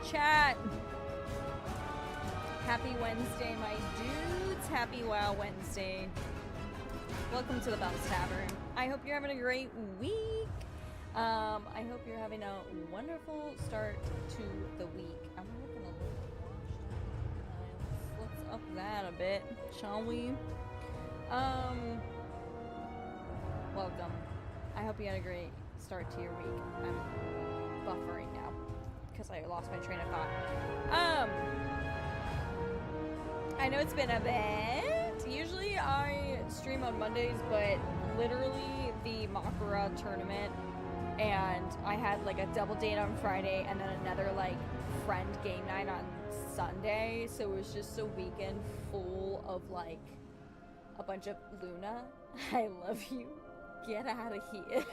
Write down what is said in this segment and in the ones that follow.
chat. Happy Wednesday, my dudes. Happy WoW Wednesday. Welcome to the Bells Tavern. I hope you're having a great week. I hope you're having a wonderful start to the week. I'm looking a little washed. Let's up that a bit, shall we? Welcome. I hope you had a great start to your week. I'm buffering now because I lost my train of thought. I know it's been a bit. Usually I stream on Mondays, but literally the Makara tournament, and I had like a double date on Friday and then another like friend game night on Sunday, so it was just a weekend full of like a bunch of Luna. I love you. Get out of here.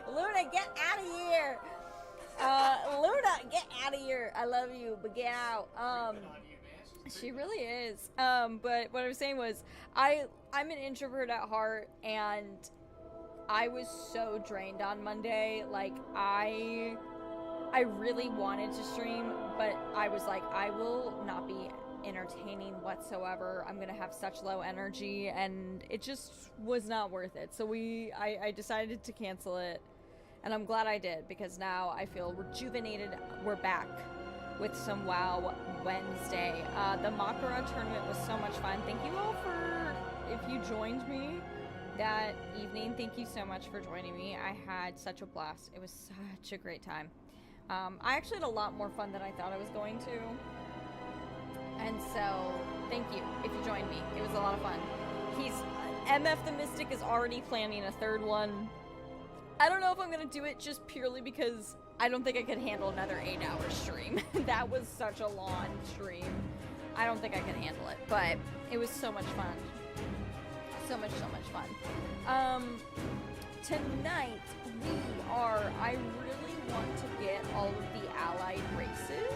Luna, get out of here. Luna, get out of here. I love you, but get out. She really is. But what I was saying was, I'm an introvert at heart, and I was so drained on Monday. Like, I really wanted to stream, but I was like, I will not be entertaining whatsoever. I'm gonna have such low energy, and it just was not worth it. So I decided to cancel it, and I'm glad I did, because now I feel rejuvenated. We're back with some WoW Wednesday. The Makara tournament was so much fun. Thank you all if you joined me that evening. Thank you so much for joining me. I had such a blast. It was such a great time. I actually had a lot more fun than I thought I was going to. And so, thank you if you joined me. It was a lot of fun. MF the Mystic is already planning a third one. I don't know if I'm going to do it just purely because I don't think I could handle another 8-hour stream. That was such a long stream. I don't think I can handle it, but it was so much fun. So much fun. Tonight, I really want to get all of the allied races.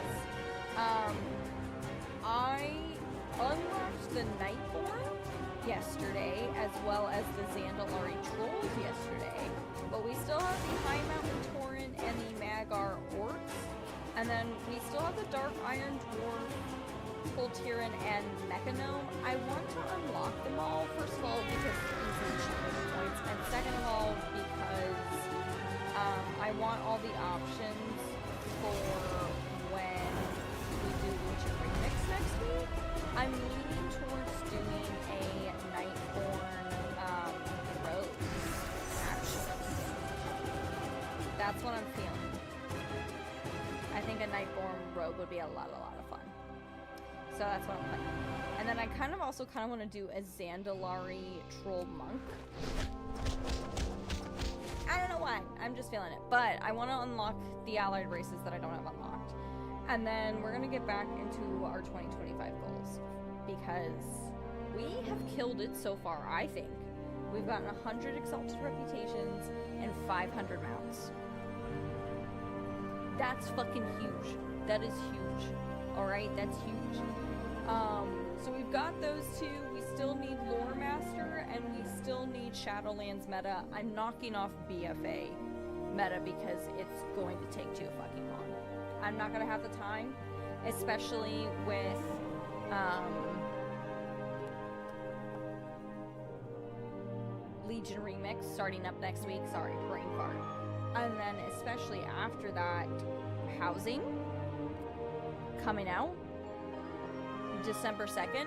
I unlocked the Nightborn yesterday, as well as the Zandalari Trolls yesterday, but we still have the High Mountain Tauren and the Magar Orcs, and then we still have the Dark Iron Dwarf, Voltiran, and Mechanome. I want to unlock them all, first of all, because easy challenge points, and second of all, because I want all the options for when we do Legion Remix next week. I'm leaning towards doing a Nightborn rogue, actually. That's what I'm feeling. I think a Nightborn rogue would be a lot of fun. So that's what I'm playing. And then I also want to do a Zandalari Troll Monk. I don't know why. I'm just feeling it. But I want to unlock the allied races that I don't have unlocked. And then we're going to get back into our 2025 goals, because we have killed it so far, I think. We've gotten 100 Exalted Reputations and 500 mounts. That's fucking huge. That is huge. Alright, that's huge. So we've got those two. We still need Loremaster, and we still need Shadowlands Meta. I'm knocking off BFA Meta because it's going to take too fucking long. I'm not gonna have the time, especially with Legion Remix starting up next week. Sorry, brain fart. And then especially after that, Housing coming out December 2nd.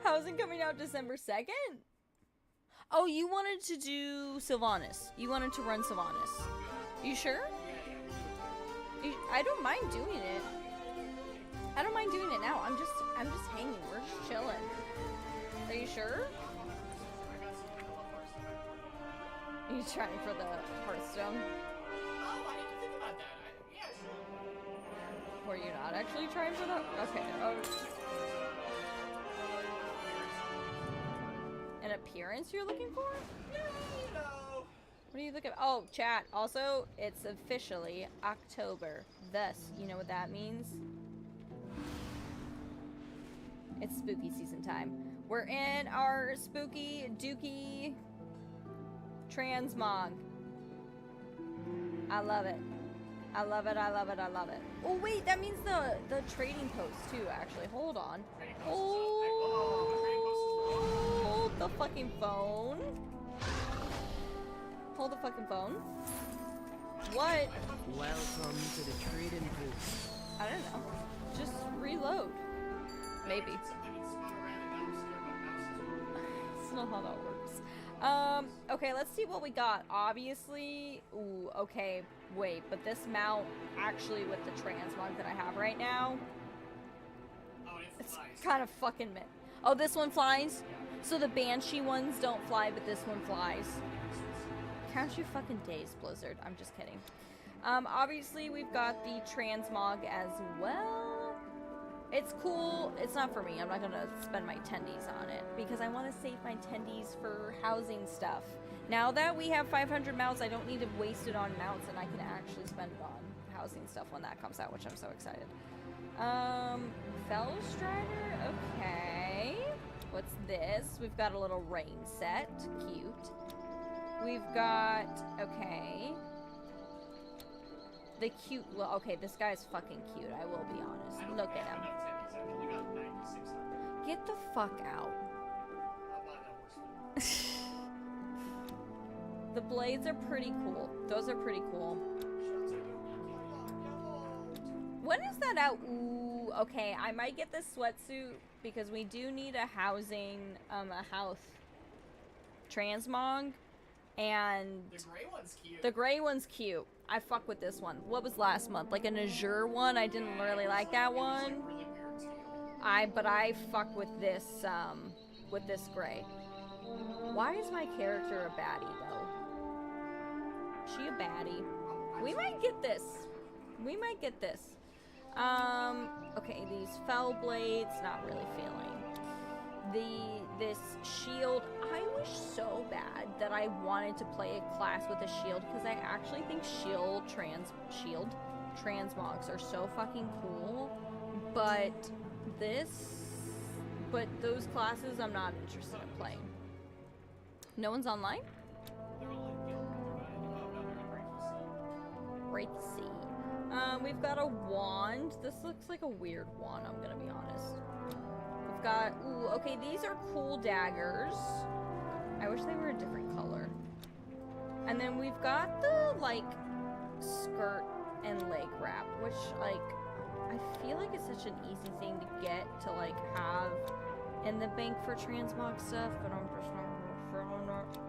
Housing coming out December 2nd? Oh, you wanted to do Sylvanas. You wanted to run Sylvanas. You sure? I don't mind doing it. I don't mind doing it now. I'm just hanging. We're just chilling. Are you sure? Are you trying for the Hearthstone? Oh, I didn't think about that. Yeah, sure. Were you not actually trying for the... Okay. Oh. An appearance you're looking for? Yeah, you know. What are you looking... Oh, chat. Also, it's officially October. Thus, you know what that means? It's spooky season time. We're in our spooky, dooky transmog. I love it. I love it, I love it, I love it. Oh wait, that means the trading post too, actually. Hold on. Hold the fucking phone. Hold the fucking phone. What? Welcome to the trading post. I don't know. Just reload. Maybe. That's not how that works. Okay, let's see what we got. Obviously, ooh, okay, wait, but this mount, actually with the transmog that I have right now, it's kind of fucking mid. Oh, this one flies? So the Banshee ones don't fly, but this one flies. Count your fucking days, Blizzard. I'm just kidding. Obviously, we've got the transmog as well. It's cool. It's not for me. I'm not gonna spend my tendies on it because I want to save my tendies for housing stuff. Now that we have 500 mounts, I don't need to waste it on mounts, and I can actually spend it on housing stuff when that comes out, which I'm so excited. Fell Strider. Okay. What's this? We've got a little rain set. Cute. We've got, okay. The cute, okay, this guy's fucking cute, I will be honest. Look at him. Get the fuck out. The blades are pretty cool. Those are pretty cool. When is that out? Ooh, okay, I might get this sweatsuit because we do need a housing, a house transmog. And the gray one's cute. The gray one's cute. I fuck with this one. What was last month? Like an azure one? I didn't really like that one. Really weird teal. But I fuck with this gray. Why is my character a baddie though? She a baddie. We might get this. We might get this. Okay, these fell blades, not really feeling. This shield, I wish so bad that I wanted to play a class with a shield because I actually think shield transmogs are so fucking cool, but those classes I'm not interested in playing. No one's online? They're all in guild. Oh, no, they're in Great to see. We've got a wand. This looks like a weird wand, I'm gonna be honest. We've got, ooh, okay, these are cool daggers. I wish they were a different color. And then we've got the, like, skirt and leg wrap, which, like, I feel like it's such an easy thing to get to, like, have in the bank for transmog stuff, but I'm just not feeling it.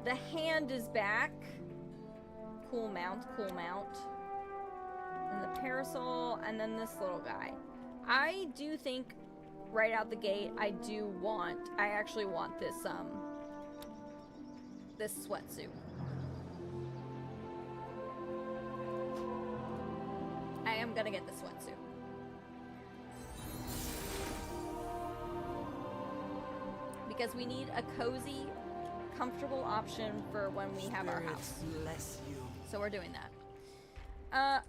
The hand is back. Cool mount, cool mount. And the parasol, and then this little guy. I do think, right out the gate, I actually want this, this sweatsuit. I am gonna get the sweatsuit. Because we need a cozy, comfortable option for when we have our house. Bless you. So we're doing that.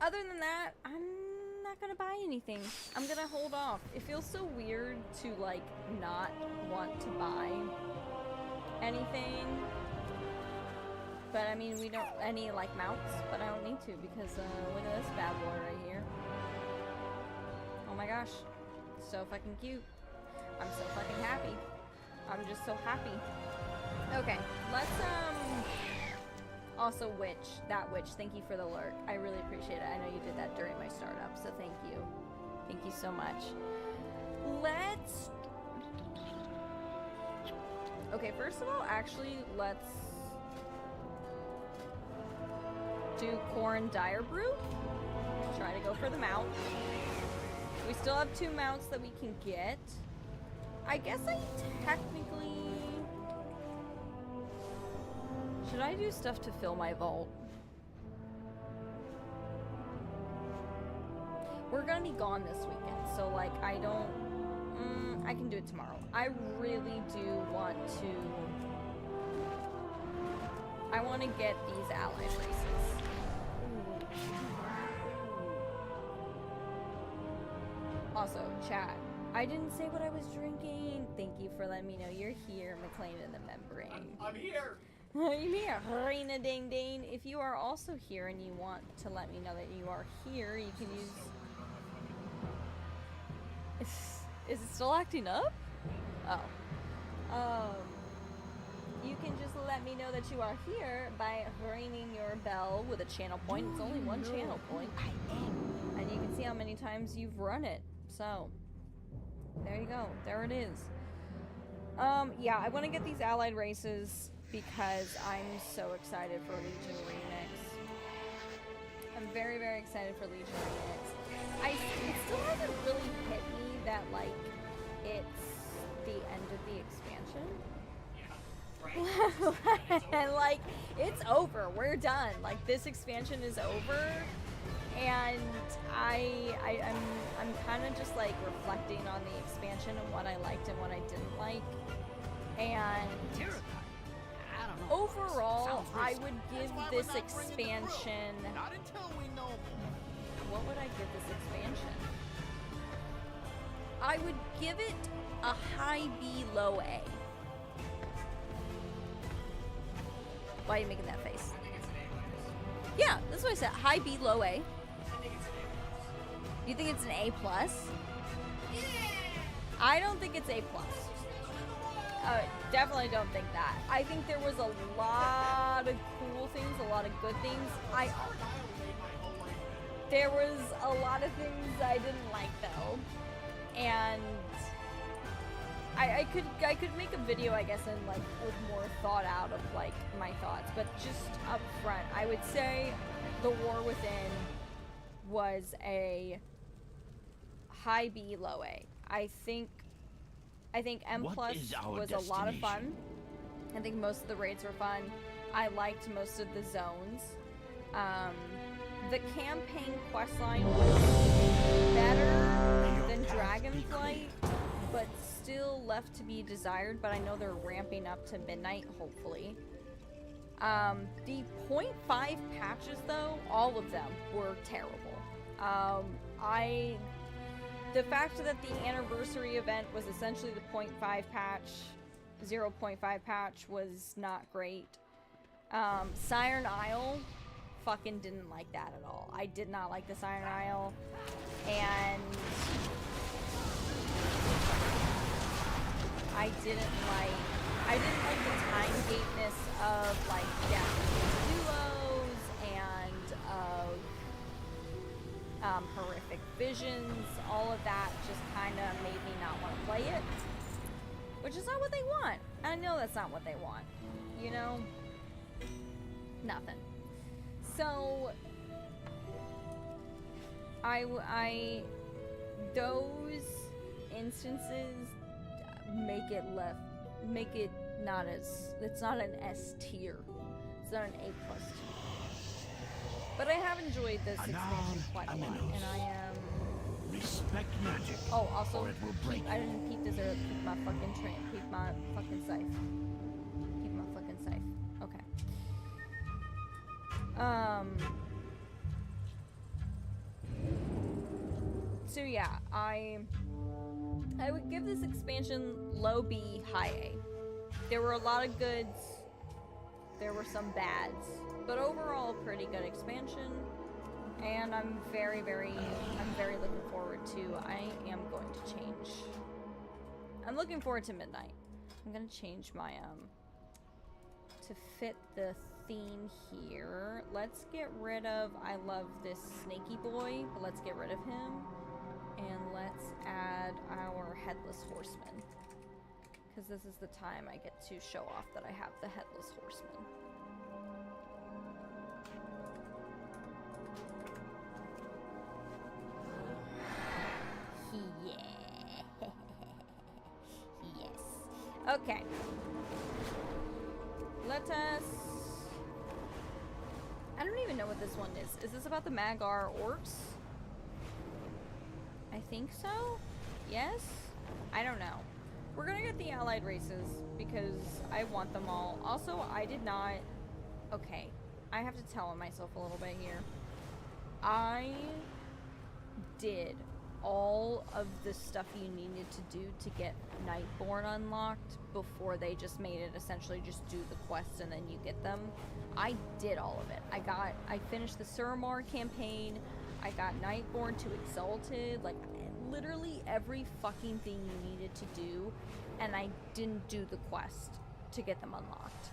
Other than that, I'm not gonna buy anything. I'm gonna hold off. It feels so weird to, like, not want to buy anything. But I mean, we don't, any, like, mounts, but I don't need to because, look at this bad boy right here. Oh my gosh. So fucking cute. I'm so fucking happy. I'm just so happy. Okay, let's, also that witch, thank you for the alert. I really appreciate it. I know you did that during my startup, so thank you. Thank you so much. Let's... Okay, first of all, actually, let's do corn dire brew. Try to go for the mount. We still have 2 mounts that we can get. I guess I technically... Should I do stuff to fill my vault? We're gonna be gone this weekend, so, like, I don't... I can do it tomorrow. I really do want to... I want to get these ally braces. Also, chat. I didn't say what I was drinking. Thank you for letting me know you're here, McLean in the membrane. I'm here. I'm here, Rena Ding Ding. If you are also here and you want to let me know that you are here, you can use... Is it still acting up? Oh. You can just let me know that you are here by ringing your bell with a channel point. It's only one channel point. And you can see how many times you've run it. So, there you go. There it is. Yeah, I want to get these allied races because I'm so excited for Legion Remix. I'm very, very excited for Legion Remix. It still hasn't really hit me that, like, it's the end of the expansion. And like, it's over. We're done. Like, this expansion is over. And I'm kind of just like reflecting on the expansion and what I liked and what I didn't like. And overall, I would give this expansion... What would I give this expansion? I would give it a high B, low A. Why are you making that face? Yeah, that's what I said. High B, low A. You think it's an A+? I don't think it's A+. Definitely don't think that. I think there was a lot of cool things, a lot of good things. There was a lot of things I didn't like though. And I could make a video, I guess, and like with more thought out of like my thoughts, but just up front, I would say The War Within was a high B, low A. I think M+ was a lot of fun. I think most of the raids were fun. I liked most of the zones. The campaign questline was better than Dragonflight, but still left to be desired, but I know they're ramping up to midnight, hopefully. The 0.5 patches, though, all of them were terrible. The fact that the anniversary event was essentially the 0.5 patch, 0.5 patch was not great. Siren Isle, fucking didn't like that at all. I did not like the Siren Isle, and I didn't like the time gateness of like Japanese duos and of horrific visions. All of that just kind of made me not want to play it, which is not what they want. I know that's not what they want, you know? Nothing. So those instances make it not as, it's not an S tier. It's not an A+ tier. But I have enjoyed this expansion quite a lot, and I am... Respect magic. Oh, also, or it will break. I didn't peep this earlier. Peep my fucking train. Peep my fucking scythe. Peep my fucking scythe. Okay. So yeah, I would give this expansion low B, high A. There were a lot of goods. There were some bads. But overall, pretty good expansion. And I'm very looking forward to, I am going to change. I'm looking forward to midnight. I'm gonna change my, to fit the theme here. Let's get rid of, I love this snaky boy, but let's get rid of him. And let's add our headless horseman. Because this is the time I get to show off that I have the headless horseman. Yeah. Yes. Okay. Let us... I don't even know what this one is. Is this about the Magar orcs? I think so? Yes? I don't know. We're gonna get the allied races because I want them all. Also, I did not... Okay. I have to tell myself a little bit here. I did all of the stuff you needed to do to get Nightborn unlocked before they just made it essentially just do the quests and then you get them. I did all of it. I finished the Suramar campaign. I got Nightborn to Exalted, like literally every fucking thing you needed to do, and I didn't do the quest to get them unlocked.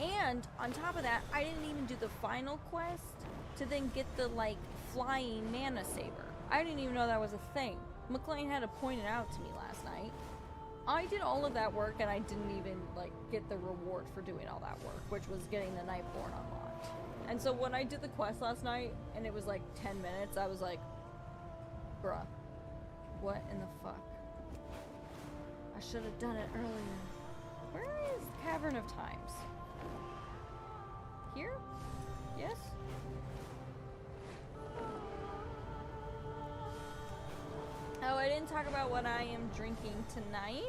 And on top of that, I didn't even do the final quest to then get the like flying mana saber. I didn't even know that was a thing. McLean had to point it out to me last night. I did all of that work and I didn't even like get the reward for doing all that work, which was getting the Nightborn unlocked. And so when I did the quest last night and it was like 10 minutes, I was like, bruh, what in the fuck? I should have done it earlier. Where is Cavern of Times? Here? Yes? Oh, I didn't talk about what I am drinking tonight.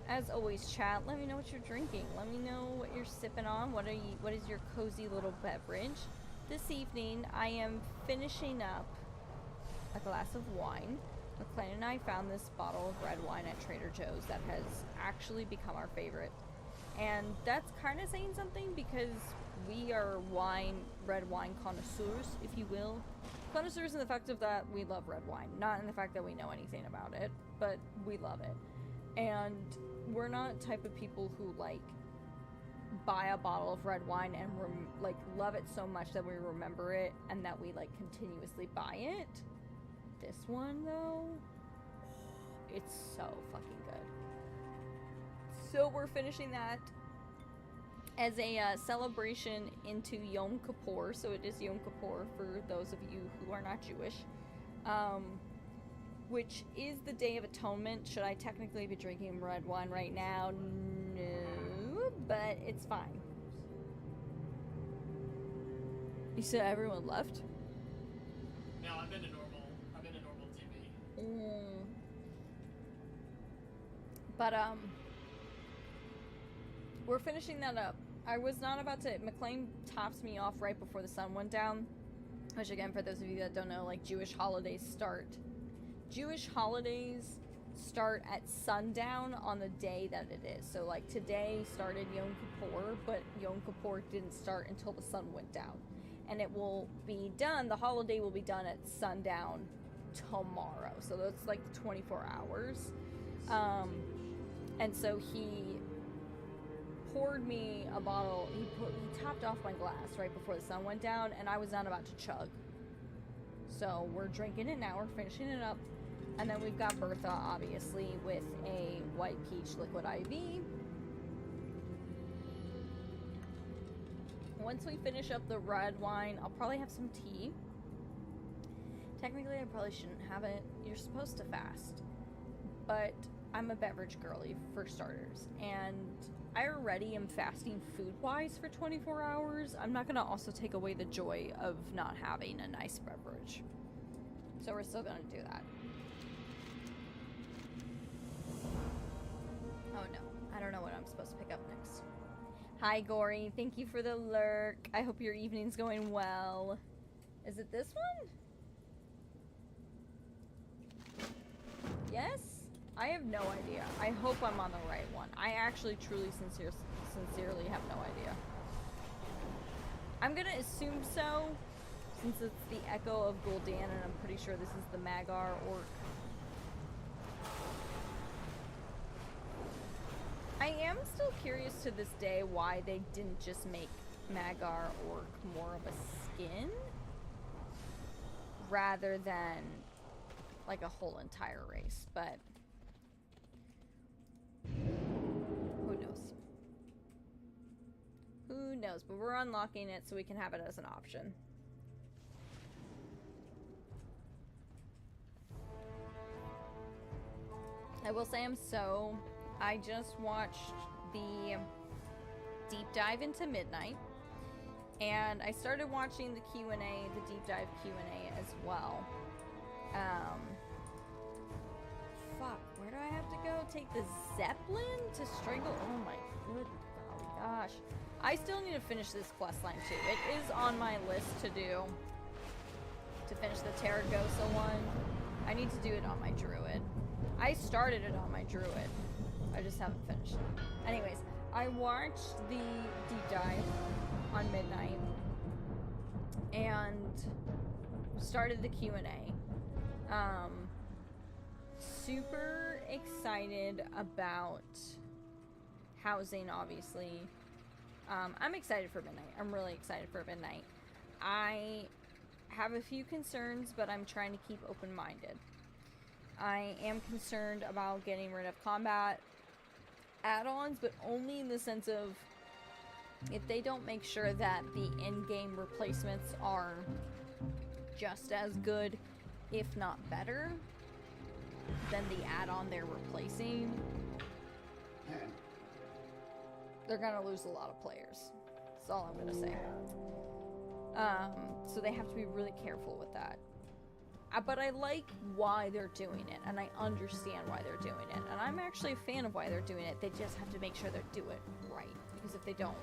As always, chat, let me know what you're drinking. Let me know what you're sipping on. What is your cozy little beverage? This evening, I am finishing up a glass of wine. McLean and I found this bottle of red wine at Trader Joe's that has actually become our favorite. And that's kind of saying something because we are red wine connoisseurs, if you will. Connoisseurs in the fact of that we love red wine, not in the fact that we know anything about it, but we love it. And we're not type of people who like buy a bottle of red wine and like love it so much that we remember it and that we like continuously buy it. This one though, it's so fucking good. So we're finishing that as a celebration into Yom Kippur. So it is Yom Kippur for those of you who are not Jewish, which is the Day of Atonement. Should I technically be drinking red wine right now? No, but it's fine. You said everyone left? No, I've been to normal TV. But we're finishing that up. I was not about to. McLean tops me off right before the sun went down, which again, for those of you that don't know, like Jewish holidays start at sundown on the day that it is. So like today started Yom Kippur, but Yom Kippur didn't start until the sun went down, and it will be done. The holiday will be done at sundown tomorrow. So that's like 24 hours. And so he poured me a bottle. He topped off my glass right before the sun went down, and I was not about to chug. So we're drinking it now. We're finishing it up, and then we've got Bertha, obviously, with a white peach liquid IV. Once we finish up the red wine, I'll probably have some tea. Technically, I probably shouldn't have it. You're supposed to fast, but I'm a beverage girly for starters, and I already am fasting food-wise for 24 hours. I'm not going to also take away the joy of not having a nice beverage. So we're still going to do that. Oh no, I don't know what I'm supposed to pick up next. Hi Gory, thank you for the lurk. I hope your evening's going well. Is it this one? Yes? I have no idea. I hope I'm on the right one. I actually truly sincerely have no idea. I'm gonna assume so, since it's the Echo of Gul'dan, and I'm pretty sure this is the Magar Orc. I am still curious to this day why they didn't just make Magar Orc more of a skin rather than like a whole entire race, but who knows? Who knows? But we're unlocking it so we can have it as an option. I will say I just watched the deep dive into Midnight, and I started watching the Q&A, the deep dive Q&A as well. Fuck, where do I have to go? Take the Zeppelin to strangle? Oh my good golly gosh. I still need to finish this quest line too. It is on my list to do. To finish the Terragosa one. I need to do it on my druid. I started it on my druid. I just haven't finished it. Anyways, I watched the deep dive on midnight and started the Q&A. Super excited about housing, obviously. I'm excited for midnight. I'm really excited for midnight. I have a few concerns, but I'm trying to keep open-minded. I am concerned about getting rid of combat add-ons, but only in the sense of if they don't make sure that the in-game replacements are just as good, if not better, than the add-on they're replacing, they're gonna lose a lot of players. That's all I'm gonna say. So they have to be really careful with that. But I like why they're doing it, and I understand why they're doing it. And I'm actually a fan of why they're doing it. They just have to make sure they do it right. Because if they don't,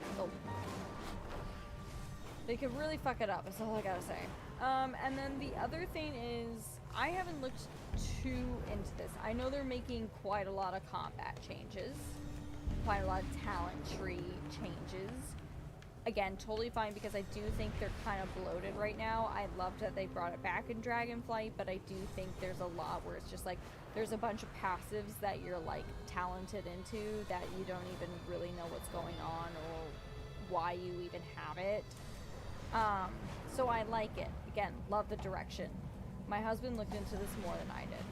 they could really fuck it up. That's all I gotta say. And then the other thing is, I haven't looked too into this. I know they're making quite a lot of combat changes. Quite a lot of talent tree changes. Again, totally fine, because I do think they're kind of bloated right now. I loved that they brought it back in Dragonflight, but I do think there's a lot where it's just like, there's a bunch of passives that you're like talented into that you don't even really know what's going on or why you even have it. So I like it. Again, love the direction. My husband looked into this more than I did,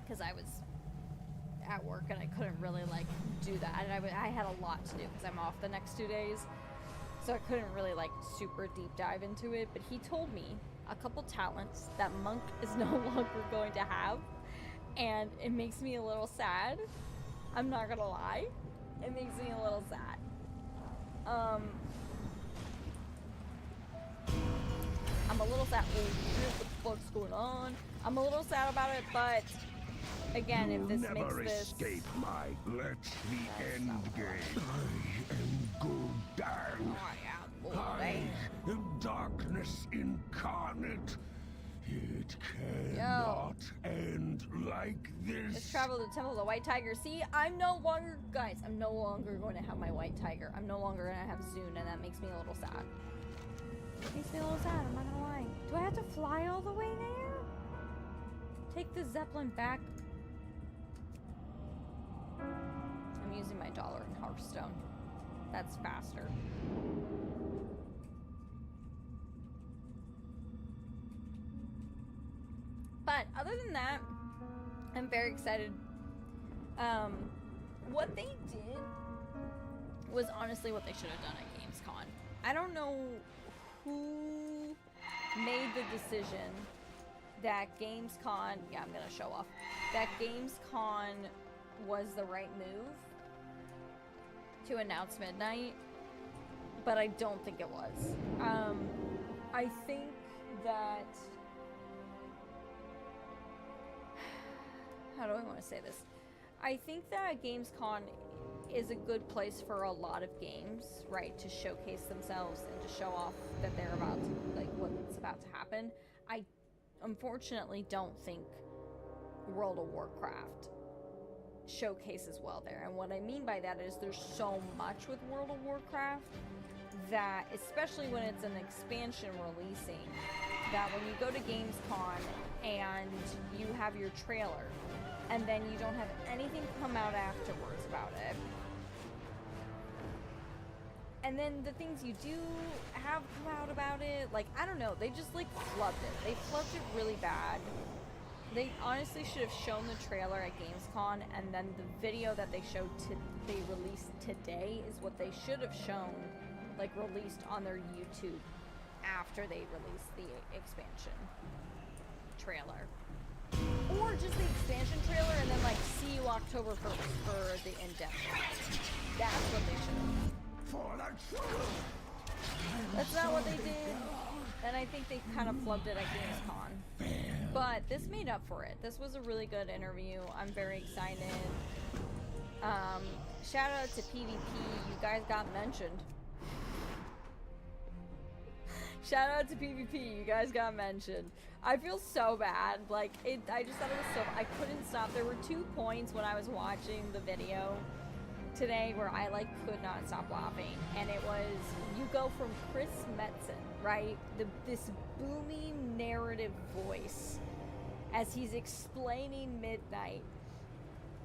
because I was at work and I couldn't really like do that. And I had a lot to do because I'm off the next 2 days. So I couldn't really like super deep dive into it, but he told me a couple talents that Monk is no longer going to have, and it makes me a little sad. I'm not gonna lie, it makes me a little sad. I'm a little sad. Oh shit, what the fuck's going on? I'm a little sad about it, but again, if this makes this... escape my let the end game. I am Gul'dan. I am darkness incarnate. It cannot end like this. Let's travel to the Temple of the White Tiger. See, I'm no longer, guys, I'm no longer going to have my White Tiger. I'm no longer going to have Zune, and that makes me a little sad. It makes me a little sad, I'm not gonna lie. Do I have to fly all the way there? Take the Zeppelin back. I'm using my dollar in Hearthstone. That's faster. But other than that, I'm very excited. What they did was honestly what they should have done at Gamescom. I don't know who made the decision that Gamescom, yeah, I'm gonna show off, that Gamescom was the right move to announce midnight, but I don't think it was. I think that, how do I want to say this? I think that Gamescom is a good place for a lot of games, right, to showcase themselves and to show off that they're about to, like, what's about to happen. I unfortunately don't think World of Warcraft showcases well there. And what I mean by that is there's so much with World of Warcraft that, especially when it's an expansion releasing, that when you go to Gamescom and you have your trailer and then you don't have anything come out afterwards about it, and then the things you do have come out about it, like, I don't know, they just like flubbed it. They flubbed it really bad. They honestly should have shown the trailer at Gamescom, and then the video that they showed they released today is what they should have shown, like, released on their YouTube after they released the expansion trailer. Or just the expansion trailer and then, like, see you October 1st for the in-depth. That's what they should have. That's not what they did, and I think they kind of flubbed it at Gamescom. But this made up for it. This was a really good interview. I'm very excited. Shout out to PvP. You guys got mentioned. Shout out to PvP, you guys got mentioned. I feel so bad. Like, I just thought it was so... I couldn't stop. There were 2 points when I was watching the video today where I, like, could not stop laughing. And it was, you go from Chris Metzen, right? This booming narrative voice as he's explaining Midnight.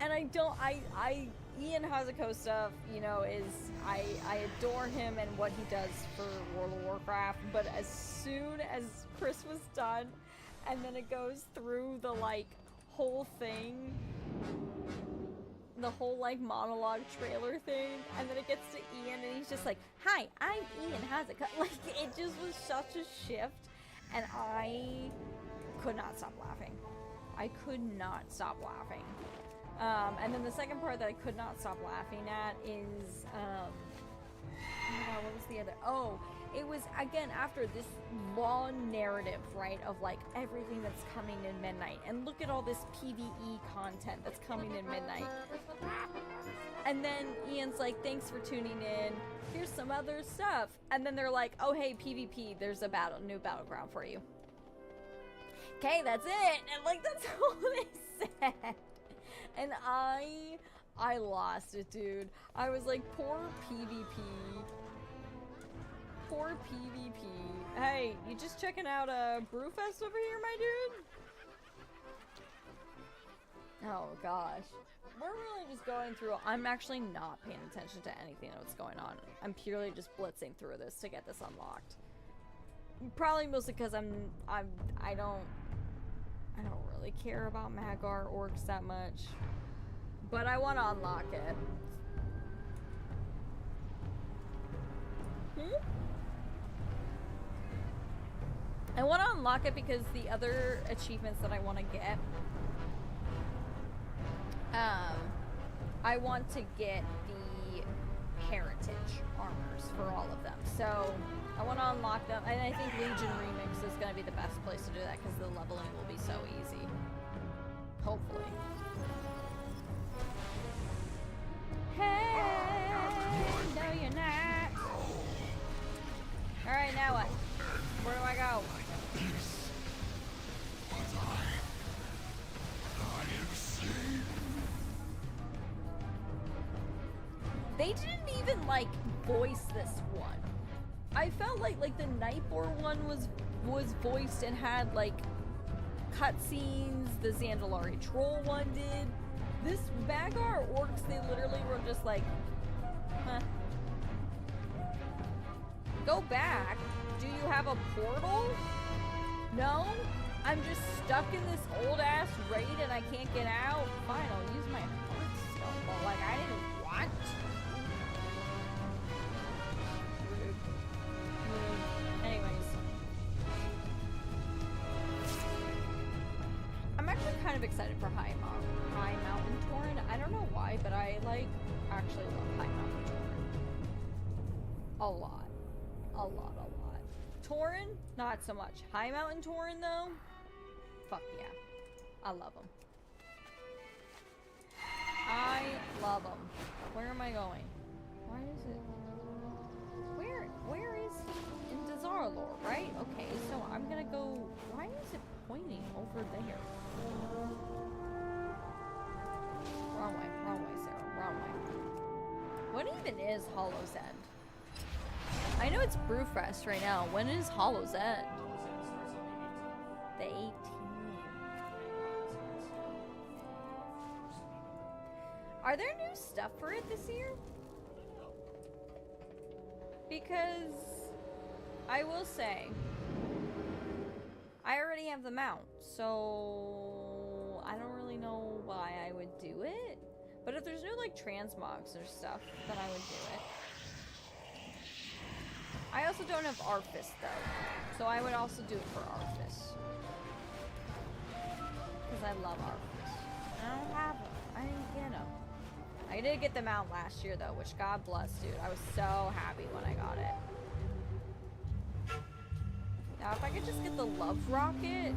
And Ian Hazuko stuff, you know, I adore him and what he does for World of Warcraft, but as soon as Chris was done, and then it goes through the, like, whole thing, the whole, like, monologue trailer thing, and then it gets to Ian, and he's just like, "Hi, I'm Ian Hazuko." Like, it just was such a shift, and I could not stop laughing. I could not stop laughing. And then the second part that I could not stop laughing at is, oh my god, what was the other? Oh, it was, again, after this long narrative, right, of, like, everything that's coming in Midnight. And look at all this PvE content that's coming in Midnight. And then Ian's like, "Thanks for tuning in. Here's some other stuff." And then they're like, "Oh, hey, PvP, there's a new battleground for you." Okay, that's it. And, like, that's all they said. And I lost it, dude. I was like, poor PvP. Poor PvP. Hey, you just checking out Brewfest over here, my dude? Oh, gosh. We're really just going through... I'm actually not paying attention to anything that's going on. I'm purely just blitzing through this to get this unlocked. Probably mostly because I don't really care about Magar orcs that much, but I want to unlock it. I want to unlock it because the other achievements that I want to get, I want to get the heritage armors for all of them. So I want to unlock them, and I think Legion Remix is going to be the best place to do that because the leveling will be so easy. Hopefully. Hey, no you're not. Alright, now what? Where do I go? They didn't even, like, voice this one. I felt like the Nightbore one was voiced and had, like, cutscenes. The Zandalari Troll one did. This Magar orcs, they literally were just like, huh. Go back. Do you have a portal? No? I'm just stuck in this old ass raid and I can't get out? Fine, I'll use my hearthstone, but like I didn't want to. Anyways. I'm actually kind of excited for High Mountain Torrent. I don't know why, but I like actually love High Mountain Torrent. A lot. Torrent, not so much. High Mountain Torrent though, fuck yeah. I love them. I love them. Where am I going? Why is it? Where is he? In Dazarlor, right? Okay, so I'm gonna go. Why is it pointing over there? Wrong way, Sarah. Wrong way. What even is Hollow's End? I know it's Brewfest right now. When is Hollow's End? The 18th. Are there new stuff for it this year? Because I will say I already have the mount, so I don't really know why I would do it. But if there's no like transmogs or stuff, then I would do it. I also don't have Arfis though, so I would also do it for Arfis. Because I love Arfis. I don't have them. I didn't get them. I did get them out last year though, which God bless, dude. I was so happy when I got it. Now if I could just get the Love Rocket.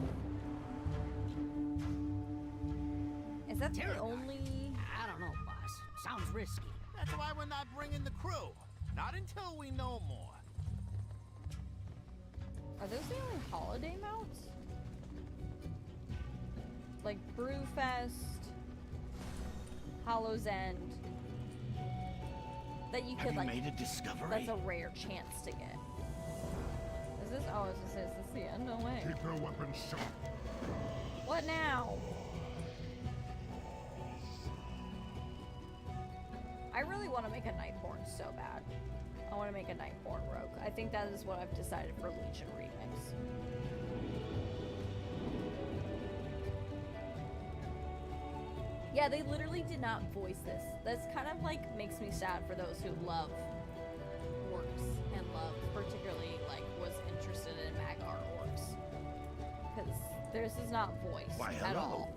Is that the only... I don't know, boss. Sounds risky. That's why we're not bringing the crew. Not until we know more. Are those the only holiday mounts? Like Brewfest, Hollow's End. That you could, like, made a discovery? that's a rare chance to get. Is this, oh, I was gonna say, is this the end? No way. Keep your weapons sharp. What now? I really want to make a Nightborn so bad. I want to make a Nightborn rogue. I think that is what I've decided for Legion Remix. Yeah, they literally did not voice this. That's kind of like makes me sad for those who love orcs and love particularly like was interested in Magar orcs. Because theirs is not voiced at all.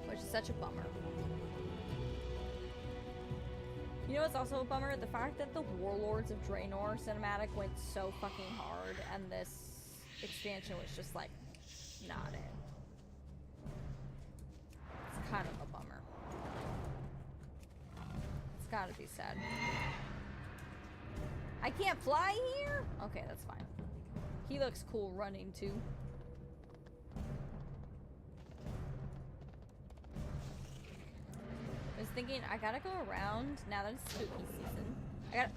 Which is such a bummer. You know what's also a bummer? The fact that the Warlords of Draenor cinematic went so fucking hard and this expansion was just like not it. It's kind of a bummer. It's gotta be sad. I can't fly here? Okay, that's fine. He looks cool running too. I was thinking I gotta go around now that it's spooky season. I gotta...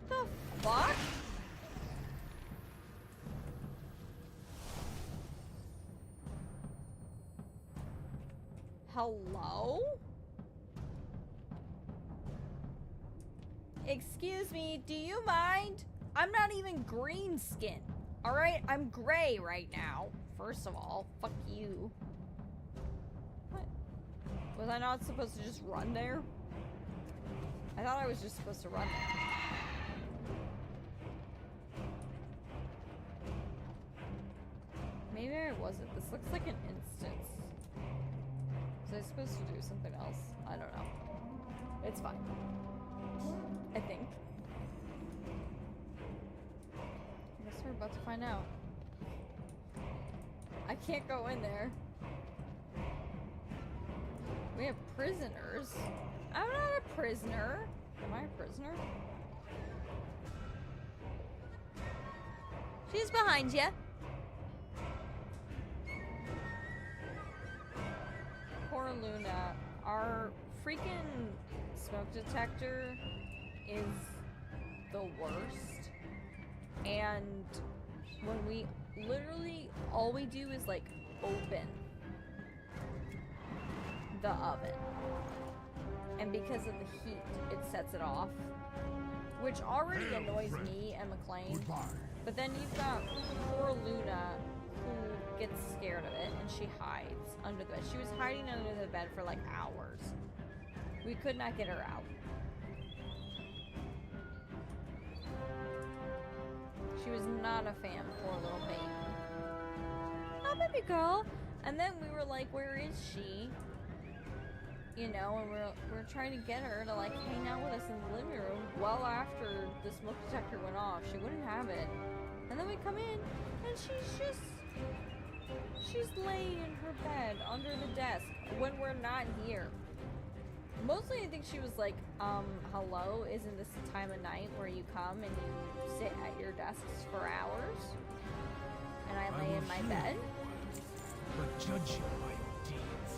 The fuck? Hello? Excuse me, do you mind? I'm not even green skin. Alright, I'm gray right now. First of all, fuck you. What? Was I not supposed to just run there? I thought I was just supposed to run there. Maybe I wasn't. This looks like an instance. Was I supposed to do something else? I don't know. It's fine. I think. I guess we're about to find out. I can't go in there. We have prisoners. I'm not a prisoner. Am I a prisoner? She's behind you. Poor Luna. Our freaking smoke detector is the worst. And when we literally, all we do is like open the oven. And because of the heat, it sets it off. Which already annoys me and McLean. But then you've got poor Luna who gets scared of it and she hides under the bed. She was hiding under the bed for like hours. We could not get her out. She was not a fan, poor little baby. Oh, baby girl. And then we were like, where is she? You know, and we're trying to get her to like hang out with us in the living room well after the smoke detector went off. She wouldn't have it. And then we come in and she's laying in her bed under the desk when we're not here. Mostly I think she was like, hello, isn't this the time of night where you come and you sit at your desks for hours? And I lay in my bed? But judge you by your deeds.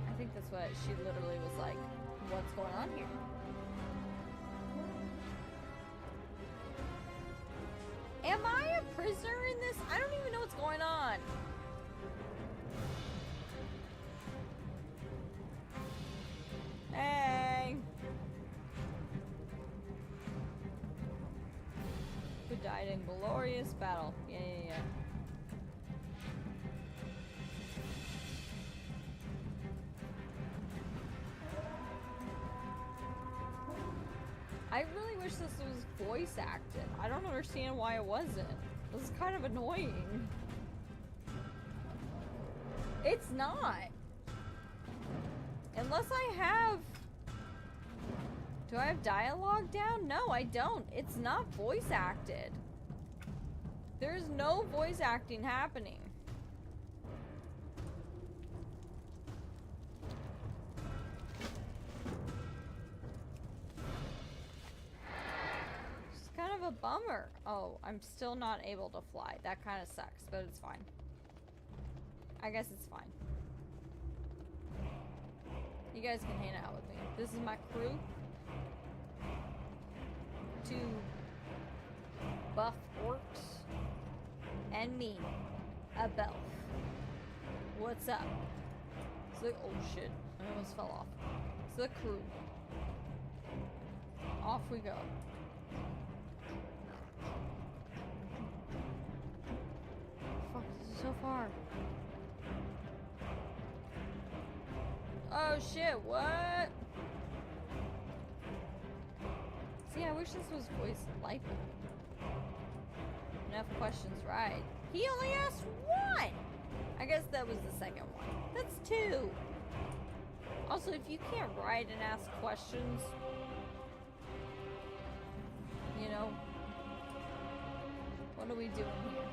I think that's what she literally was like, what's going on here? Am I a prisoner in this? I don't even know what's going on. Hey! Who died in glorious battle. Yeah. I really wish this was voice acted. I don't understand why it wasn't. This is kind of annoying. It's not. Unless I have... Do I have dialogue down? No, I don't. It's not voice acted. There's no voice acting happening. a bummer. Oh, I'm still not able to fly. That kind of sucks, but it's fine. I guess it's fine. You guys can hang out with me. This is my crew. 2 buff orcs. And me. A Belle. What's up? So, oh shit. I almost fell off. It's the crew. Off we go. Fuck, this is so far. Oh shit, what? See, I wish this was voice life. Enough questions, right? He only asked 1! I guess that was the second one. That's 2. Also, if you can't write and ask questions, you know, what are we doing here?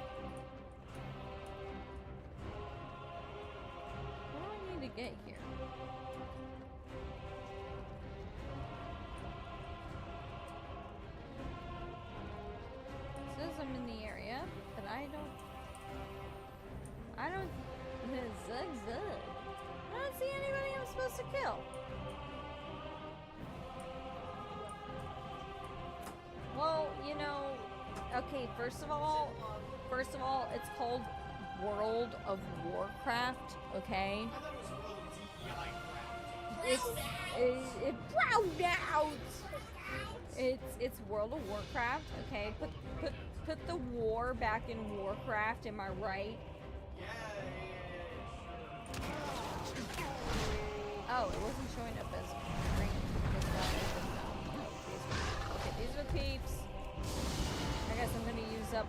What do I need to get here? It says I'm in the area, but I don't zug zug. I don't see anybody I'm supposed to kill. Well, you know, okay, first of all, it's called World of Warcraft, okay? I thought it was World DEI craft. It's World of Warcraft, okay? Put the war back in Warcraft, am I right? Yeah. Oh, it wasn't showing up as green. Okay, these are peeps. I guess I'm gonna use up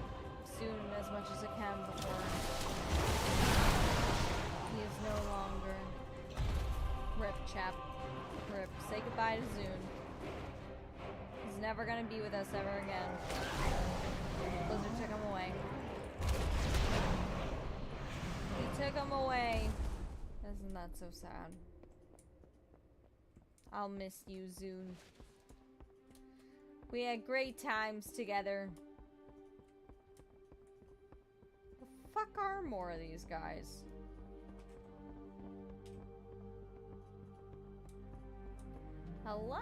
soon as much as I can before he is no longer. Rip, chap. Rip. Say goodbye to Zune. He's never gonna be with us ever again. Blizzard took him away. He took him away. Isn't that so sad? I'll miss you, Zune. We had great times together. The fuck are more of these guys? Hello?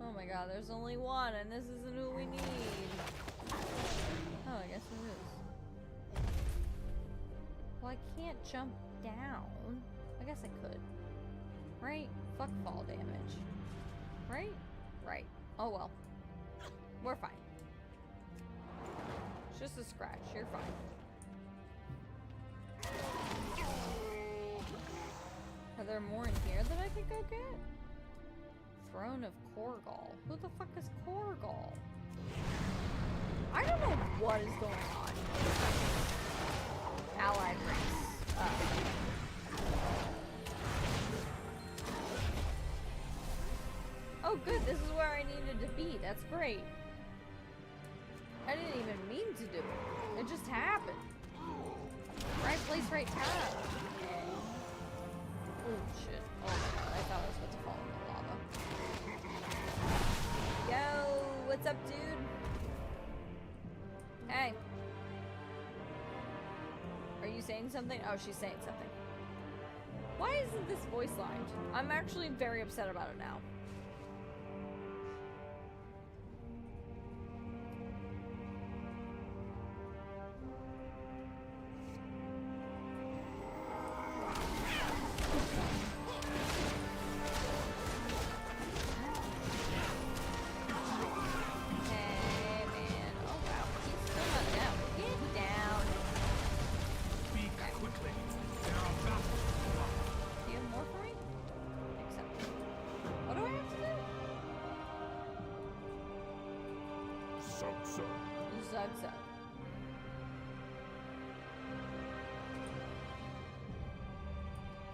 Oh my god, there's only one, and this isn't who we need. Oh, I guess it is. Well, I can't jump down. I guess I could. Right? Fuck fall damage. Right? Right. Oh well. We're fine. It's just a scratch. You're fine. Are there more in here that I could go get? Throne of Korgal. Who the fuck is Korgal? I don't know what is going on. Allied race. Oh good, this is where I needed to be. That's great. I didn't even mean to do it. It just happened. Right place, right time. Okay. Oh shit. Oh my god, I thought I was about to fall in the lava. Yo, what's up, dude? Hey. Are you saying something? Oh, she's saying something. Why isn't this voice lined? I'm actually very upset about it now.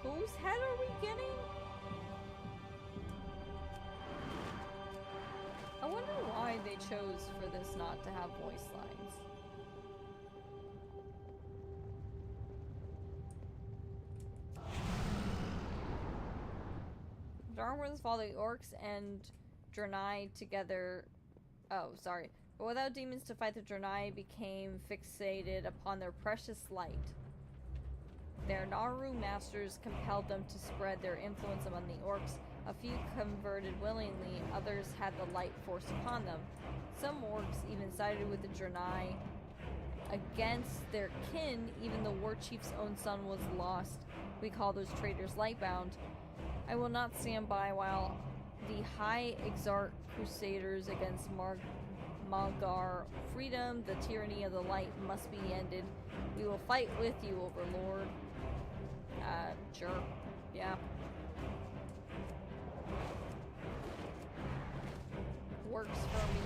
Whose head are we getting? I wonder why they chose for this not to have voice lines. Darwin's follow the orcs and Draenei together Oh, sorry. But without demons to fight, the Draenei became fixated upon their precious light. Their Naru masters compelled them to spread their influence among the orcs. A few converted willingly, others had the light forced upon them. Some orcs even sided with the Draenei against their kin. Even the war chief's own son was lost. We call those traitors lightbound. I will not stand by while the high Exalted Crusaders against Malgar freedom, the tyranny of the light must be ended. We will fight with you, Overlord. Sure. Yeah. Works for me.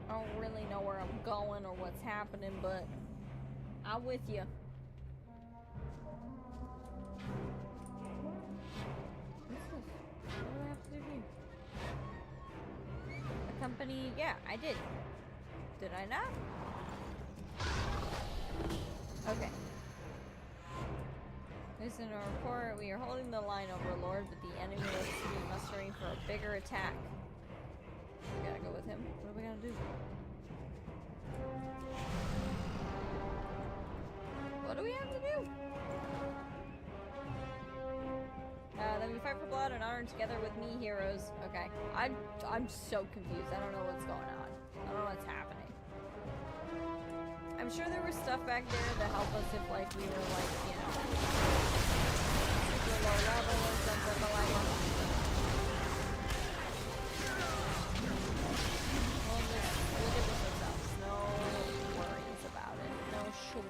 I don't really know where I'm going or what's happening, but I'm with you. What's this? What do I have to do here? Accompany? Yeah, I did. Did I not? Okay. Listen to a report. We are holding the line, Overlord, but the enemy looks to be mustering for a bigger attack. We gotta go with him. What are we gonna do? What do we have to do? Then we fight for blood and honor together with me, heroes. Okay. I'm so confused. I don't know what's going on. I don't know what's happening. I'm sure there was stuff back there to help us if, like, we were, like, you know, super low level or something, but, like, we'll get this ourselves. No worries about it. No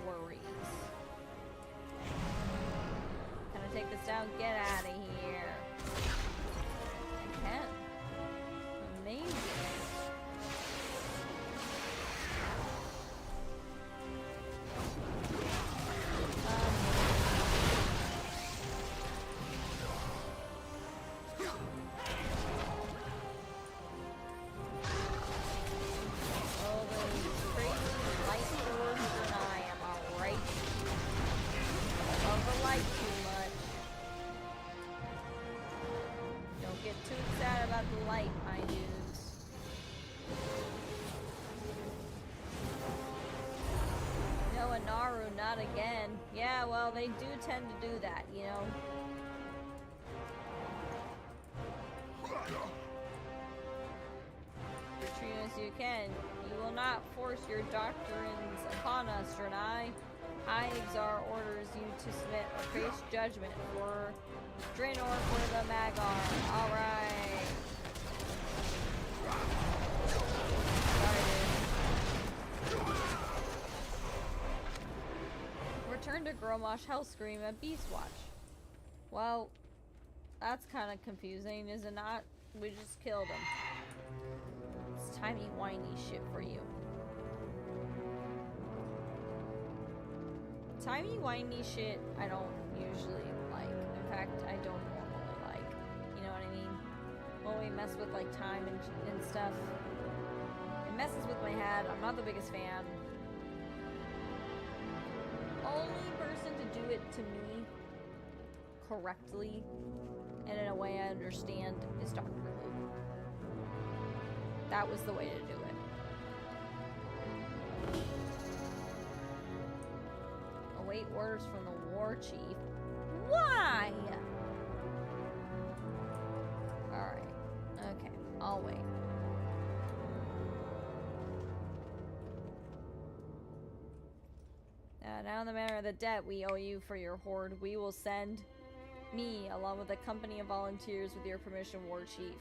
worries. Can I take this down? Get out of here. I can. Amazing. Not again. Yeah, well, they do tend to do that, you know. Retreat as you can. You will not force your doctrines upon us, Draenei. High Exar orders you to submit or face judgment for Draenor for the Magar. Alright. Sorry, dude. Return to Gromosh Hellscream at Beastwatch. Well, that's kind of confusing, is it not? We just killed him. It's timey-wimey shit for you. Timey-wimey shit I don't usually like. In fact, I don't normally like. You know what I mean? When we mess with, like, time and stuff. It messes with my head. I'm not the biggest fan. Only person to do it to me correctly and in a way I understand is Dr. Who. That was the way to do it. Await orders from the war chief. Why? Alright. Okay. I'll wait. Now in the matter of the debt we owe you for your hoard, we will send me, along with a company of volunteers with your permission, War Chief.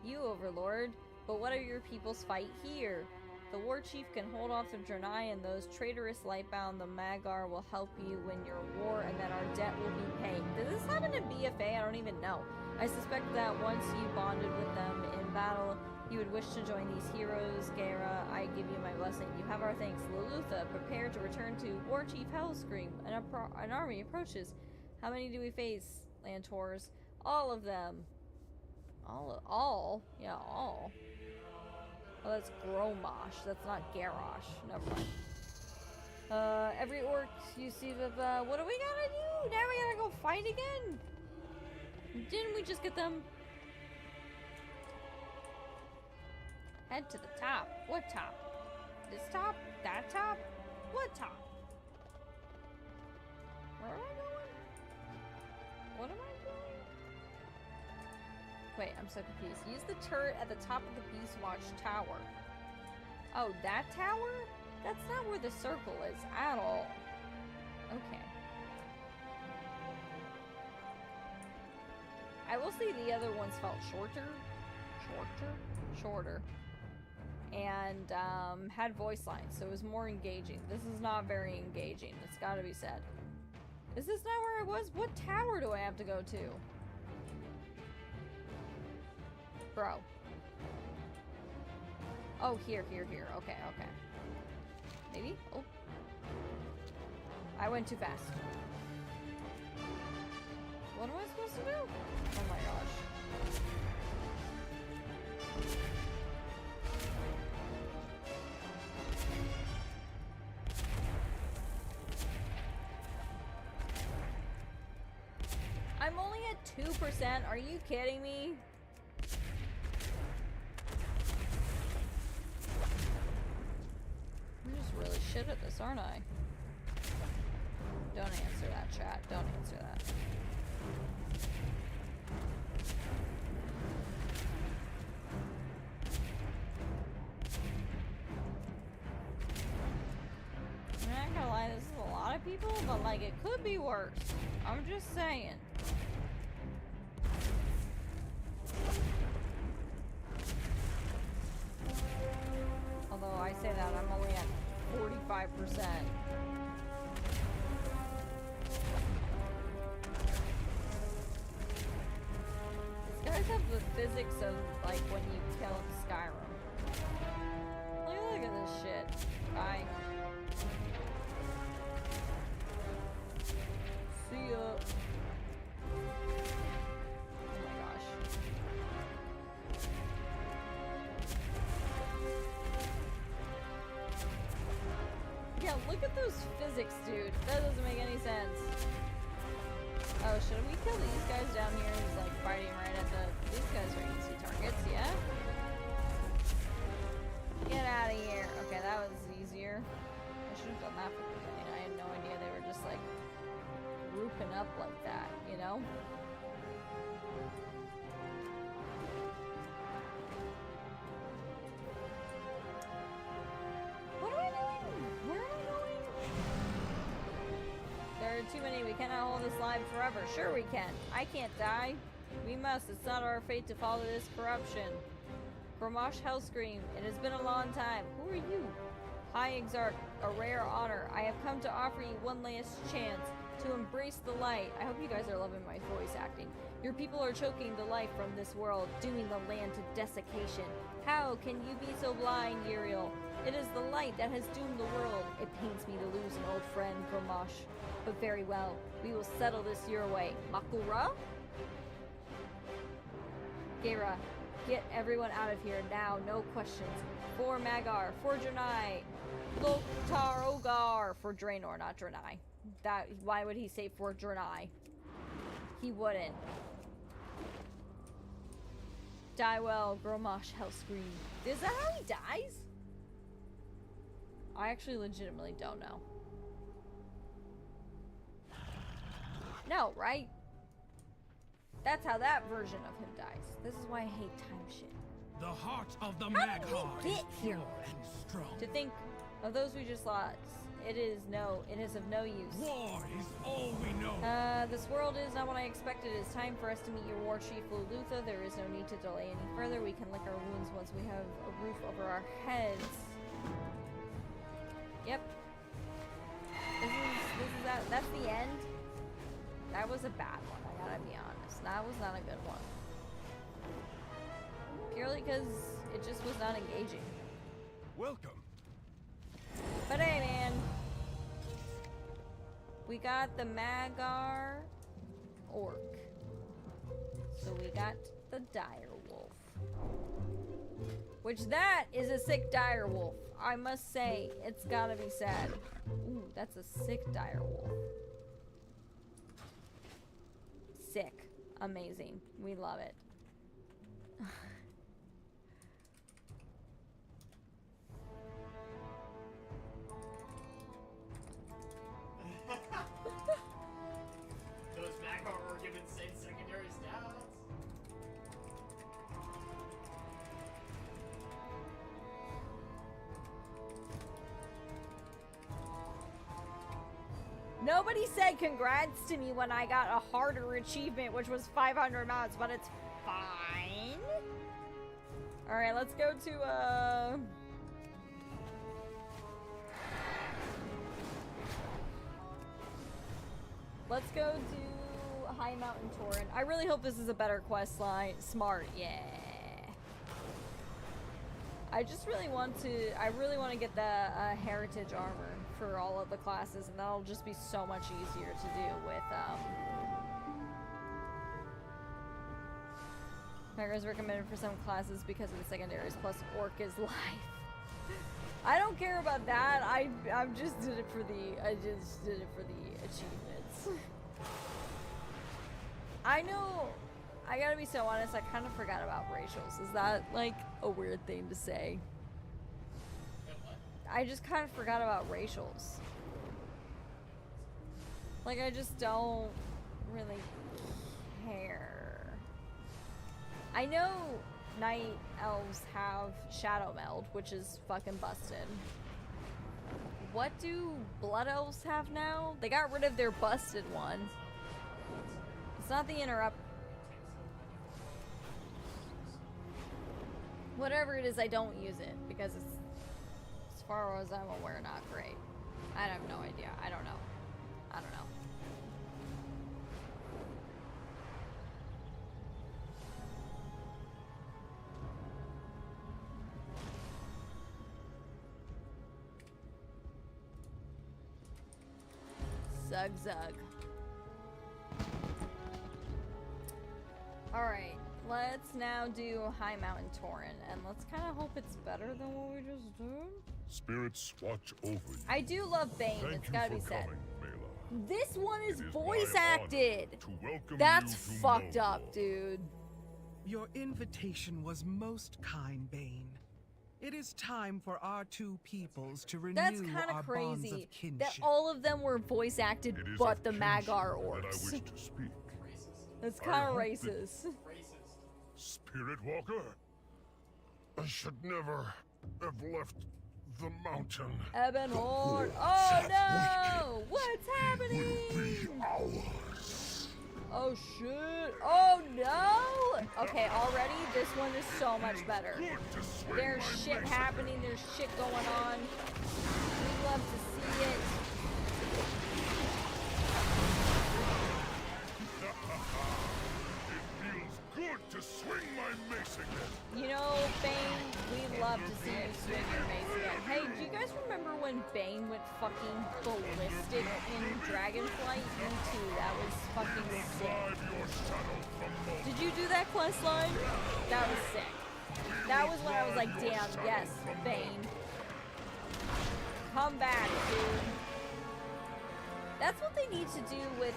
You, Overlord, but what are your people's fight here? The War Chief can hold off the Draenei and those traitorous lightbound. The Magar will help you win your war, and then our debt will be paid. Does this happen in BFA? I don't even know. I suspect that once you bonded with them in battle, you would wish to join these heroes. Gera, I give you my blessing. You have our thanks. Lelutha, prepare to return to War Chief Hellscream. An army approaches. How many do we face, Lantors? All of them. All? Yeah, all. Oh, that's Gromosh. That's not Garrosh. Never mind. Every orc you see with, what do we gotta do? Now we gotta go fight again? Didn't we just get them? Head to the top. What top? This top? That top? What top? Where am I going? What am I doing? Wait, I'm so confused. Use the turret at the top of the Beast Watch Tower. Oh, that tower? That's not where the circle is at all. Okay. I will say the other ones felt shorter. Shorter. And had voice lines, so it was more engaging. This is not very engaging, it's gotta be said. Is this not where I was? What tower do I have to go to? Bro. Oh, here. Okay. Maybe? Oh. I went too fast. What am I supposed to do? Oh my gosh. I'm only at 2%. Are you kidding me? I'm just really shit at this, aren't I? Don't answer that, chat. Don't answer that. I'm not gonna lie, this is a lot of people, but like it could be worse. I'm just saying. Although I say that, I'm only at 45%. These guys have the physics of like when you kill in Skyrim. Look at this shit. Bye. See ya. Oh my gosh. Yeah, look at those physics, dude. That doesn't make any sense. Oh, should we kill these guys down here who's like fighting right at the... These guys are easy targets, yeah? Get out of here. Okay, that was easier. I should have done that from the beginning. I had no idea they were just like grouping up like that, you know? What am I doing? Where am I going? There are too many. We cannot hold this live forever. Sure we can. I can't die. We must. It's not our fate to follow this corruption. Gromosh Hellscream, it has been a long time. Who are you? High Exarch, a rare honor. I have come to offer you one last chance to embrace the light. I hope you guys are loving my voice acting. Your people are choking the life from this world, dooming the land to desiccation. How can you be so blind, Uriel? It is the light that has doomed the world. It pains me to lose an old friend, Gromosh. But very well, we will settle this your way. Makura? Gera, get everyone out of here now, no questions. For Magar, for Draenei, Loktar Ogar, for Draenor, not Draenei. That, why would he say for Draenei? He wouldn't. Die well, Gromosh Hellscream. Is that how he dies? I actually legitimately don't know. No, right? That's how that version of him dies. This is why I hate time shit. The heart of the How did Maghar we is get here? pure and strong. To think of those we just lost, it is of no use. War is all we know. This world is not what I expected. It is time for us to meet your war chief, Lulutha. There is no need to delay any further. We can lick our wounds once we have a roof over our heads. Yep. That's the end. That was a bad one, I gotta be honest. That was not a good one. Purely because it just was not engaging. Welcome. But hey, man. We got the Magar Orc. So we got the Dire Wolf. Which that is a sick Dire Wolf. I must say, it's gotta be said. Ooh, that's a sick Dire Wolf. Sick. Amazing. We love it. Nobody said congrats to me when I got a harder achievement, which was 500 mounts, but it's fine. Alright, let's go to, let's go to High Mountain Torrent. I really hope this is a better quest line. Smart, yeah. I just really want to, I really want to get the heritage armor for all of the classes, and that'll just be so much easier to do with, Macros recommended for some classes because of the secondaries, plus Orc is life. I don't care about that. I just did it for the, achievements. I know, I gotta be so honest, I kind of forgot about racials. Is that, like, a weird thing to say? I just kind of forgot about racials. Like, I just don't really care. I know night elves have shadow meld, which is fucking busted. What do blood elves have now? They got rid of their busted one. It's not the interrupt. Whatever it is, I don't use it because it's, as far as I'm aware, not great. I have no idea. I don't know. I don't know. Zug zug. Alright, let's now do High Mountain Torrent, and let's kind of hope it's better than what we just did. Spirits watch over you. I do love Bane, Thank it's you gotta for be said. coming, Mela. This one is It is voice my honor acted! to welcome That's you to fucked up, Noldor. dude. Your invitation was most kind, Bane. It is time for our two peoples to renew That's kind our of bonds crazy of kinship. that all of them were voice acted It is but of the kinship Magar that I orcs. wish to speak. That's I kind of hope that- racist. Spirit Walker, I should never have left the mountain. Ebonhorn. The Oh wolves no! have What's Will be happening? ours. Oh shit! Oh no! Okay, already this one is so much better. Good to swing There's my shit mace happening, there's shit going on. We love to see it. It feels good to swing my mace again. You know, Bane, we love to see you swing your mace again. Hey, do you guys remember when Bane went fucking ballistic in Dragonflight 2? That was fucking sick. Drive your shadow from Noldor. Did you do that quest line? That was sick. That was when I was like, damn, yes, Bane. Come back, dude. That's what they need to do with,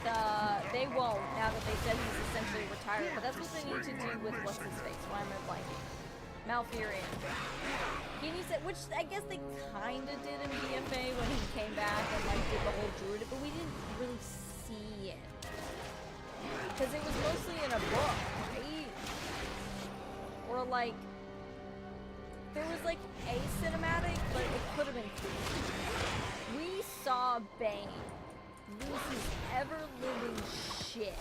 they won't, now that they said he's essentially retired, but that's what they need to do with, what's his face, why am I blanking? Malfurion. He needs to, which I guess they kinda did in BFA when he came back and like did the whole druid, but we didn't really see it. Because it was mostly in a book, right? Or like, there was like a cinematic, but it could have been cool. We saw Bane lose his ever-living shit.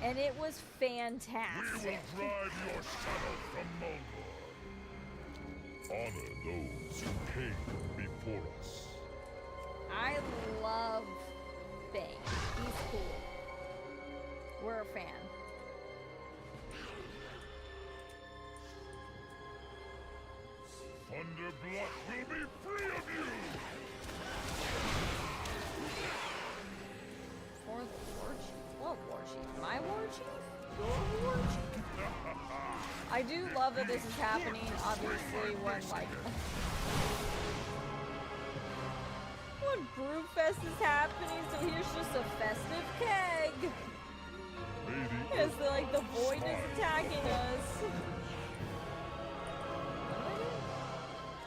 And it was We will fantastic. drive your shadow from Noldor. Honor those who came before us. I love Bane. He's cool. We're a fan. Thunderblood will be free of you! For the war chief? What war chief? My war chief? Your war chief? I do love that this is happening, obviously, when, like... when Brewfest is happening, so here's just a festive keg! Because, like, the void is attacking us.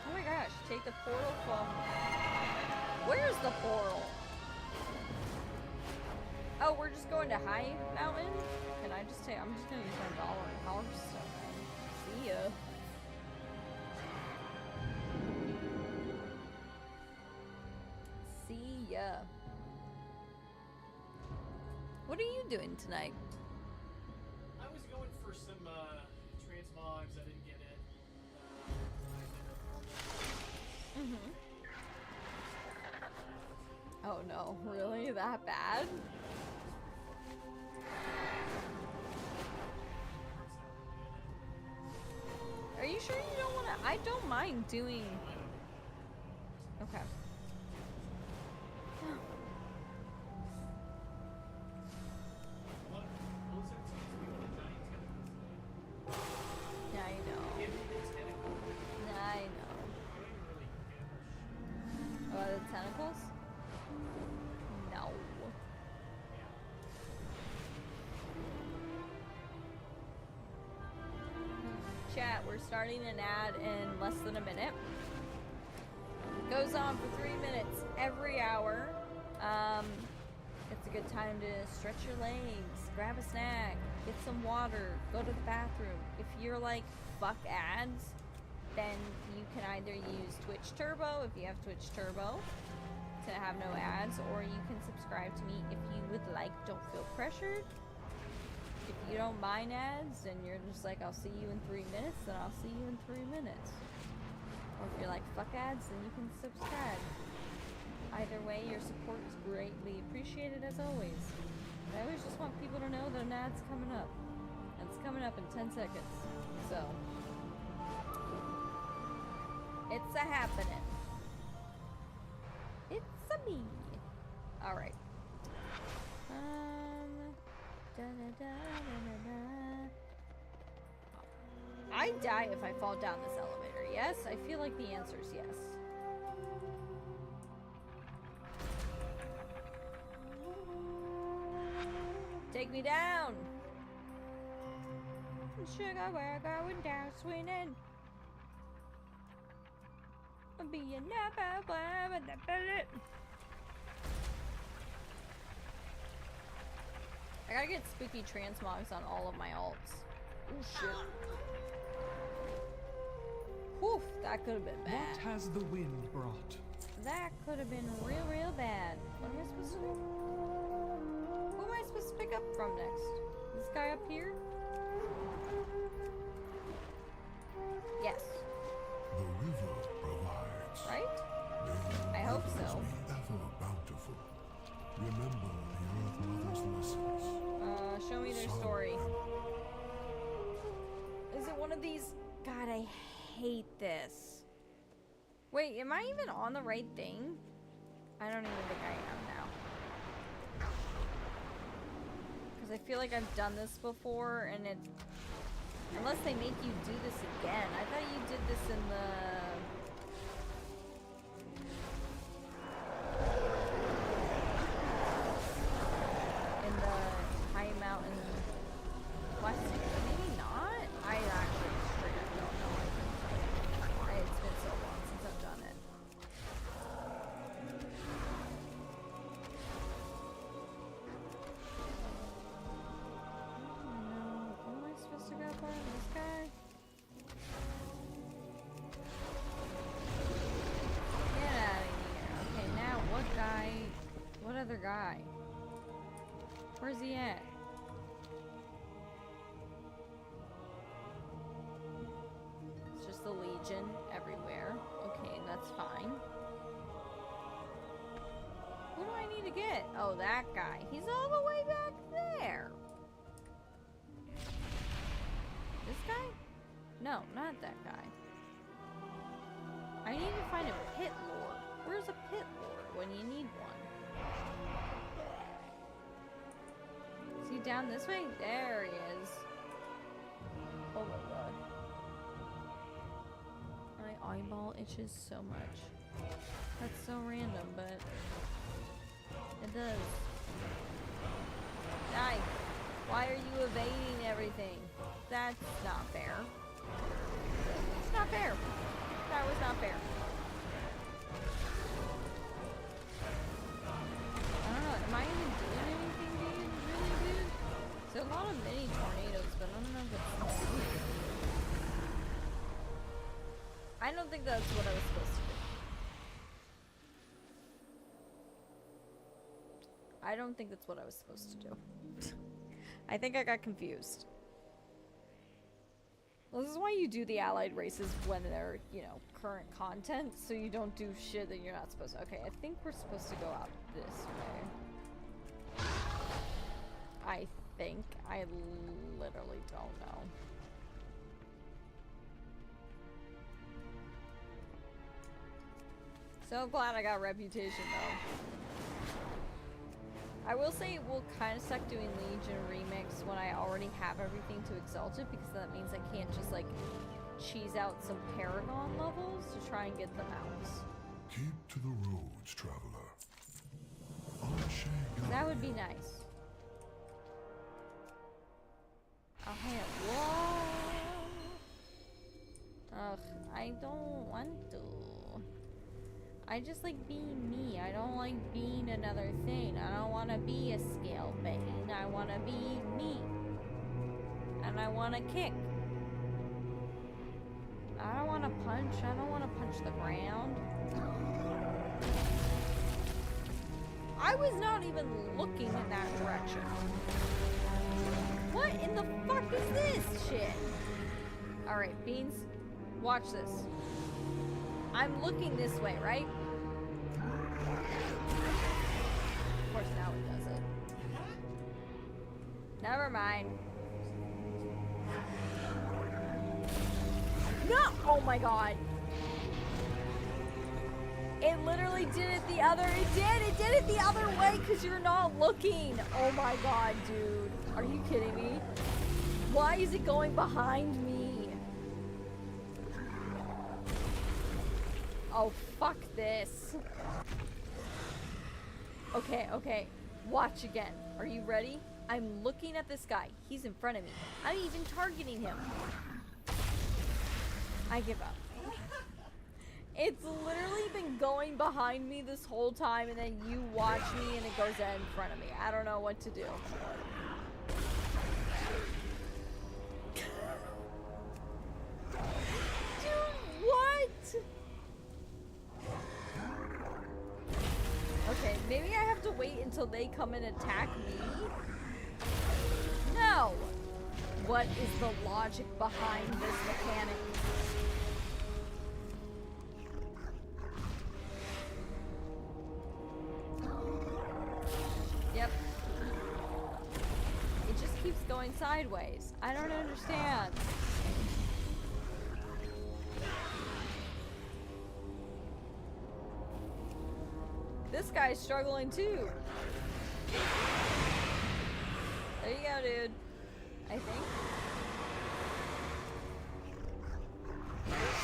Oh my gosh, take the portal from... Where's the portal? Oh, we're just going to High Mountain? Can I just take... I'm just gonna use my dollar and power stuff. See ya. See yeah. What are you doing tonight? I was going for some transmogs. I didn't get it. Oh no, really? That bad? Are you sure you don't want to? I don't mind doing. Okay. Yeah, I know. I know. Oh, the tentacles? No. Chat, we're starting an ad in less than a minute. Goes on for 3 minutes every hour. It's a good time to stretch your legs, grab a snack, get some water, go to the bathroom. If you're like, fuck ads, then you can either use Twitch Turbo if you have Twitch Turbo to have no ads, or you can subscribe to me if you would like. Don't feel pressured. If you don't mind ads and you're just like, I'll see you in 3 minutes, then I'll see you in 3 minutes. Or if you're like, fuck ads, then you can subscribe. Either way, your support is greatly appreciated as always. I always just want people to know that an ad's coming up. And it's coming up in 10 seconds. So, it's a happening. It's a me. Alright. I die if I fall down this elevator. Yes? I feel like the answer is yes. Take me down! Sugar, we're going down swinging. I'll be a never blah with the bullet. I gotta get spooky transmogs on all of my alts. Oh shit. Whew, that could have been bad. What has the wind brought? That could have been real, real bad. What am I supposed to do? Who am I supposed to pick up from next? This guy up here? Yes. The river provides. Right? May I hope rivers so. be ever bountiful. Remember the Earth Mother's lessons. Show me their Son story. and Is it one of these? God, I hate this. Wait, am I even on the right thing? I don't even think I am now. Because I feel like I've done this before, and it... Unless they make you do this again. I thought you did this in the... High Mountain West. Maybe not? I actually straight up don't know. It's been so long since I've done it. No. Am I supposed to go for this guy? Get out of here. Okay, now what guy? What other guy? Where's he at? It's just the Legion everywhere. Okay, that's fine. Who do I need to get? Oh, that guy. He's all the way back there. This guy? No, not that guy. I need to find a pit lord. Where's a pit lord when you need one? Is he down this way? There he is. Oh my god. My eyeball itches so much. That's so random, but it does. Die! Why are you evading everything? That's not fair. It's not fair. That was not fair. I don't know. Am I even doing anything, dude? Really, dude? There's a lot of mini tornadoes, but I don't know if it's... I don't think that's what I was supposed to do. I don't think that's what I was supposed to do. I think I got confused. Well, this is why you do the allied races when they're, you know, current content, so you don't do shit that you're not supposed to. Okay, I think we're supposed to go out this way. I think. I literally don't know. So glad I got Reputation, though. I will say it will kind of suck doing Legion Remix when I already have everything to Exalted, because that means I can't just, like, cheese out some Paragon levels to try and get them out. Keep to the roads, traveler. That would be nice. Oh, hey, whoa! Ugh, I don't want to. I just like being me. I don't like being another thing. I don't want to be a scale bane. I want to be me. And I want to kick. I don't want to punch. I don't want to punch the ground. I was not even looking in that direction. What in the fuck is this shit? Alright, Beans, watch this. I'm looking this way, right? Of course, now it does it. Never mind. No! Oh my god. It literally did it the other... It did it the other way because you're not looking. Oh my god, dude. Are you kidding me? Why is it going behind me? Oh, fuck this. Okay, okay. Watch again. Are you ready? I'm looking at this guy. He's in front of me. I'm even targeting him. I give up. It's literally been going behind me this whole time, and then you watch me and it goes in front of me. I don't know what to do. Dude, what? Okay, maybe I have to wait until they come and attack me? No! What is the logic behind this mechanic? Yep. It just keeps going sideways. I don't understand. This guy's struggling too. There you go, dude. I think.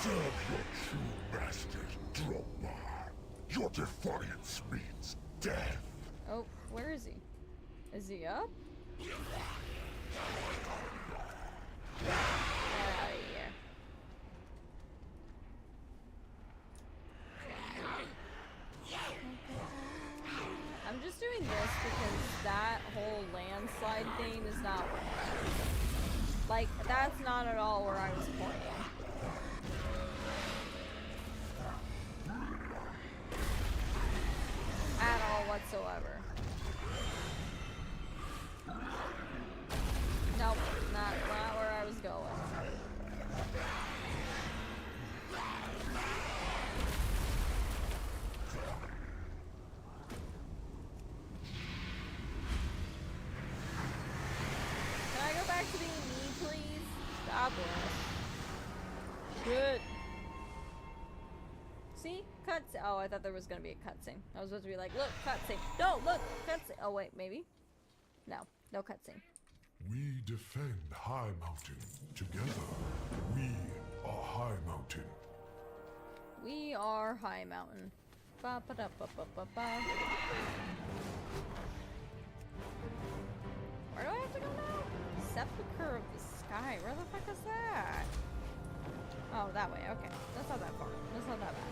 Serve your true masters, Droma. Your defiance means death. Oh, where is he? Is he up? Get out of here. I'm just doing this because that whole landslide thing is not working. Like, that's not at all where I was pointing. At all whatsoever. Nope, not where I was going. Can I go back to being me, please? Stop it. Good. See? Cutscene. Oh, I thought there was gonna be a cutscene. I was supposed to be like, look, cutscene. No, look, cutscene. Oh, wait, maybe? No, no cutscene. We defend High Mountain. Together, we are High Mountain. We are High Mountain. Ba ba da ba ba ba ba. Where do I have to go now? Sepulchre of the Sky. Where the fuck is that? Oh, that way. Okay. That's not that far. That's not that bad.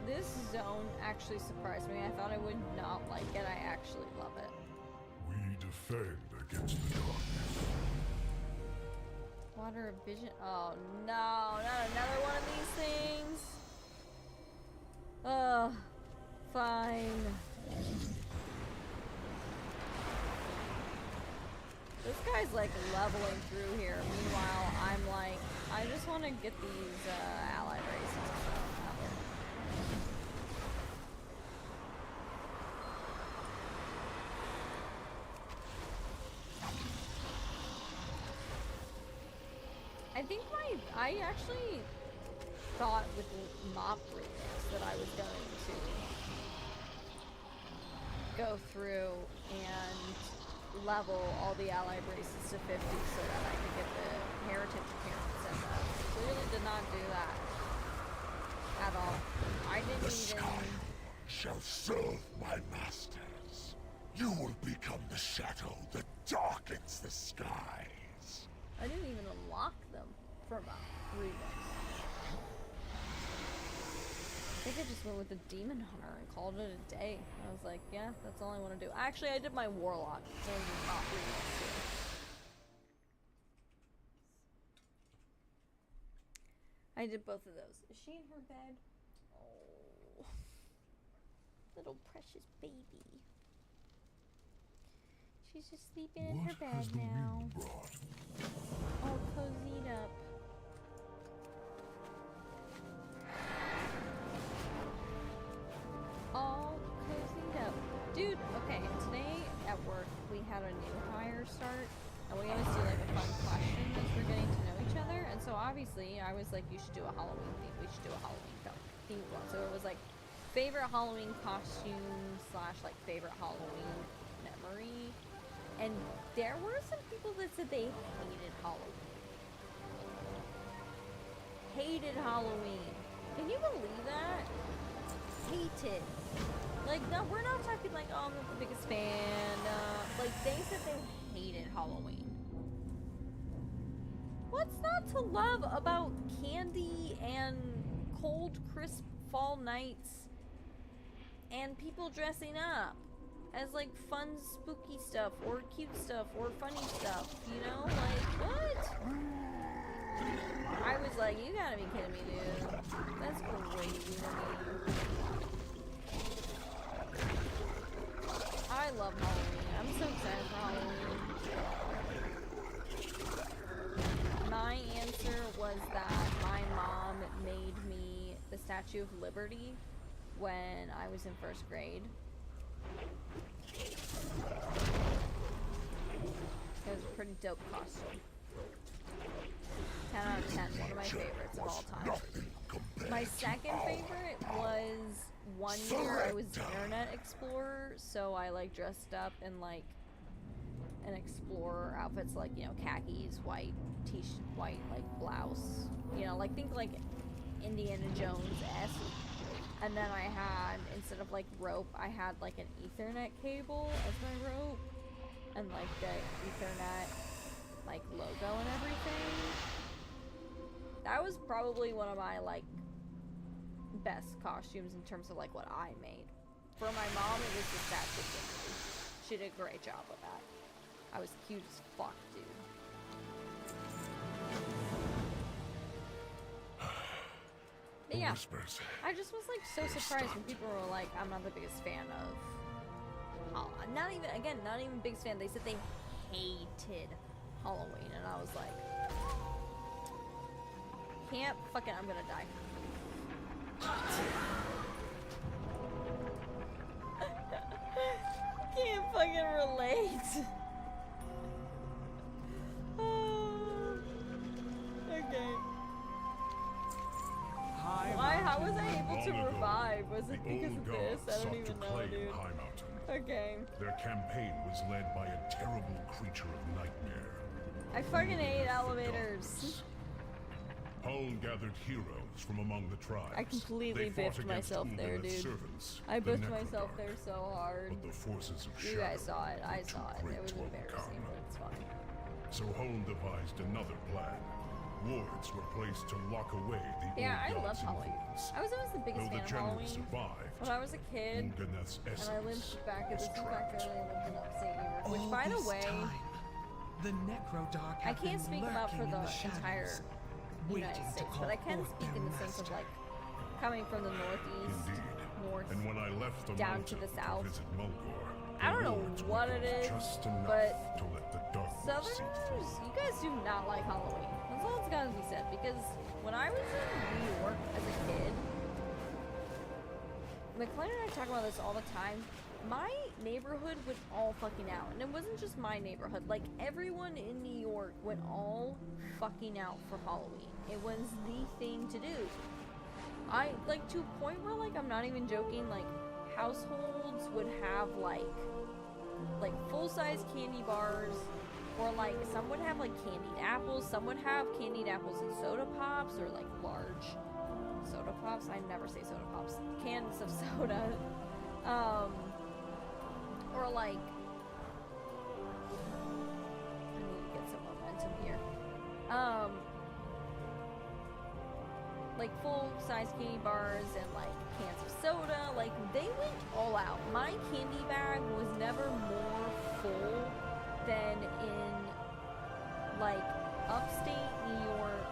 This zone actually surprised me. I thought I would not like it. I actually love it. We defend against the darkness. Water of vision. Oh no, not another one of these things. Ugh. Fine. This guy's like leveling through here. Meanwhile, I'm like, I just want to get these allied races. I think I actually thought with the mop remix that I was going to go through and level all the allied races to 50 so that I could get the heritage appearance, and clearly did not do that at all. I didn't The even... sky shall serve my masters. You will become the shadow that darkens the skies. I didn't even unlock them from a remix. I think I just went with the Demon Hunter and called it a day. I was like, yeah, that's all I want to do. Actually, I did my Warlock in top remix too. I did both of those. Is she in her bed? Oh, little precious baby. She's just sleeping in her bed has the now. wind brought? All cozied up. All cozied up. Dude, okay, today at work we had a new hire start, and we always do like a fun question as we're getting to know each other, and so obviously I was like, you should do a Halloween theme. We should do a Halloween themed one. So it was like favorite Halloween costume / like favorite Halloween memory. And there were some people that said they hated Halloween. Hated Halloween. Can you believe that? Hated. Like, no, we're not talking like, oh, I'm not the biggest fan. Like, they said they hated Halloween. What's not to love about candy and cold, crisp fall nights and people dressing up as like fun, spooky stuff or cute stuff or funny stuff, you know? Like, what? I was like, you gotta be kidding me, dude. That's crazy to me. I love Halloween. I'm so excited for Halloween. My answer was that my mom made me the Statue of Liberty when I was in first grade. It was a pretty dope costume. 10 out of 10, one of my favorites of all time. My second favorite was one year I was Internet Explorer, so I like dressed up in like an explorer outfits, like, you know, khakis, white t-shirt, white like blouse, you know, like think like Indiana Jones-esque. And then I had, instead of like rope, I had like an Ethernet cable as my rope, and like the Ethernet like logo and everything. That was probably one of my like best costumes in terms of like what I made. For my mom, it was the Statue of Liberty. She did a great job with that. I was cute as fuck, dude. But yeah, I just was like so surprised when people were like, I'm not the biggest fan of not even biggest fan. They said they hated Halloween, and I was like, can't fucking, I'm gonna die. Can't fucking relate. Okay. Why? How was I able to revive? Was it because of this? I don't even know, dude. Okay. Their campaign was led by a terrible creature of nightmare. I fucking hate elevators. Hull gathered heroes from among the tribes. I completely biffed myself there, dude. I biffed myself there so hard. But the forces of you guys saw it. I saw it. It was embarrassing, but it's fine. So Hull devised another plan. Wards were placed to lock away the Yeah, I old love gods and Halloween. fools. I was always the biggest Though fan the of general Halloween. survived, When I was a kid, Ulganeth's and I essence lived back at was this back trapped. then, I lived in upstate New York. Which, All by the this way, time, the Necrodark I have can't been speak about for lurking the in the entire shadows, United waiting to States, call but I can forth speak their in the sense of master. like coming from the northeast, Indeed. north. And when I left the down to mountain the south. visit Mulgore, I don't the know wards what were it is, just enough but to let the darkness seep Southerners, through. you guys do not like Halloween. That's all that's gotta be said. Because when I was in New York as a kid, McLean and I talk about this all the time. My neighborhood went all fucking out. And it wasn't just my neighborhood. Like, everyone in New York went all fucking out for Halloween. It was the thing to do. I, like, to a point where, like, I'm not even joking, like, households would have, like full-size candy bars, or, like, some would have, like, candied apples, some would have candied apples and soda pops, or, like, large soda pops. I never say soda pops. Cans of soda. Or like, I need to get some momentum here. Like full-size candy bars and like cans of soda. Like, they went all out. My candy bag was never more full than in like upstate New York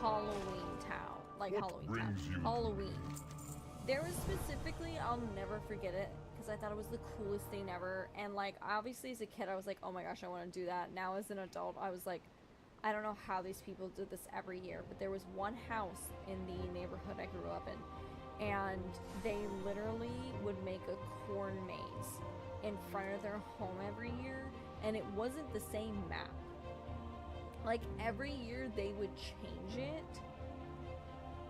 Halloween town. Like What Halloween brings town. you Halloween. There was specifically, I'll never forget it, because I thought it was the coolest thing ever. And like, obviously as a kid I was like, oh my gosh, I want to do that. Now as an adult I was like, I don't know how these people did this every year, but there was one house in the neighborhood I grew up in, and they literally would make a corn maze in front of their home every year, and it wasn't the same map. Like, every year they would change it,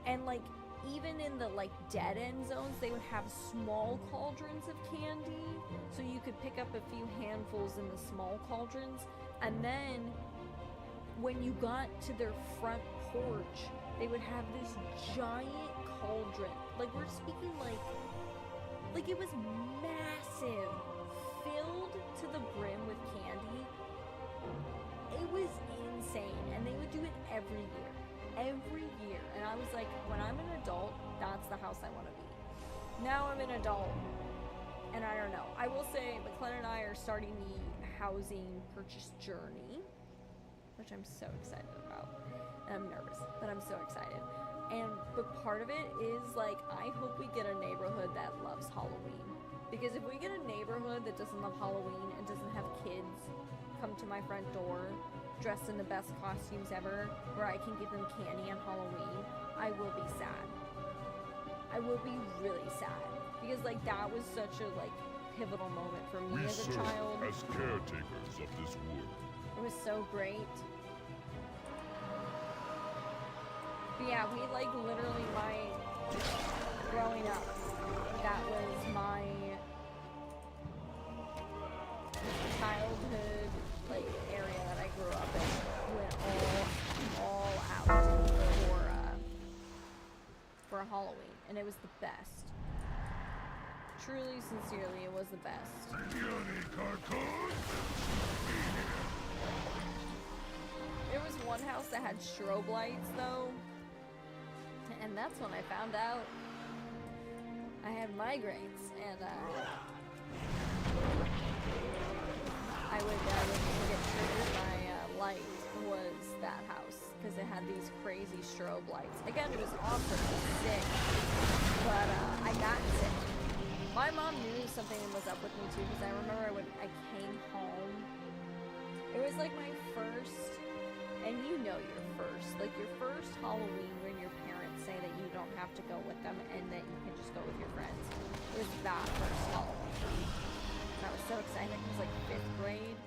and like, even in the like dead end zones, they would have small cauldrons of candy, so you could pick up a few handfuls in the small cauldrons, and then when you got to their front porch, they would have this giant cauldron. Like, we're speaking like it was massive, filled to the brim with candy. It was insane, and they would do it every year. Every year. And I was like, when I'm an adult, that's the house I want to be. Now I'm an adult, and I don't know. I will say, McLean and I are starting the housing purchase journey, which I'm so excited about. And I'm nervous, but I'm so excited. But part of it is, like, I hope we get a neighborhood that loves Halloween. Because if we get a neighborhood that doesn't love Halloween and doesn't have kids come to my front door dressed in the best costumes ever, where I can give them candy on Halloween, I will be sad. I will be really sad. Because, like, that was such a, like, pivotal moment for me We as a serve child. as caretakers of this world. It was so great. But yeah, we, like, literally, growing up, that was my childhood, like, area that I grew up in. Went all out for Halloween, and it was the best. Truly, sincerely, it was the best. There was one house that had strobe lights, though, and that's when I found out I had migraines, and I would get triggered by light was that house, because it had these crazy strobe lights. Again, it was awesome, it was sick, but I got sick. My mom knew something was up with me too, because I remember when I came home, it was like my first, and you know your first Halloween when your parents say that you don't have to go with them and that you can just go with your friends. It was that first Halloween. And I was so excited. It was like 5th grade,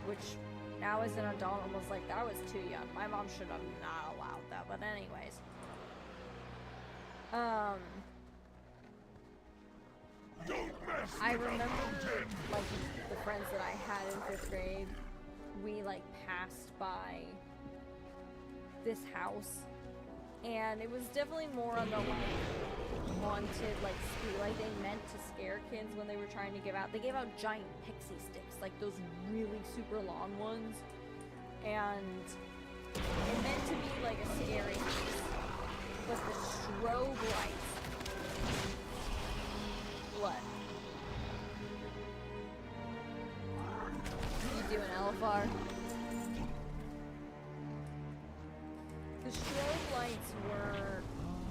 which now as an adult, I was like, that was too young. My mom should have not allowed that, but anyways. I remember, like, the friends that I had in 5th grade, we, like, passed by this house, and it was definitely more on the, like, haunted, like, like, they meant to scare kids when they were trying to give out. They gave out giant pixie sticks, like those really super long ones, and It meant to be like a scary house. But the strobe lights. What? You doing LFR? The strobe lights were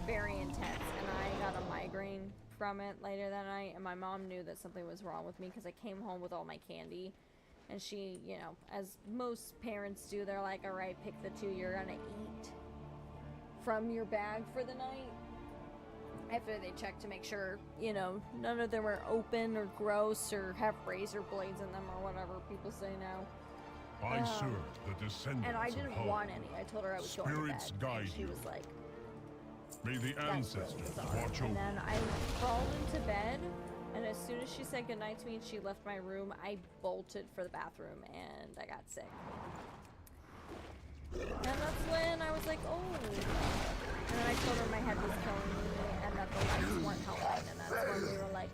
very intense, and I got a migraine from it later that night, and my mom knew that something was wrong with me because I came home with all my candy, and she, you know, as most parents do, they're like, alright, pick the two you're gonna eat from your bag for the night. After they check to make sure, you know, none of them are open or gross or have razor blades in them or whatever people say now. I serve the descendants And I of didn't Hoth. want any. I told her I was going to bed. Spirits guide And she you. was like, May the that's really ancestors bizarre. watch And over. then I crawled into bed, and as soon as she said goodnight to me and she left my room, I bolted for the bathroom and I got sick. And that's when I was like, oh. And then I told her my head was killing me and that the lights weren't helping, and that's when we were like,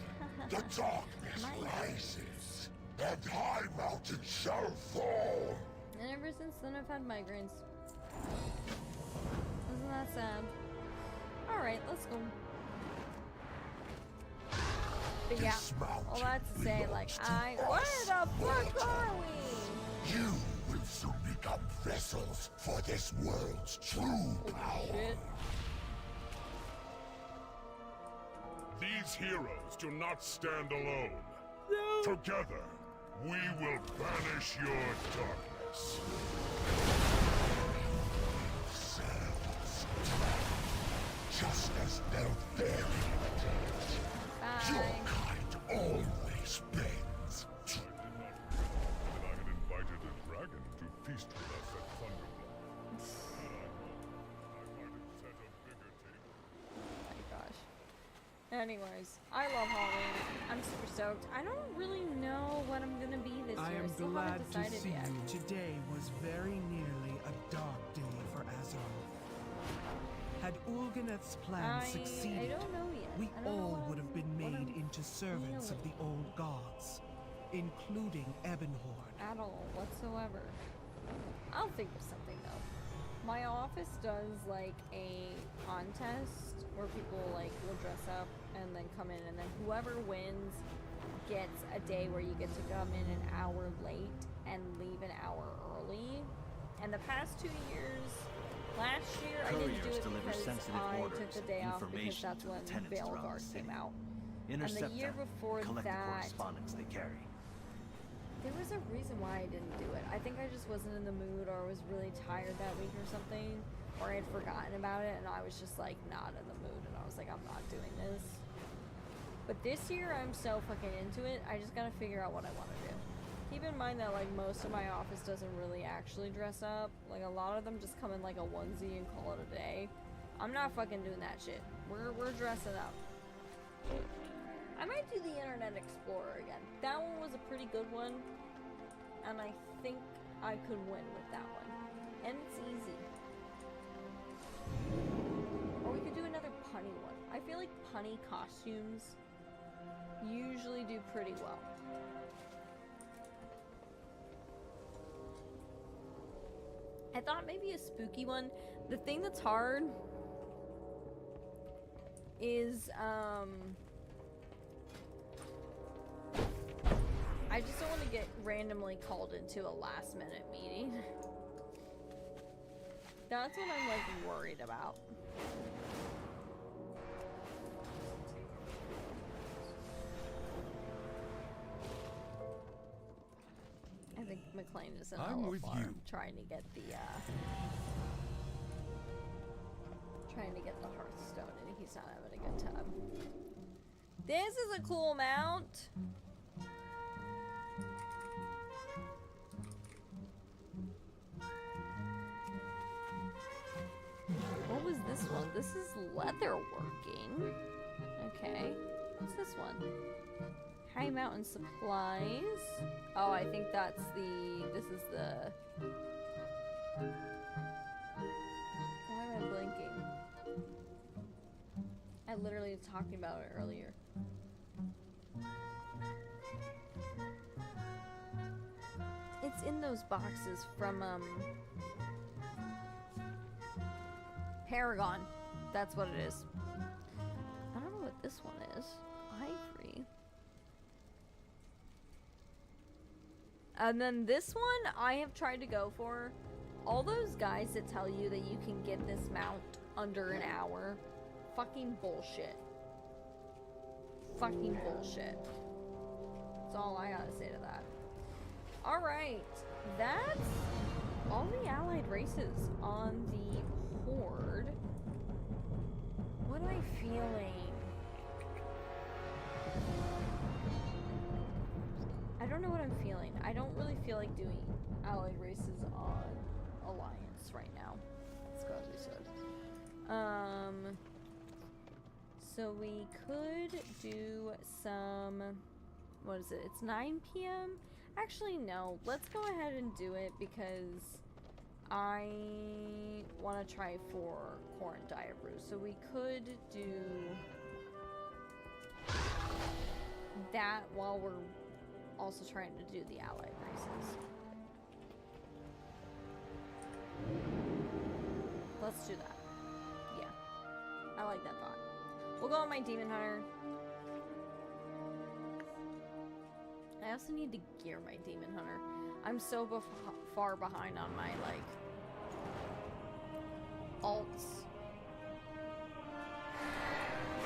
The darkness rises, and high mountains shall fall. And ever since then, I've had migraines. Isn't that sad? Alright, let's go. But yeah, all that to say, like, where the fuck are we? You will soon become vessels for this world's true power. Shit. These heroes do not stand alone. Together, we will banish your darkness. Selves, just as Neltharion did. Your kind always bends. I did not realize that I had invited a dragon to feast with us at Thunderblood. Had I known, I might have set a bigger table. Oh my gosh. Anyways, I love Halloween. I'm super stoked. I don't really know what I'm gonna be this I year. am I still glad haven't to decided see yet. you. Today was very nearly a dark day for Azeroth. Had Ulganeth's plan I succeeded, don't know yet. we I don't know all what would have been what made I'm into servants of the feeling. old gods, including Ebonhorn. At all, whatsoever. I'll think of something though. My office does like a contest where people like will dress up and then come in, and then whoever wins gets a day where you get to come in an hour late and leave an hour early. And the past 2 years, last year I didn't do Couriers it deliver because sensitive I orders, took the day off because information that's to when the tenants Veil around Guard the city. came out. Intercept and the year them, before collect the that, correspondence they carry. there was a reason why I didn't do it. I think I just wasn't in the mood, or was really tired that week or something, or I had forgotten about it and I was just like not in the mood, and I was like, I'm not doing this. But this year I'm so fucking into it, I just gotta figure out what I want to do. Keep in mind that like most of my office doesn't really actually dress up. Like a lot of them just come in like a onesie and call it a day. I'm not fucking doing that shit. We're dressing up. I might do the Internet Explorer again. That one was a pretty good one, and I think I could win with that one. And it's easy. Or we could do another punny one. I feel like punny costumes usually do pretty well. I thought maybe a spooky one. The thing that's hard is, I just don't want to get randomly called into a last minute meeting. That's what I'm like worried about. I think McLean is in I'm with LFR you. trying to get the Hearthstone, and he's not having a good time. This is a cool mount. What was this one? This is leatherworking. Okay. What's this one? High Mountain Supplies. Oh, I think that's this is the... Why am I blinking? I literally was talking about it earlier. It's in those boxes from, Paragon. That's what it is. I don't know what this one is. Ivory. And then this one I have tried to go for. All those guys that tell you that you can get this mount under an hour. Fucking bullshit. Fucking bullshit. That's all I gotta say to that. Alright. That's all the allied races on the Horde. What am I feeling? I don't know what I'm feeling. I don't really feel like doing allied races on Alliance right now. Let's go as we said. So we could do some, what is it? It's 9 p.m. Actually, no. Let's go ahead and do it because I want to try for Corn Diabrew. So we could do that while we're also trying to do the allied races. Let's do that. Yeah. I like that thought. We'll go on my Demon Hunter. I also need to gear my Demon Hunter. I'm so far behind on my, like, alts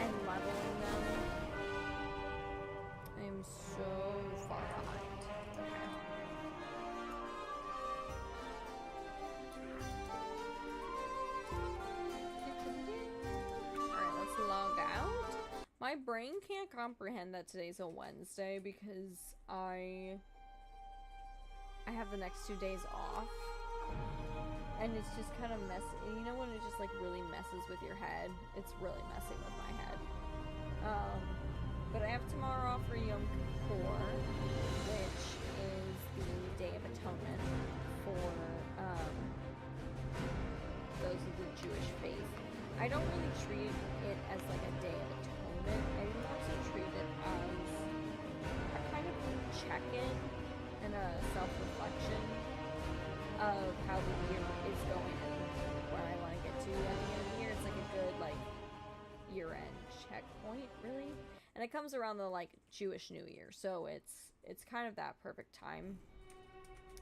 and leveling them. I'm so far behind. Okay. Alright, let's log out. My brain can't comprehend that today's a Wednesday because I have the next 2 days off. And it's just kind of messy. You know when it just like really messes with your head? It's really messing with my head. But I have tomorrow off for Yom Kippur, which is the Day of Atonement for those of the Jewish faith. I don't really treat it as like a Day of Atonement. I more so treat it as a kind of check-in and a self-reflection of how the year is going and where I want to get to at the end of the year. It's like a good like year-end checkpoint, really. And it comes around the like Jewish New Year, so it's kind of that perfect time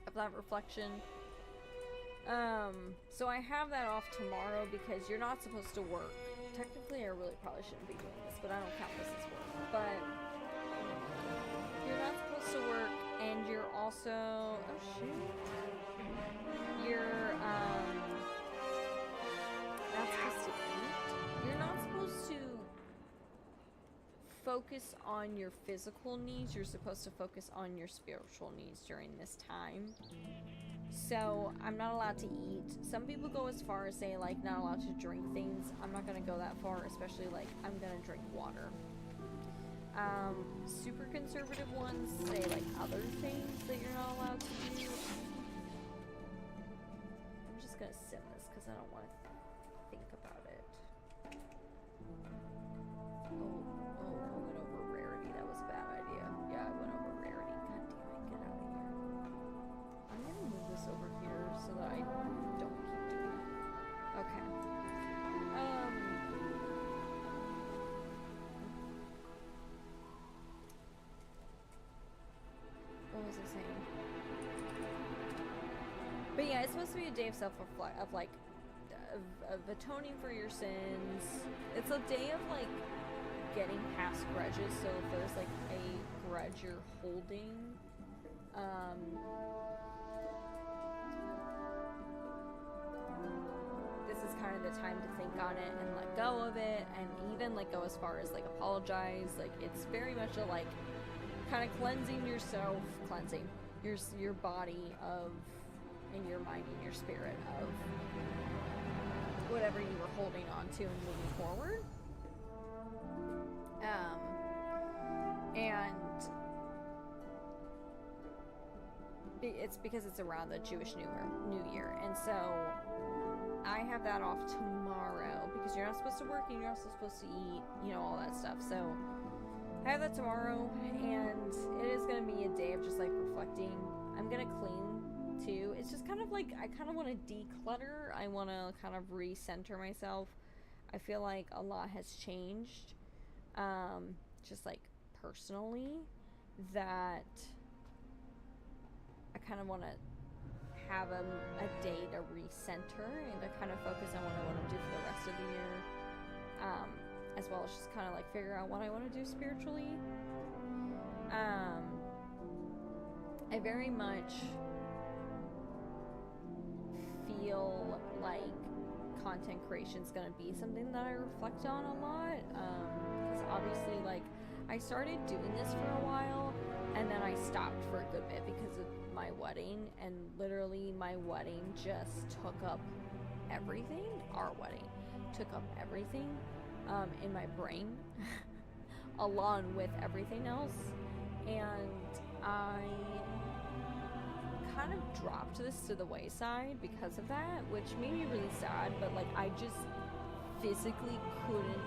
of that reflection. So I have that off tomorrow because you're not supposed to work. Technically, I really probably shouldn't be doing this, but I don't count this as work. But you're not supposed to work, and you're also, oh shoot, you're not supposed to eat. You're not supposed to focus on your physical needs. You're supposed to focus on your spiritual needs during this time. So I'm not allowed to eat. Some people go as far as say like not allowed to drink things. I'm not gonna go that far, especially like I'm gonna drink water. Super conservative ones say like other things that you're not allowed to do. I'm just gonna sim this because I don't want to think about it. Oh, I went over rarity. That was a bad idea. Yeah, I went over rarity. God damn it, get out of here. I'm gonna move this over here so that I don't keep doing it. Okay. What was I saying? But yeah, it's supposed to be a day of self-reflect, of like, of atoning for your sins. It's a day of like getting past grudges. So if there's like a grudge you're holding, this is kind of the time to think on it and let go of it, and even like go as far as like apologize. Like it's very much a like kind of cleansing yourself, cleansing your body of, and your mind and your spirit of whatever you were holding on to and moving forward. And it's because it's around the Jewish New Year, and so I have that off tomorrow because you're not supposed to work and you're also supposed to eat, you know, all that stuff. So I have that tomorrow, and it is going to be a day of just like reflecting. I'm going to clean too. It's just kind of like, I kind of want to declutter. I want to kind of recenter myself. I feel like a lot has changed, just like personally, that I kind of want to have a day to recenter and to kind of focus on what I want to do for the rest of the year, as well as just kind of like figure out what I want to do spiritually. I very much feel like content creation is going to be something that I reflect on a lot, because obviously, like, I started doing this for a while and then I stopped for a good bit because of my wedding, and literally my wedding just took up everything. Our wedding took up everything in my brain along with everything else, and I kind of dropped this to the wayside because of that, which made me really sad, but like I just physically couldn't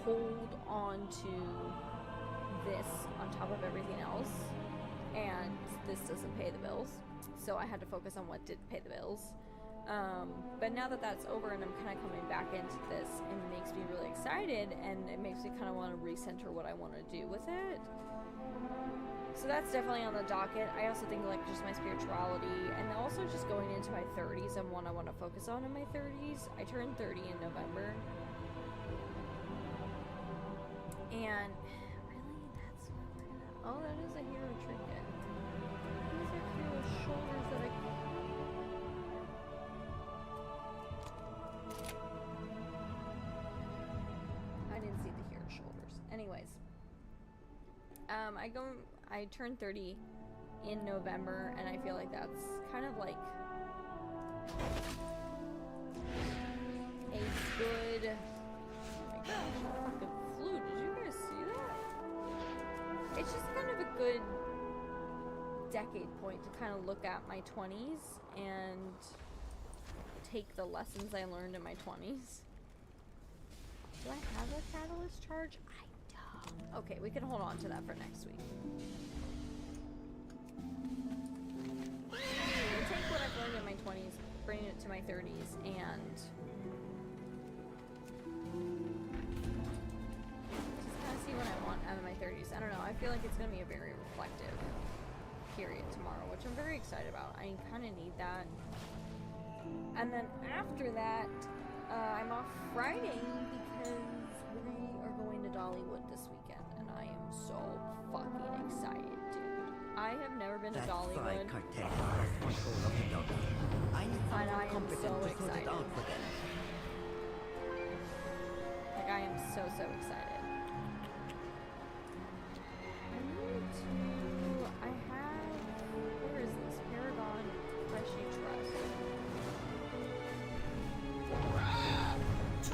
hold on to this on top of everything else, and this doesn't pay the bills, so I had to focus on what did pay the bills. But now that that's over and I'm kind of coming back into this, it makes me really excited, and it makes me kind of want to recenter what I want to do with it. So that's definitely on the docket. I also think like just my spirituality, and also just going into my 30s and what I want to focus on in my 30s. I turned 30 in November, and really that's what we're gonna... Oh, that is a hero trinket. These are hero shoulders that I didn't see the hero shoulders. Anyways, I turned 30 in November, and I feel like that's kind of like a good... Oh my gosh, I fucking flew. Did you guys see that? It's just kind of a good decade point to kind of look at my 20s and take the lessons I learned in my 20s. Do I have a catalyst charge? I don't. Okay, we can hold on to that for next week. We'll take what I've learned in my 20s, bring it to my 30s, and just kind of see what I want out of my 30s. I don't know, I feel like it's going to be a very reflective period tomorrow, which I'm very excited about. I kind of need that. And then after that, I'm off Friday because we are going to Dollywood this weekend, and I am so fucking excited, dude. I have never been to Dollywood, and I am so excited. Like, I am so excited. I have, where is this? Paragon Freshy Trust.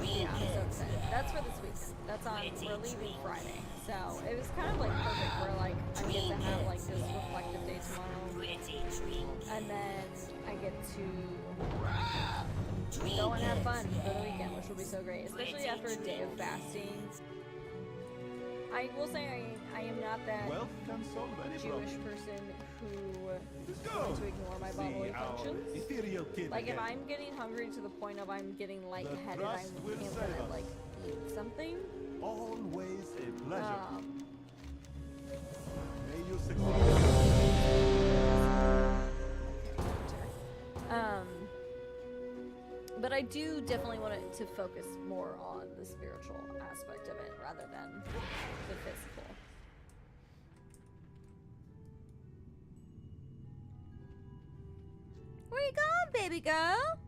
Yeah, I'm so excited. That's for this weekend. That's on, we're leaving Friday. So it was kind of like perfect where like I get to have like this reflective day tomorrow. And then I get to go and have fun for the weekend, which will be so great. Especially after a day of fasting. I will say I am not that Jewish person who wants to ignore my bodily functions. Like if I'm getting hungry to the point of I'm getting lightheaded, I am gonna like eat something. Always a pleasure. May you but I do definitely want it to focus more on the spiritual aspect of it rather than the physical. Where you going, baby girl?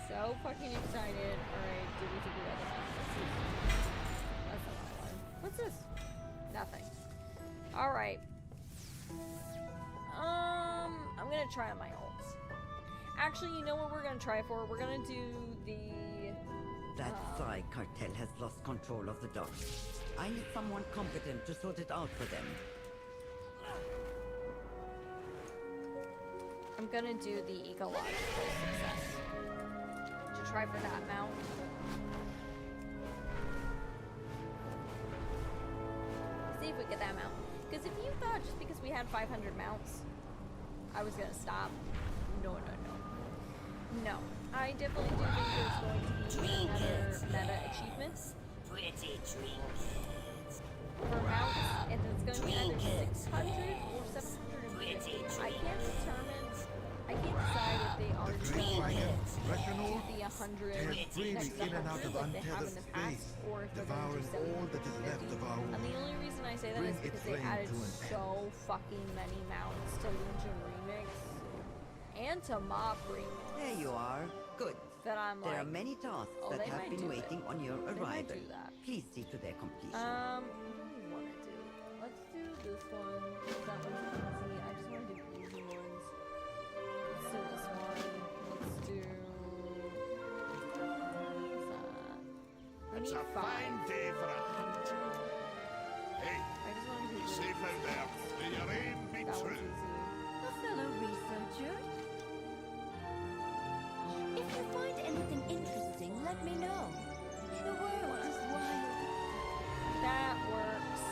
So fucking excited. Alright, do we do other ones? That's not what I wanted. What's this? Nothing. Alright. I'm gonna try on my ults. Actually, you know what we're gonna try for? We're gonna do the That Psy cartel has lost control of the docks. I need someone competent to sort it out for them. I'm gonna do the ecological success to try for that mount. See if we get that mount. Because if you thought just because we had 500 mounts, I was gonna stop. No. No. I definitely do think there's going to be another meta achievement for mounts, and it's going to be either 600 or 750. I can't decide if they are going to do the 100 next to 100 like they have in the past, or if they're going to do 750. And the only reason I say that is because they added so fucking many mounts to Legion Remix and to Mop Remix. There you are. Good. That I'm like, there are many tasks that have been waiting on your arrival. Please see to their completion. What do we want to do? Let's do this one. That one's easy. I just want to do easy ones. Let's do this one. Let's do... It's a fine day for a hunt. Hey, I just want to do be this. safe out there. May your aim be That true. one's easy. A fellow researcher. If you find anything interesting, let me know. The world is wild. That works.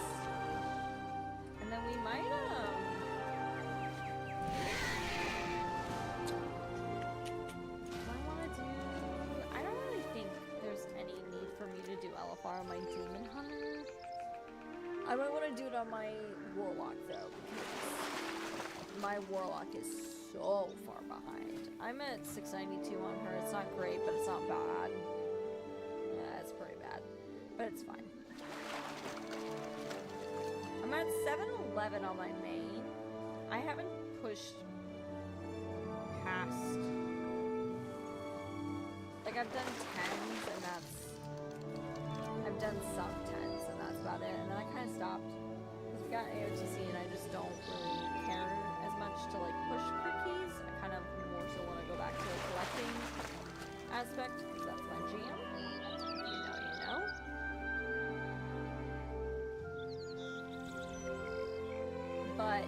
And then we might, I don't really think there's any need for me to do LFR on my Demon Hunter. I might want to do it on my Warlock, though, because my Warlock is so far behind. I'm at 692 on her. It's not great, but it's not bad. Yeah, it's pretty bad, but it's fine. I'm at 711 on my main. I haven't pushed past... Like, I've done 10s, and that's... I've done some 10s, and that's about it. And then I kind of stopped. Because we got AOTC, and I just don't really care as much to, like, push crit keys. I kind of more so want to go back to the collecting aspect, because that's my jam. You know. But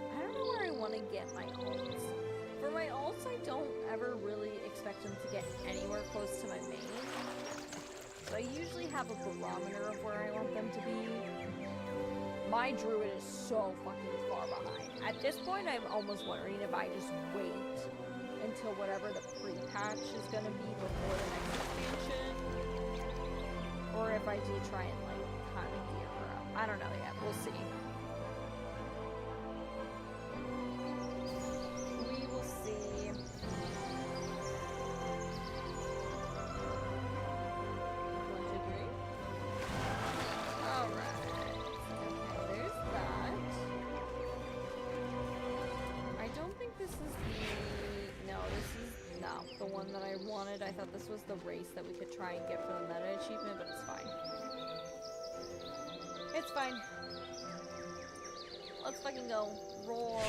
I don't know where I want to get my ults. For my ults, I don't ever really expect them to get anywhere close to my main. So I usually have a barometer of where I want them to be. My druid is so fucking far behind. At this point, I'm almost wondering if I just wait until whatever the pre-patch is going to be before the next expansion. Or if I do try and, like, kind of gear her up. I don't know yet. We'll see. We will see. One, two, three. Alright. Okay, there's that. I don't think this is the... No, this is not the one that I wanted. I thought this was the race that we could try and get for the meta achievement, but it's fine. It's fine. Let's fucking go. Roar.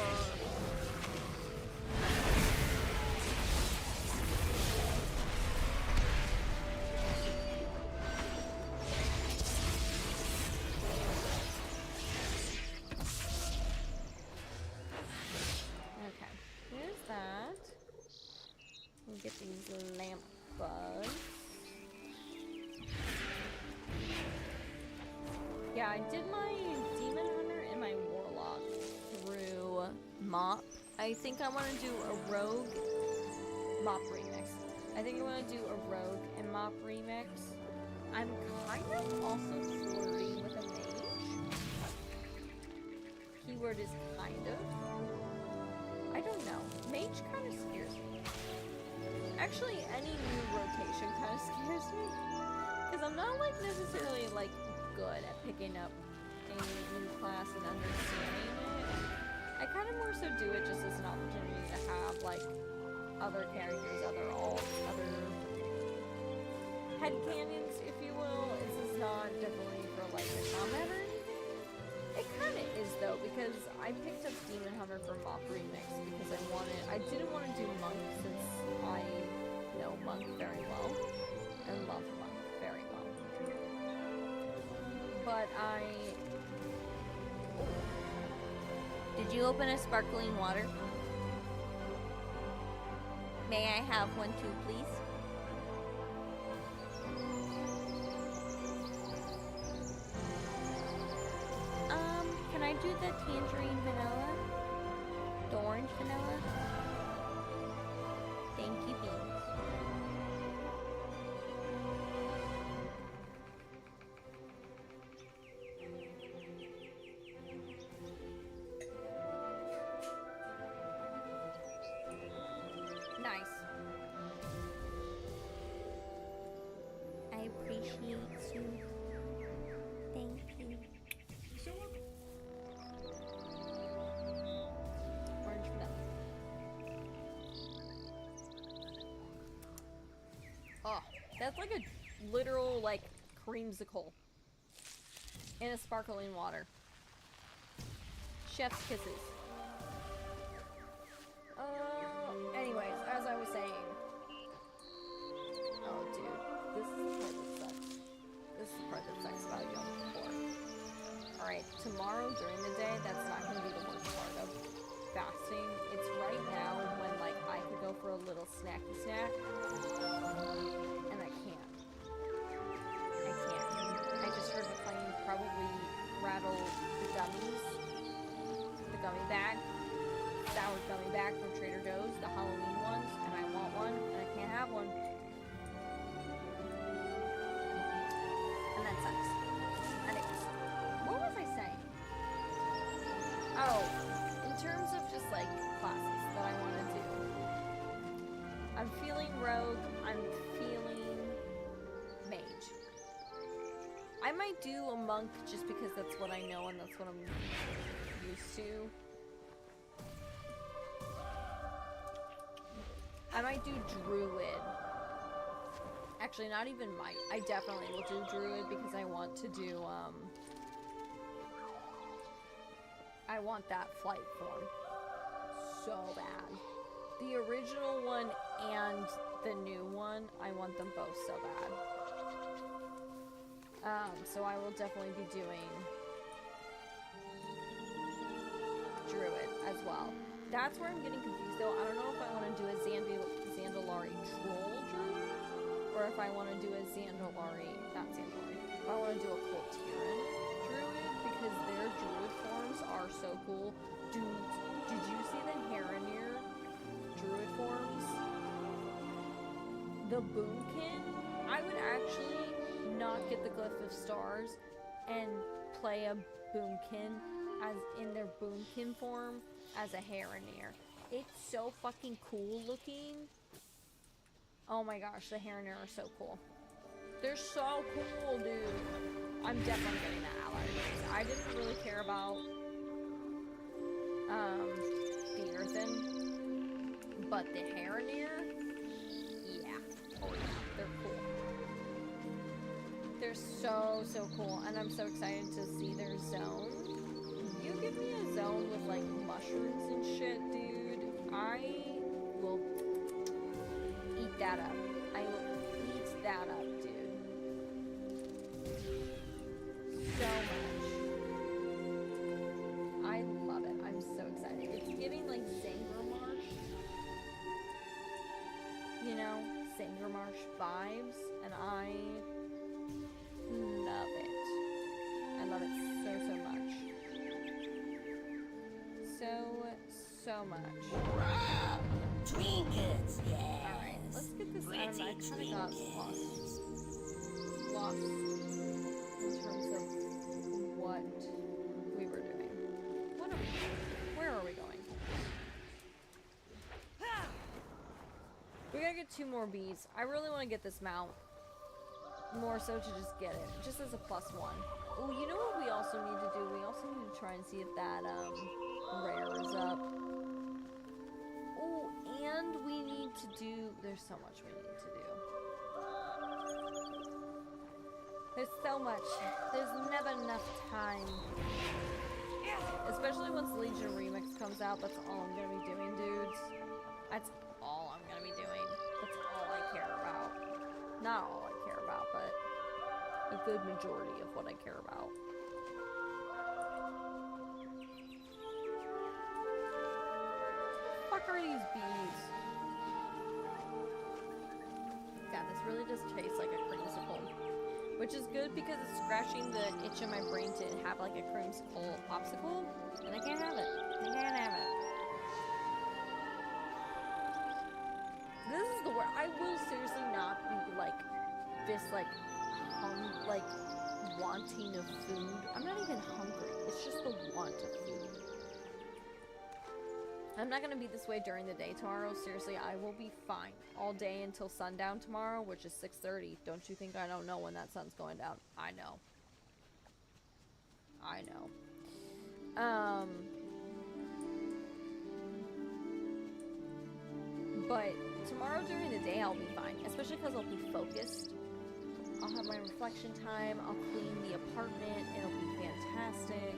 Okay, here's that. We'll get these lamp bugs. Yeah, I did my Demon Hunter and my Warlock through Mop. I think I want to do a Rogue Mop remix. I think I want to do a Rogue and Mop remix. I'm kind of also flirting with a Mage. Keyword is kind of. I don't know. Mage kind of scares me. Actually, any new rotation kind of scares me. Because I'm not, like, necessarily, like, good at picking up a new class and understanding it. I kind of more so do it just as an opportunity to have, like, other characters, other alts, other headcanons, if you will. This is not definitely for, like, the combat or anything. It kind of is, though, because I picked up Demon Hunter for Mop Remix because I didn't want to do Monk since I know Monk very well. and love monk very well. But Did you open a sparkling water? May I have one too, please? Can I do the tangerine vanilla? The orange vanilla? Thank you, beans. Nice. I appreciate you. Thank you. Orange vanilla. Oh, that's like a literal, like, creamsicle in a sparkling water. Chef's kisses. Anyways, as I was saying. Oh, dude. This is the part that sucks. This is the part that sucks about Yom Kippur. Alright, tomorrow during the day, that's not going to be the worst part of fasting. It's right now when, like, I could go for a little snacky snack. And I can't. I just heard the plane probably rattle the gummies. The gummy bag. Sour gummy bag from Trader Joe's, the Halloween ones, and I want one, and I can't have one. And that sucks. Anyways, what was I saying? Oh, in terms of just like classes that I want to do. I'm feeling rogue, I'm feeling mage. I might do a monk just because that's what I know and that's what I'm used to. I might do druid. Actually, not even might. I definitely will do druid because I want to do, I want that flight form so bad. The original one and the new one, I want them both so bad. So I will definitely be doing druid as well. That's where I'm getting confused though. I don't know if I want to do a Zandalari troll druid, or if I want to do a not Zandalari, if I want to do a Colteran druid, because their druid forms are so cool. Dude, did you see the Haranir druid forms? The Boomkin? I would actually not get the Glyph of Stars and play a Boomkin as in their Boomkin form as a Haranir. It's so fucking cool looking. Oh my gosh, the Haranir are so cool. They're so cool, dude. I'm definitely getting the ally race. I didn't really care about the Earthen, but the Haranir, yeah. Oh yeah, they're cool. They're so cool, and I'm so excited to see their zone. You give me a zone with like mushrooms and shit, dude, I will eat that up. I will eat that up, dude. So much. I love it. I'm so excited. It's giving like Zangermarsh, you know, Zangermarsh vibes, and I love it. I love it so much. So much. Trinkets, yes. Alright, let's get this out of my kind of got lost in terms of what we were doing. What are we doing? Where are we going? We gotta get 2 more bees. I really want to get this mount. More so to just get it. Just as a +1. Oh, you know what we also need to do? We also need to try and see if that, rare is up. Oh, and we need to do... There's so much we need to do. There's so much. There's never enough time. Especially once Legion Remix comes out, that's all I'm gonna be doing, dudes. That's all I'm gonna be doing. That's all I care about. Not all I care about, but a good majority of what I care about. What the fuck are these bees? God, this really does taste like a creamsicle. Which is good because it's scratching the itch in my brain to have like a creamsicle popsicle. And I can't have it. I can't have it. This is the word. I will seriously not be like this like wanting of food. I'm not even hungry. It's just the want of food. I'm not gonna be this way during the day tomorrow. Seriously, I will be fine all day until sundown tomorrow, which is 6:30. Don't you think I don't know when that sun's going down? I know. I know. But tomorrow during the day I'll be fine, especially because I'll be focused. I'll have my reflection time. I'll clean the apartment. It'll be fantastic.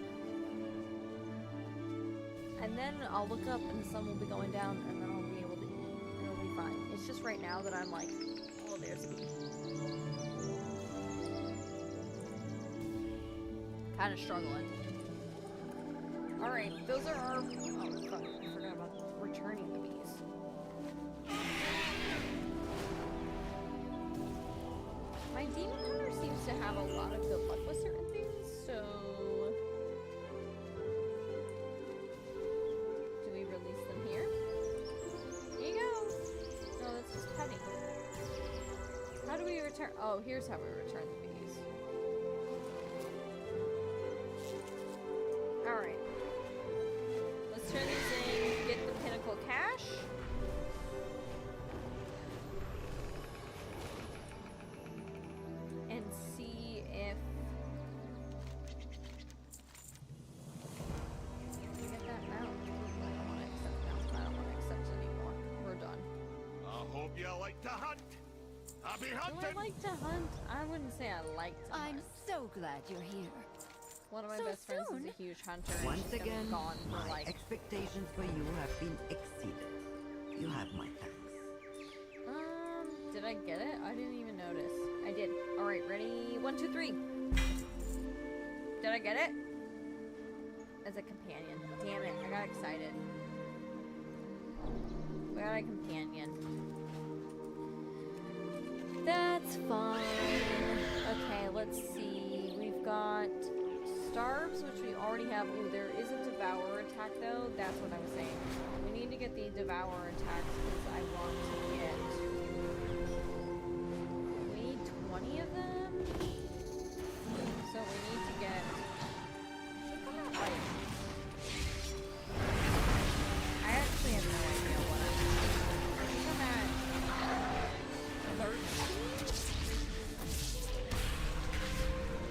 And then I'll look up and the sun will be going down and then I'll be able to eat. It'll be fine. It's just right now that I'm like, oh, there's a bee. Kind of struggling. Alright, those are our... Oh, fuck. I forgot about returning the bees. My demon hunter seems to have a lot of good luck with certain things, so... Release them here. Here you go. No, that's just petting. How do we return? Oh, here's how we return the bees. Alright. Let's turn these in, get the pinnacle cash. And see if... we get that mount. Hope you like to hunt. Happy Do hunting. I like to hunt? I wouldn't say I like to hunt. I'm so glad you're here. One of my So best friends soon? is a huge hunter. And Once she's gonna be again, gone for my like. expectations for you have been exceeded. You have my thanks. Did I get it? I didn't even notice. I did. All right, ready? 1, 2, 3. Did I get it? As a companion. Damn it! I got excited. We got a companion. That's fine. Okay, let's see. We've got Starves, which we already have. Ooh, there is a Devourer attack, though. That's what I was saying. We need to get the Devourer attacks because I want to get... We need 20 of them. So we need to get... I think I'm not right. I actually have no idea what I'm at. I think I'm at 13.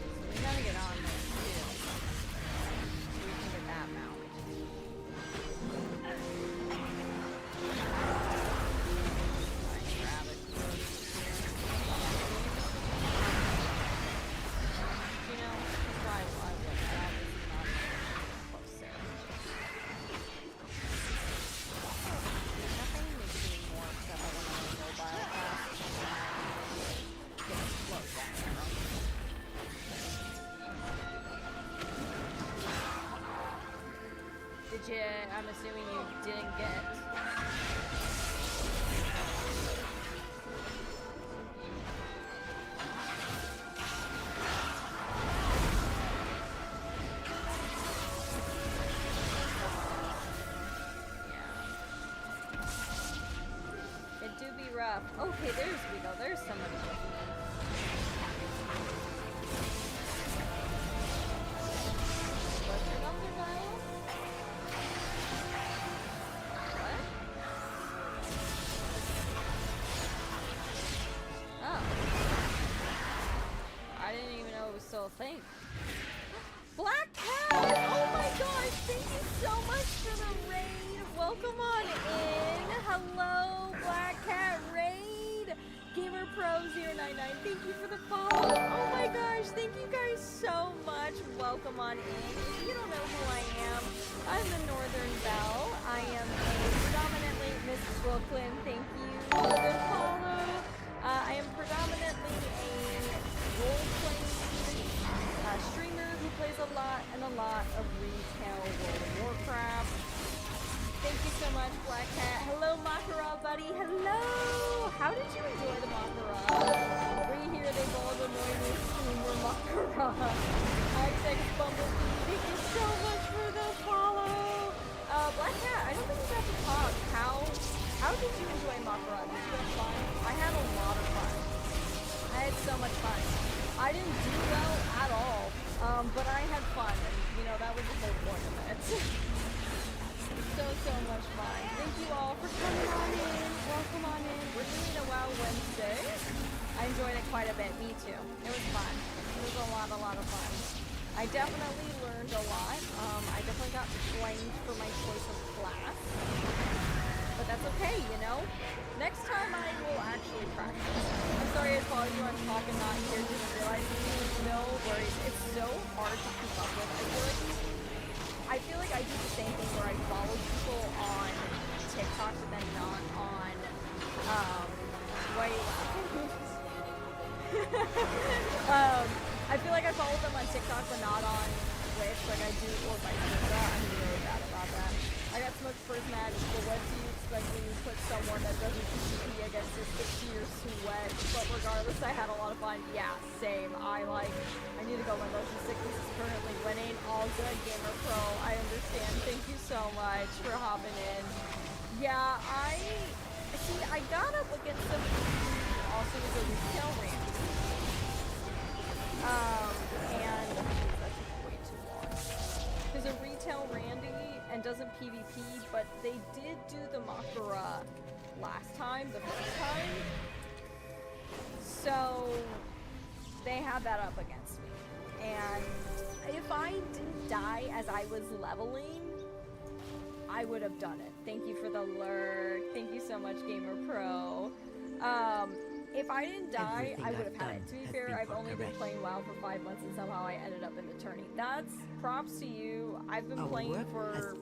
So we gotta get on this too. So we can get that mount. Nice rabbit. You know, that's why I would. That is not close there. Nothing makes me more upset when I'm on mobile fast. Get a slow down. Did you? I'm assuming you didn't get. It do be rough. Okay, there's we go. There's somebody with me. What's your number dial? What? Oh. I didn't even know it was still a thing. Black Cat! Oh my gosh, thank you so much for the raid. Welcome on in. Hello, Black Cat raid. Gamer Pro 099, thank you for the follow. Oh my gosh, thank you guys so much. Welcome on in. If you don't know who I am, I'm the Northern Belle. I am predominantly Miss Brooklyn. Thank you for the follow. I am predominantly Black Cat. Hello, Makara, buddy. Hello. How did you enjoy the Makara? Right here, they both annoy me. We're Makara. XX Bumblebee, thank you so much for the follow. Black Cat, I don't think we got to talk. How did you enjoy Makara? Did you have fun? I had a lot of fun. I had so much fun. I didn't do well at all, but I had fun, and you know, that was the whole point of it. So much fun. Thank you all for coming on in. Welcome on in. We're doing a WoW Wednesday. I enjoyed it quite a bit. Me too. It was fun. It was a lot of fun. I definitely learned a lot. I definitely got blamed for my choice of class. But that's okay, you know? Next time I will actually practice. I'm sorry I called you on talk and not here. Didn't realize you. No worries. It's so hard to keep up with. I feel like I do the same thing where I follow people on TikTok but then not on why are you laughing? I feel like I follow them on TikTok but not on Twitch, like I do, or vice versa. I'm really bad about that. I got smoked first match, but what do you expect when you put someone that doesn't PvP against a 6-year sweat? But regardless, I had a lot of fun. Yeah, same. I need to go. My motion sickness is currently winning. All good, Gamer Pro. I understand. Thank you so much for hopping in. Yeah, I got up against somebody who also was a retail randy. And that's way too long. There's a retail randy and doesn't PvP, but they did do the Makara last time, the first time. So they had that up against me. And if I didn't die as I was leveling, I would have done it. Thank you for the lurk. Thank you so much, Gamer Pro. If I didn't die, I would have had it. To be fair, I've only been playing WoW for 5 months and somehow I ended up in the tourney. That's props to you. I've been playing for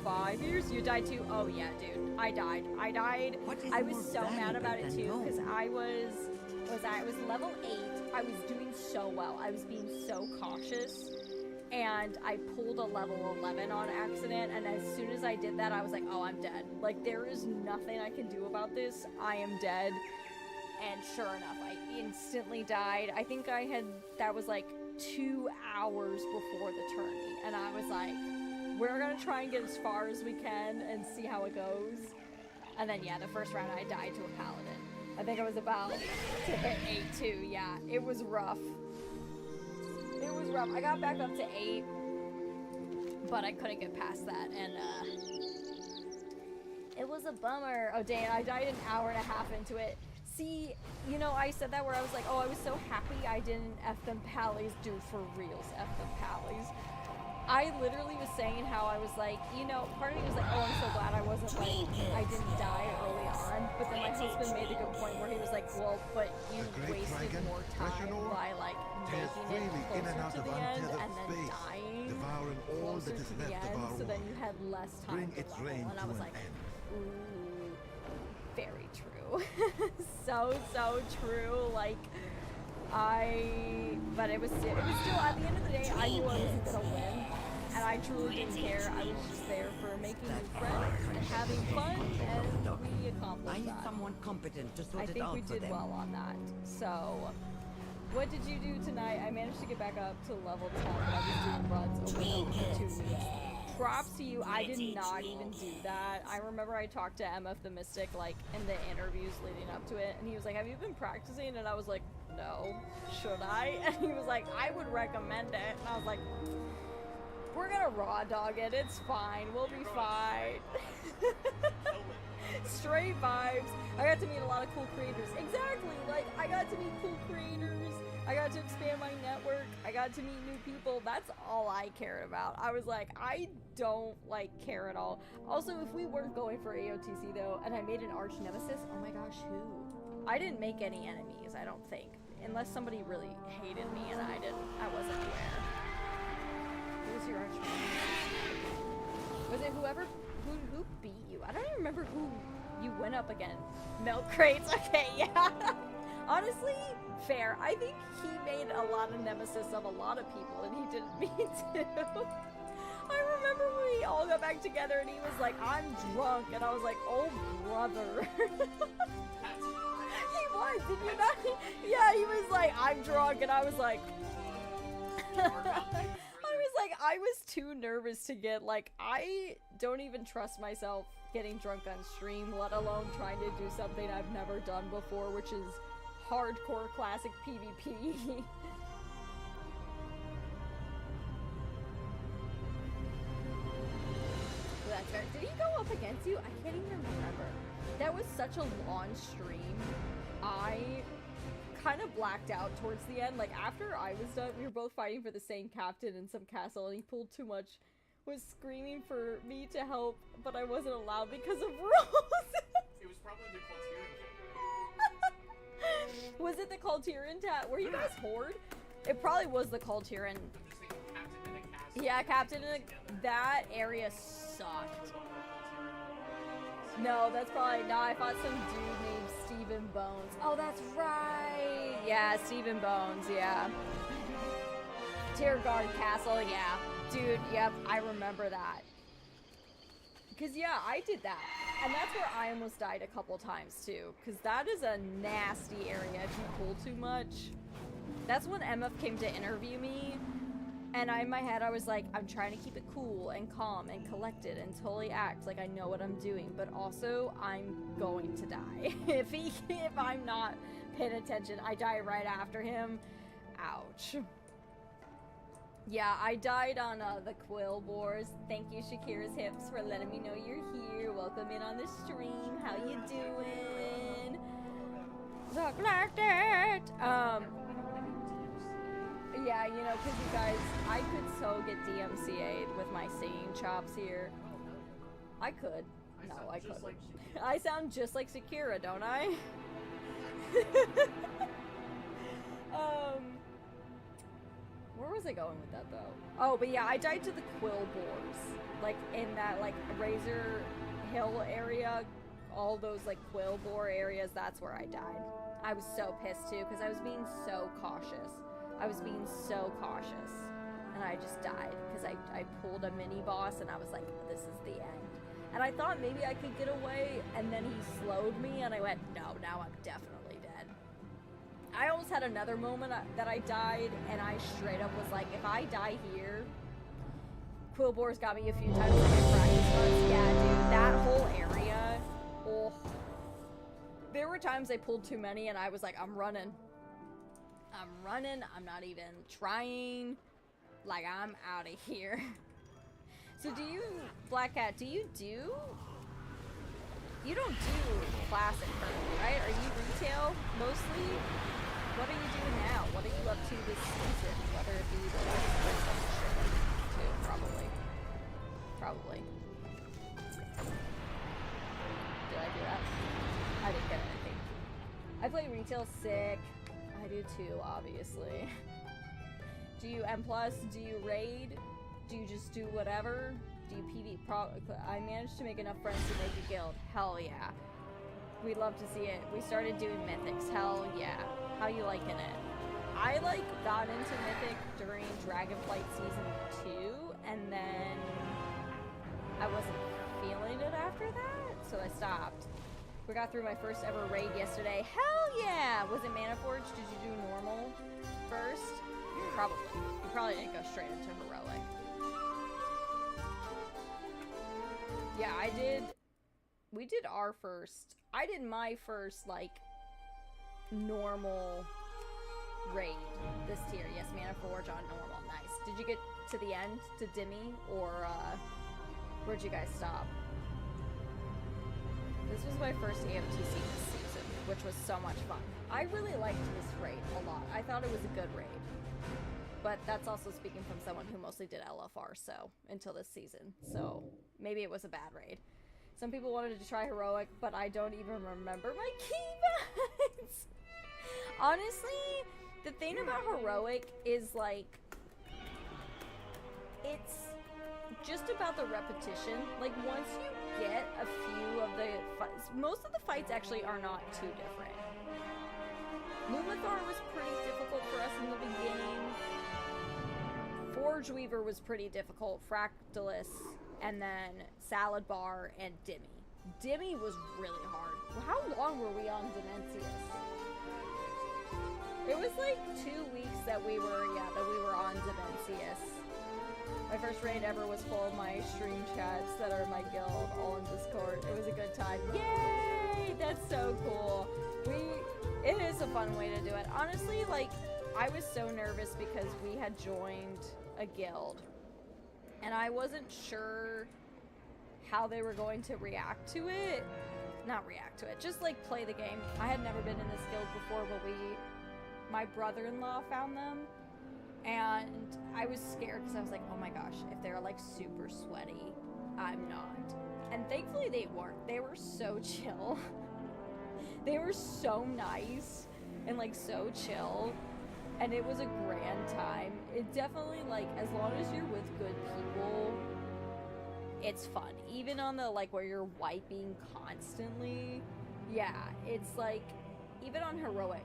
5 years. You died too? Oh yeah, dude. I died. I was so mad about it too because I was level 8. I was doing so well. I was being so cautious. And I pulled a level 11 on accident, and as soon as I did that, I was like, oh, I'm dead. Like, there is nothing I can do about this. I am dead. And sure enough, I instantly died. I think that was like 2 hours before the tourney. And I was like, we're gonna try and get as far as we can and see how it goes. And then, yeah, the first round I died to a paladin. I think I was about to hit 8 too, yeah. It was rough. It was rough. I got back up to 8, but I couldn't get past that, and it was a bummer. Oh dang, I died an hour and a half into it. See, you know, I said that where I was like, oh, I was so happy I didn't F them pallies. Dude, for reals, F them pallies. I literally was saying how I was like, you know, part of me was like, oh, I'm so glad I wasn't like, I didn't die early on. But then my husband made a good point where he was like, well, but you wasted more time by like making it closer to the end and then dying closer to the end, so then you had less time to level. And I was like, ooh, very true. so true. Like, but it was still, at the end of the day, I knew I wasn't gonna win, and I truly didn't care. I was just there for making new friends and having fun, and we accomplished that. Someone competent to sort I think we did well on that. So, what did you do tonight? I managed to get back up to level 10, but I was doing runs over for 2 weeks. Props to you, I did not even do that. I remember I talked to MF the Mystic, like, in the interviews leading up to it, and he was like, have you been practicing? And I was like, no. Should I? And he was like, I would recommend it. And I was like, we're gonna raw dog it, it's fine, we'll be fine. Straight vibes. I got to meet a lot of cool creators. Exactly, like, I got to meet cool creators. I got to expand my network. I got to meet new people. That's all I cared about. I was like, I don't like care at all. Also, if we weren't going for AOTC though, and I made an arch nemesis, oh my gosh, who? I didn't make any enemies, I don't think. Unless somebody really hated me and I wasn't aware. Who was your arch nemesis? Was it who beat you? I don't even remember who you went up against. Milk crates, okay, yeah. Honestly, fair. I think he made a lot of nemesis of a lot of people, and he didn't mean to. I remember when we all got back together and he was like, I'm drunk, and I was like, oh brother. He was, did you not? Yeah, he was like, I'm drunk, and I was like, I was too nervous to get, like, I don't even trust myself getting drunk on stream, let alone trying to do something I've never done before, which is hardcore classic PvP. That's fair. Did he go up against you? I can't even remember. That was such a long stream. I kind of blacked out towards the end. Like, after I was done, we were both fighting for the same captain in some castle, and he pulled too much, was screaming for me to help, but I wasn't allowed because of rules. It was probably the Coltirian. Was it the Coltirian tat? Were you guys Horde? It probably was the Coltirian. I'm just thinking captain in a castle. Yeah, captain in a... That area sucked. No, that's probably... No, I fought some dude named Stephen Bones. Oh, that's right! Yeah, Stephen Bones, yeah. Tierguard Castle, yeah. Dude, yep, I remember that. Because, yeah, I did that. And that's where I almost died a couple times, too. Because that is a nasty area if you pull too much. That's when MF came to interview me. And in my head, I was like, I'm trying to keep it cool and calm and collected and totally act like I know what I'm doing. But also, I'm going to die. If I'm not paying attention, I die right after him. Ouch. Yeah, I died on the Quill Boars. Thank you, Shakira's Hips, for letting me know you're here. Welcome in on the stream. How you doing? Look like that. Yeah, you know, because you guys, I could so get DMCA'd with my singing chops here. I could. No, I couldn't. I sound just like Shakira, don't I? Where was I going with that, though? Oh, but yeah, I died to the Quill Boars. Like, in that, like, Razor Hill area, all those, like, Quill Boar areas, that's where I died. I was so pissed, too, because I was being so cautious. I was being so cautious. And I just died, because I pulled a mini-boss, and I was like, this is the end. And I thought maybe I could get away, and then he slowed me, and I went, no, now I'm definitely dead. I almost had another moment that I died, and I straight up was like, if I die here... Quill Boar's got me a few times like in practice runs. Yeah, dude, that whole area... Oh. There were times I pulled too many, and I was like, I'm running. I'm running, I'm not even trying. Like, I'm out of here. So do you, Black Cat, do you don't do classic currently, right? Are you retail mostly? What are you doing now? What are you up to this season? Whether it be the too, probably. Probably. Did I do that? I didn't get anything. I play retail sick. I do too, obviously. Do you M+? Do you raid? Do you just do whatever? Do you PV? I managed to make enough friends to make a guild. Hell yeah. We'd love to see it. We started doing mythics. Hell yeah. How you liking it? I got into mythic during Dragonflight season 2, and then I wasn't feeling it after that, so I stopped. We got through my first ever raid yesterday. Hell yeah! Was it Mana Forge? Did you do normal first? Probably. You probably didn't go straight into heroic. Yeah, I did. We did our first. I did my first, normal raid this tier. Yes, Mana Forge on normal. Nice. Did you get to the end, to Dimmy, or, where'd you guys stop? This was my first AMTC this season, which was so much fun. I really liked this raid a lot. I thought it was a good raid. But that's also speaking from someone who mostly did LFR, so, until this season. So, maybe it was a bad raid. Some people wanted to try heroic, but I don't even remember my keybinds. Honestly, the thing about heroic is, it's just about the repetition. Once you get a few of the fights, most of the fights actually are not too different. Lumathor was pretty difficult for us in the beginning. Forge Weaver was pretty difficult. Fractalus, and then Salad Bar and Dimmy. Dimmy was really hard. How long were we on Dimensius? It was like 2 weeks that we were on Dimensius. My first raid ever was full of my stream chats that are my guild, all in Discord. It was a good time. Yay! That's so cool. It is a fun way to do it. Honestly, like, I was so nervous because we had joined a guild, and I wasn't sure how they were going to react to it. Not react to it, just like play the game. I had never been in this guild before, but my brother-in-law found them, and I was scared because I was like, oh my gosh, if they're like super sweaty, I'm not. And thankfully they weren't. They were so chill. They were so nice and like so chill, and it was a grand time. It definitely, like, as long as you're with good people, it's fun. Even on the, like, where you're wiping constantly, yeah, it's like, even on heroic,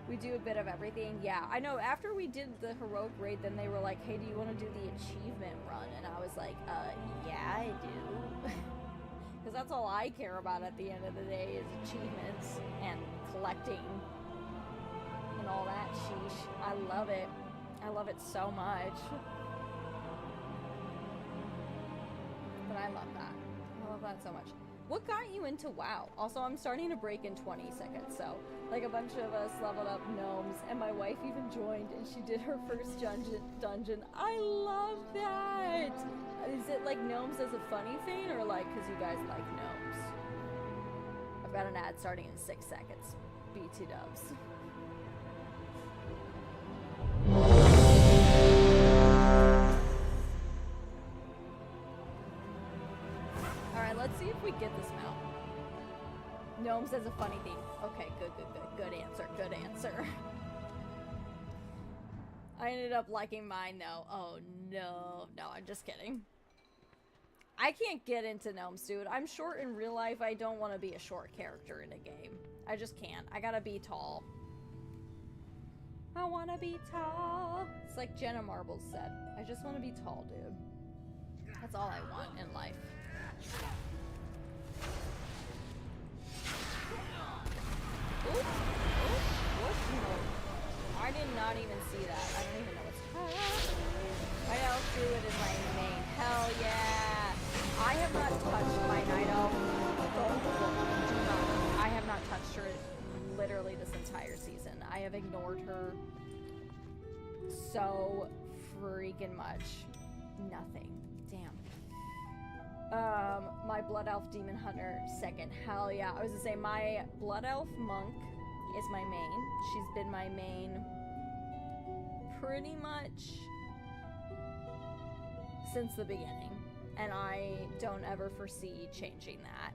we do a bit of everything. Yeah, I know, after we did the heroic raid, then they were like, hey, do you want to do the achievement run? And I was like, yeah, I do. Because that's all I care about at the end of the day is achievements and collecting and all that sheesh. I love it. I love it so much. But I love that. I love that so much. What got you into WoW? Also, I'm starting to break in 20 seconds, so like a bunch of us leveled up gnomes, and my wife even joined, and she did her first dungeon. I love that! Is it like gnomes as a funny thing, or like because you guys like gnomes? I've got an ad starting in 6 seconds. BT dubs. Alright, let's see if we get this mount. Gnomes as a funny thing. Okay, good answer, good answer. I ended up liking mine though. Oh no, I'm just kidding. I can't get into gnomes, dude. I'm short in real life. I don't want to be a short character in a game. I just can't. I gotta be tall. I wanna be tall. It's like Jenna Marbles said. I just want to be tall, dude. That's all I want in life. Oops. What? I did not even see that. I don't even know what's happening. Night Elf Druid is my main. Hell yeah! I have not touched my Night Elf. I have not touched her literally this entire season. I have ignored her so freaking much. Nothing. Damn. My Blood Elf Demon Hunter second. Hell yeah. I was gonna say, my Blood Elf Monk is my main. She's been my main pretty much since the beginning. And I don't ever foresee changing that.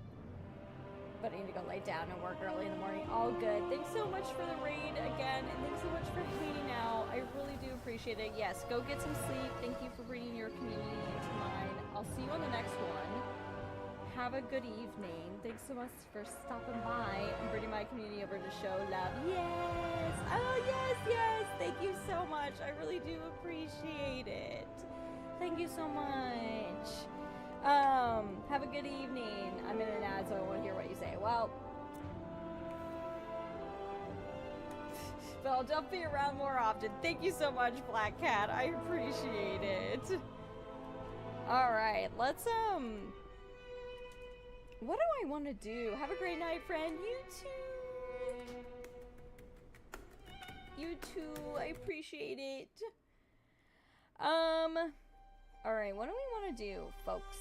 But I need to go lay down and work early in the morning. All good. Thanks so much for the raid again. And thanks so much for hanging out. I really do appreciate it. Yes, go get some sleep. Thank you for bringing your community into mine. I'll see you on the next one. Have a good evening. Thanks so much for stopping by and bringing my community over to show love. Yes! Oh, yes! Thank you so much. I really do appreciate it. Thank you so much. Have a good evening. I'm in an ad, so I want to hear what you say. Well, but I'll definitely be around more often. Thank you so much, Black Cat. I appreciate it. Alright, let's, what do I want to do? Have a great night, friend. You too. You too. I appreciate it. Alright, what do we want to do, folks?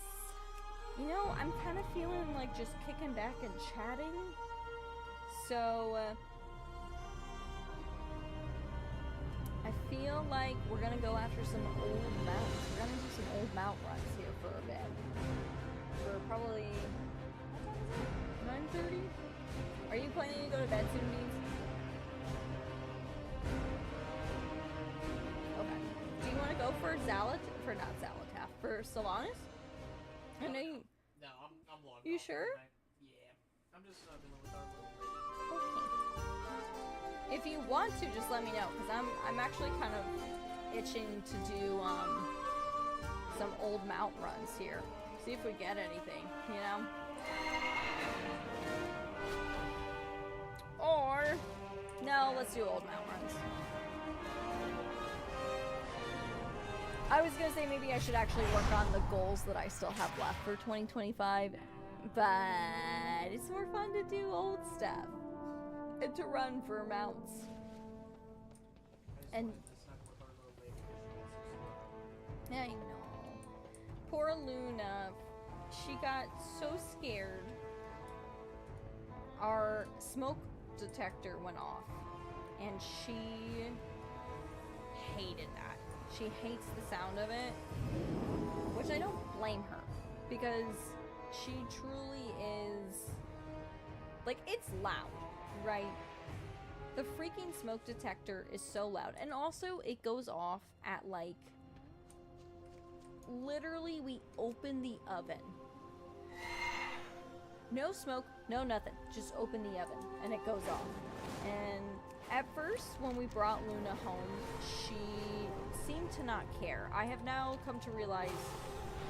You know, I'm kind of feeling like just kicking back and chatting. So, I feel like we're gonna go after some old mounts. We're gonna do some old mount runs here for a bit. For probably, what time is it? 9:30? Are you planning to go to bed soon, Beans? Okay. Do you want to go for for Solanas? I know you. No, I'm logged. You sure? Yeah. I'm just dealing with our little Okay. If you want to, just let me know, because I'm actually kind of itching to do some old mount runs here. See if we get anything, you know? Or, no, let's do old mount runs. I was gonna say maybe I should actually work on the goals that I still have left for 2025, but it's more fun to do old stuff and to run for mounts. And I know. Poor Luna, she got so scared. Our smoke detector went off, and she hated that. She hates the sound of it, which I don't blame her, because she truly is, like, it's loud, right? The freaking smoke detector is so loud, and also it goes off at, like, literally we open the oven. No smoke, no nothing, just open the oven, and it goes off. And at first, when we brought Luna home, she seemed to not care. I have now come to realize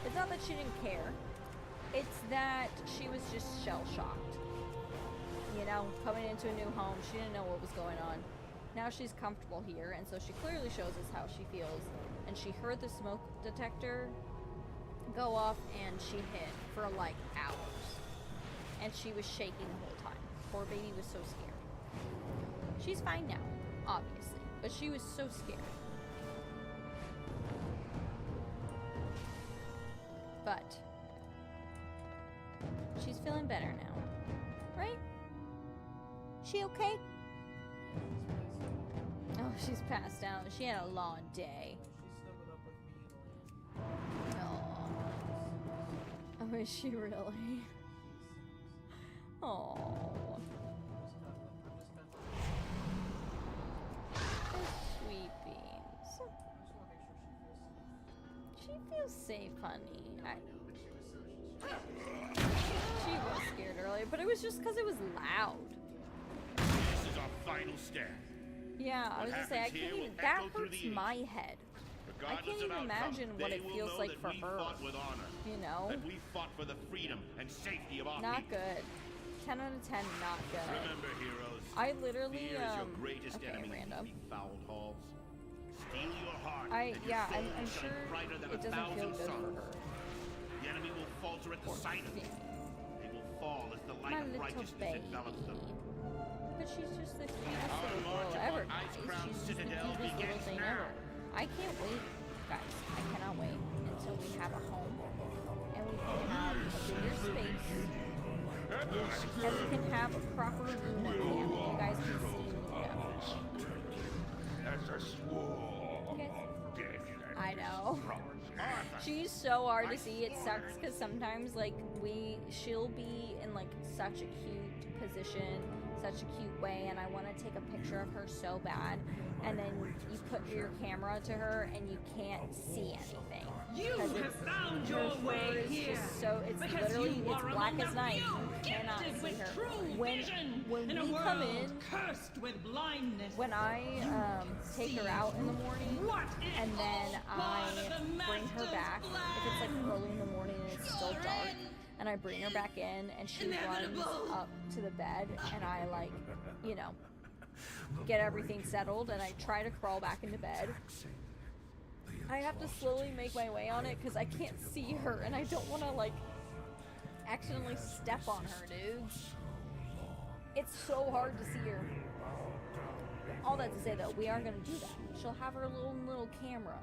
it's not that she didn't care, it's that she was just shell-shocked. You know, coming into a new home, she didn't know what was going on. Now she's comfortable here, and so she clearly shows us how she feels. And she heard the smoke detector go off, and she hid for like hours. And she was shaking the whole time. Poor baby was so scared. She's fine now, obviously, but she was so scared. But she's feeling better now, right? She okay? Oh, she's passed out. She had a long day. Oh, is she really? Oh. Sweet beans. She feels safe, honey. She was scared earlier, but it was just because it was loud. This is our final stand. Yeah, I was gonna say, I can't even, that hurts my head. I can't even imagine what it feels like for her. You know? That we fought for the freedom and safety of our not people. good. 10 out of 10, not good. Remember, heroes. I literally, fear is your greatest okay, enemy random. in foul halls. Steal your heart. I'm soul sure shine brighter than it doesn't feel good for her. The enemy will falter at the sight of you. They will fall as the light My of little righteousness baby. envelops them. But she's just the cutest Our little march girl ever, upon guys. Ice-Crown She's just the Citadel cutest little begins thing now. ever. I can't wait, guys. I cannot wait until we have a home and we can have a bigger space and we can have a proper Luna cam. You guys can see Luna. As a swore. Okay. I know. She's so hard to see. It sucks because sometimes like she'll be in like such a cute position, such a cute way, and I want to take a picture of her so bad, and then you put your camera to her and you can't see anything. You have found your way here. So it's literally it's black as night. You cannot see her. When we come in, cursed with blindness. when I take her out in the morning, and then I bring her back, if it's like early in the morning and it's still dark, and I bring her back in, and she runs up to the bed, and I like, you know, get everything settled, and I try to crawl back into bed. I have to slowly make my way on it because I can't see her, and I don't want to like accidentally step on her, dudes. It's so hard to see her. All that to say though, we are gonna do that. She'll have her little camera,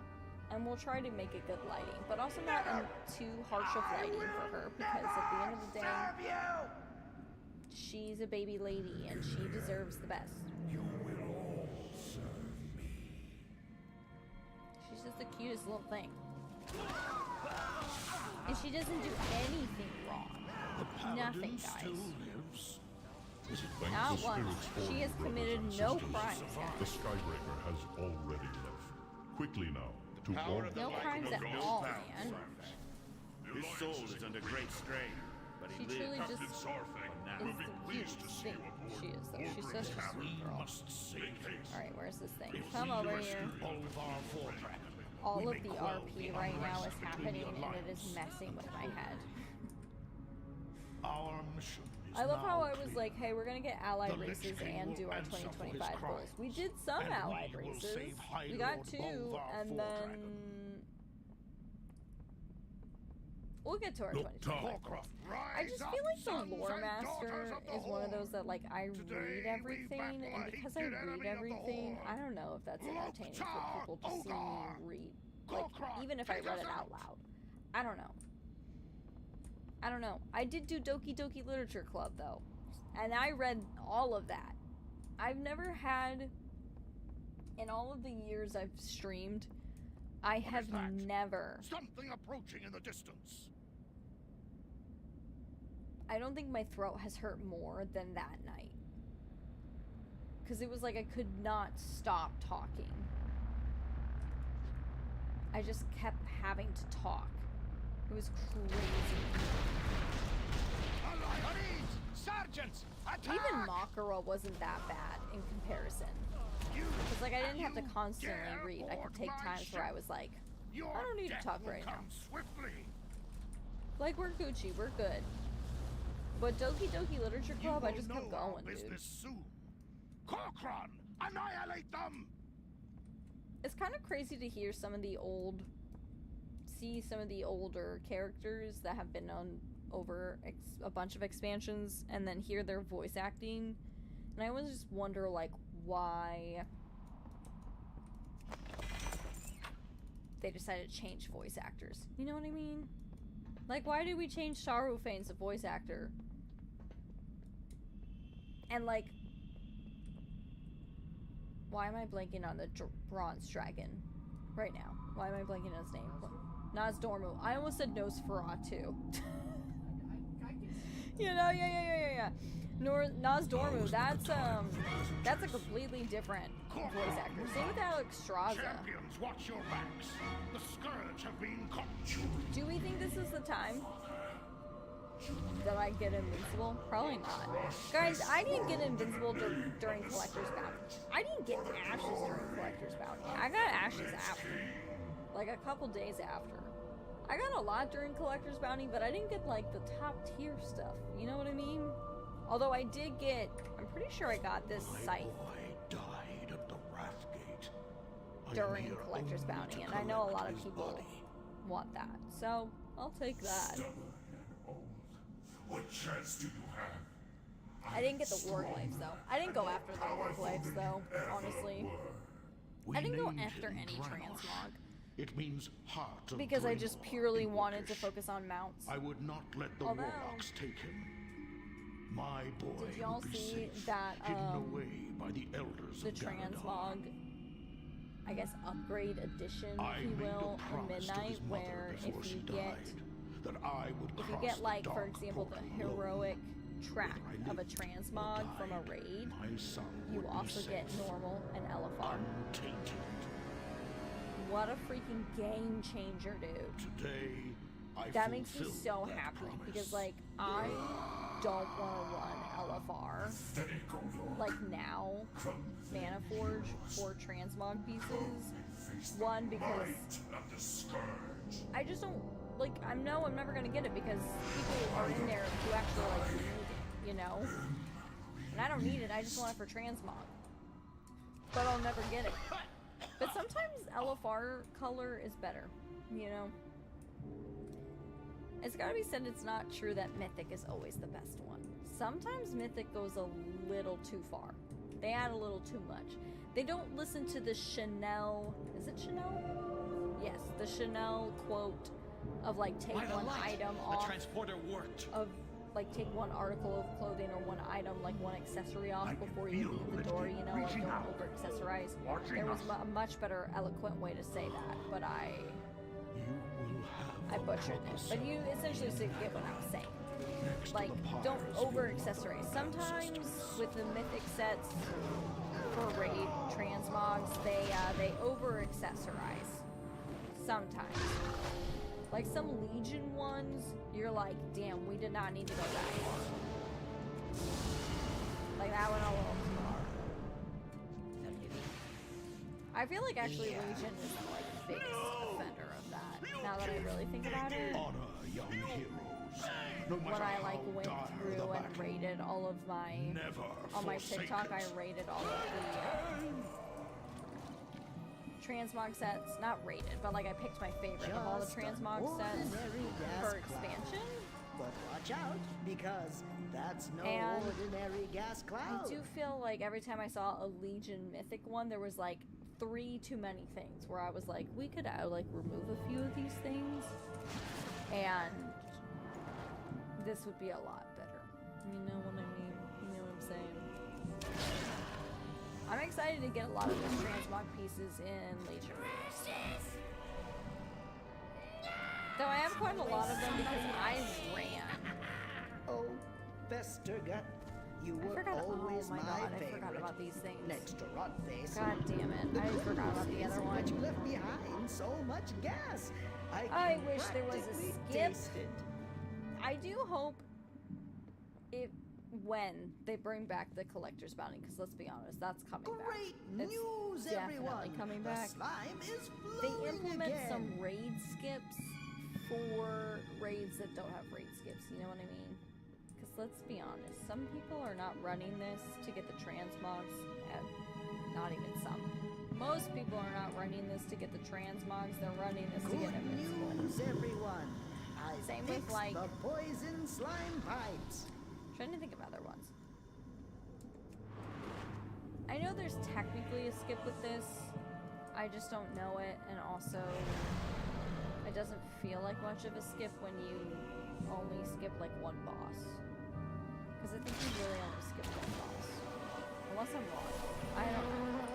and we'll try to make it good lighting, but also not too harsh of lighting for her, because at the end of the day, she's a baby lady and she deserves the best. She's just the cutest little thing. And she doesn't do anything wrong. Nothing, guys. Not once. She has committed no crimes, The guys. Skybreaker has already left. Quickly now, to power warn of the No light crimes will at go all, past. man. His soul is under great strain, but he She lives. truly just is the cutest thing. She is, though. She's such a sweet girl. Alright, where's this thing? Come over here. All of the RP right now is happening, and it is messing with my head. I love how I was like, hey, we're gonna get allied races and do our 2025 goals. We did some allied races. We got 2, and then we'll get to our 2025 goals. I just feel like the Loremaster is one of those that, like, I read everything, and because I read everything, I don't know if that's entertaining for people to see me read, like, even if I read it out loud. I don't know. I don't know. I did do Doki Doki Literature Club, though, and I read all of that. I've never had, in all of the years I've streamed, I have never... Something approaching in the distance. I don't think my throat has hurt more than that night. Because it was like I could not stop talking. I just kept having to talk. It was crazy. Sergeants, attack! Even Makara wasn't that bad in comparison. Because, like, I didn't have to constantly read. I could take times where I was like, I don't need to talk right now. Like, we're Gucci, we're good. But Doki Doki Literature Club, I just kept going, dude. Corcoran, annihilate them! It's kind of crazy to hear some of the older characters that have been on over a bunch of expansions and then hear their voice acting. And I always just wonder, like, why they decided to change voice actors. You know what I mean? Like, why did we change Sharufane's voice actor? And, like, why am I blanking on the bronze dragon right now? Why am I blanking on his name? Nosdormu. I almost said Nosferatu. You know, yeah. Nosdormu, that's a completely different voice actor. Same with Alex Straza. Champions, watch your backs. The scourge have been caught. Do we think this is the time that I get invincible? Probably not. Guys, I didn't get invincible during Collector's Bounty. I didn't get ashes during Collector's Bounty. I got ashes after. Like a couple days after. I got a lot during Collector's Bounty, but I didn't get, like, the top tier stuff. You know what I mean? Although I did get, I'm pretty sure I got this scythe Died at the Wrathgate. during Collector's Bounty, and I know a lot of people want that. So, I'll take that. What chance do you have? I didn't get the Warglaives, though. I didn't go after the Warglaives, though, honestly. I didn't go after any transmog. It means heart of Because I Draenor just purely in wanted to British. focus on mounts. I would not let the Although- warlocks take him. My boy Did y'all would be see safe, that, hidden away by the elders the of Ganadar. transmog, I guess, upgrade edition, I if you made a will, in promise to Midnight, his mother where before if she you died, get, that I would if you cross get, the like, for dark example, the portal heroic track Whether I of a lived or transmog from a died, raid, my son you would be also safe, get normal and Elephar. untainted. What a freaking game changer, dude. Today, I That makes me fulfill so that happy, promise. because, like, I don't want to run LFR, like, now, Mana Forge for transmog pieces. One, because I just don't, like, I know I'm never going to get it, because people are in there who actually, like, need it, you know? And I don't need it, I just want it for transmog. But I'll never get it. But sometimes LFR color is better, you know? It's gotta be said, it's not true that Mythic is always the best one. Sometimes Mythic goes a little too far. They add a little too much. They don't listen to the Chanel, is it Chanel? Yes, the Chanel quote of, like, take one item off. The transporter worked. Of, like, take one article of clothing or one item, like one accessory off before you leave the door, you know, like, don't over accessorize. There was a much better eloquent way to say that, but I butchered it. But you essentially get what I'm saying. Like, don't over accessorize. Sometimes with the mythic sets for raid transmogs, they over accessorize. Sometimes. Like some Legion ones, you're like, damn, we did not need to go that far. I feel like actually Legion is like the biggest offender of that. Now that I really think about it. Honor young heroes. No When matter I like how went dire the through and battle, rated all of my never on my forsake TikTok, I it. rated all of the transmog sets. Not rated, but like I picked my favorite of all the transmog sets for expansion. But watch out, because that's no And ordinary gas cloud. I do feel like every time I saw a Legion Mythic one, there was like 3 too many things where I was like, we could like remove a few of these things, and this would be a lot better. You know what I mean? You know what I'm saying? I'm excited to get a lot of those transmog pieces in Legion. Though I have quite a lot of them because I ran. Oh, Vestergut, you were always oh my god, I favorite. forgot about these things. Next to Rotface. God damn it, I forgot about the other one. But you left behind so much gas. I wish there was a practically skip. taste it. I do hope when they bring back the collector's bounty, because let's be honest, that's coming back. Great news, It's everyone! definitely coming back. The slime is They flowing implement again. some raid skips for raids that don't have raid skips, you know what I mean? Because let's be honest, some people are not running this to get the transmogs, not even some. Most people are not running this to get the transmogs, they're running this to get Good invincible. news, everyone! I Same with, fixed like, the poison slime pipes. Trying to think of other ones. I know there's technically a skip with this. I just don't know it, and also it doesn't feel like much of a skip when you only skip like one boss. Because I think you really only skip one boss. Unless I'm wrong. I don't know.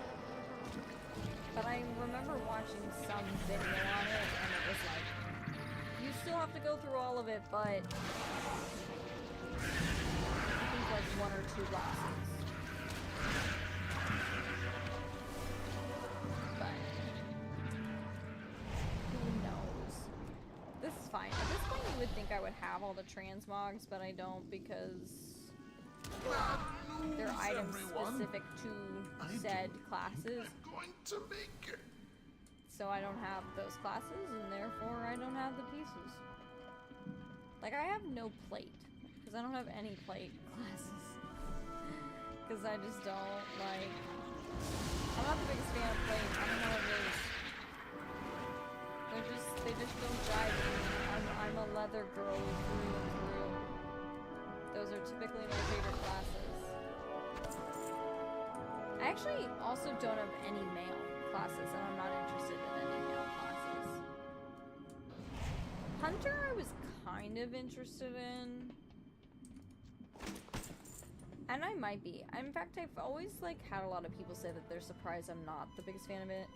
But I remember watching some video on it, and it was like, you still have to go through all of it, but I think like 1 or 2 bosses. But who knows? This is fine. At this point you would think I would have all the transmogs, but I don't because they're items specific to said classes. Going to make it. So I don't have those classes, and therefore I don't have the pieces. Like, I have no plate, because I don't have any plate classes. Because I just don't, like... I'm not the biggest fan of plate. I don't know what it is. They just don't jive with me. I'm a leather girl through and through. Those are typically my favorite classes. I actually also don't have any male classes, and I'm not interested in any male classes. Hunter I was kind of interested in. And I might be. In fact, I've always like had a lot of people say that they're surprised I'm not the biggest fan of it.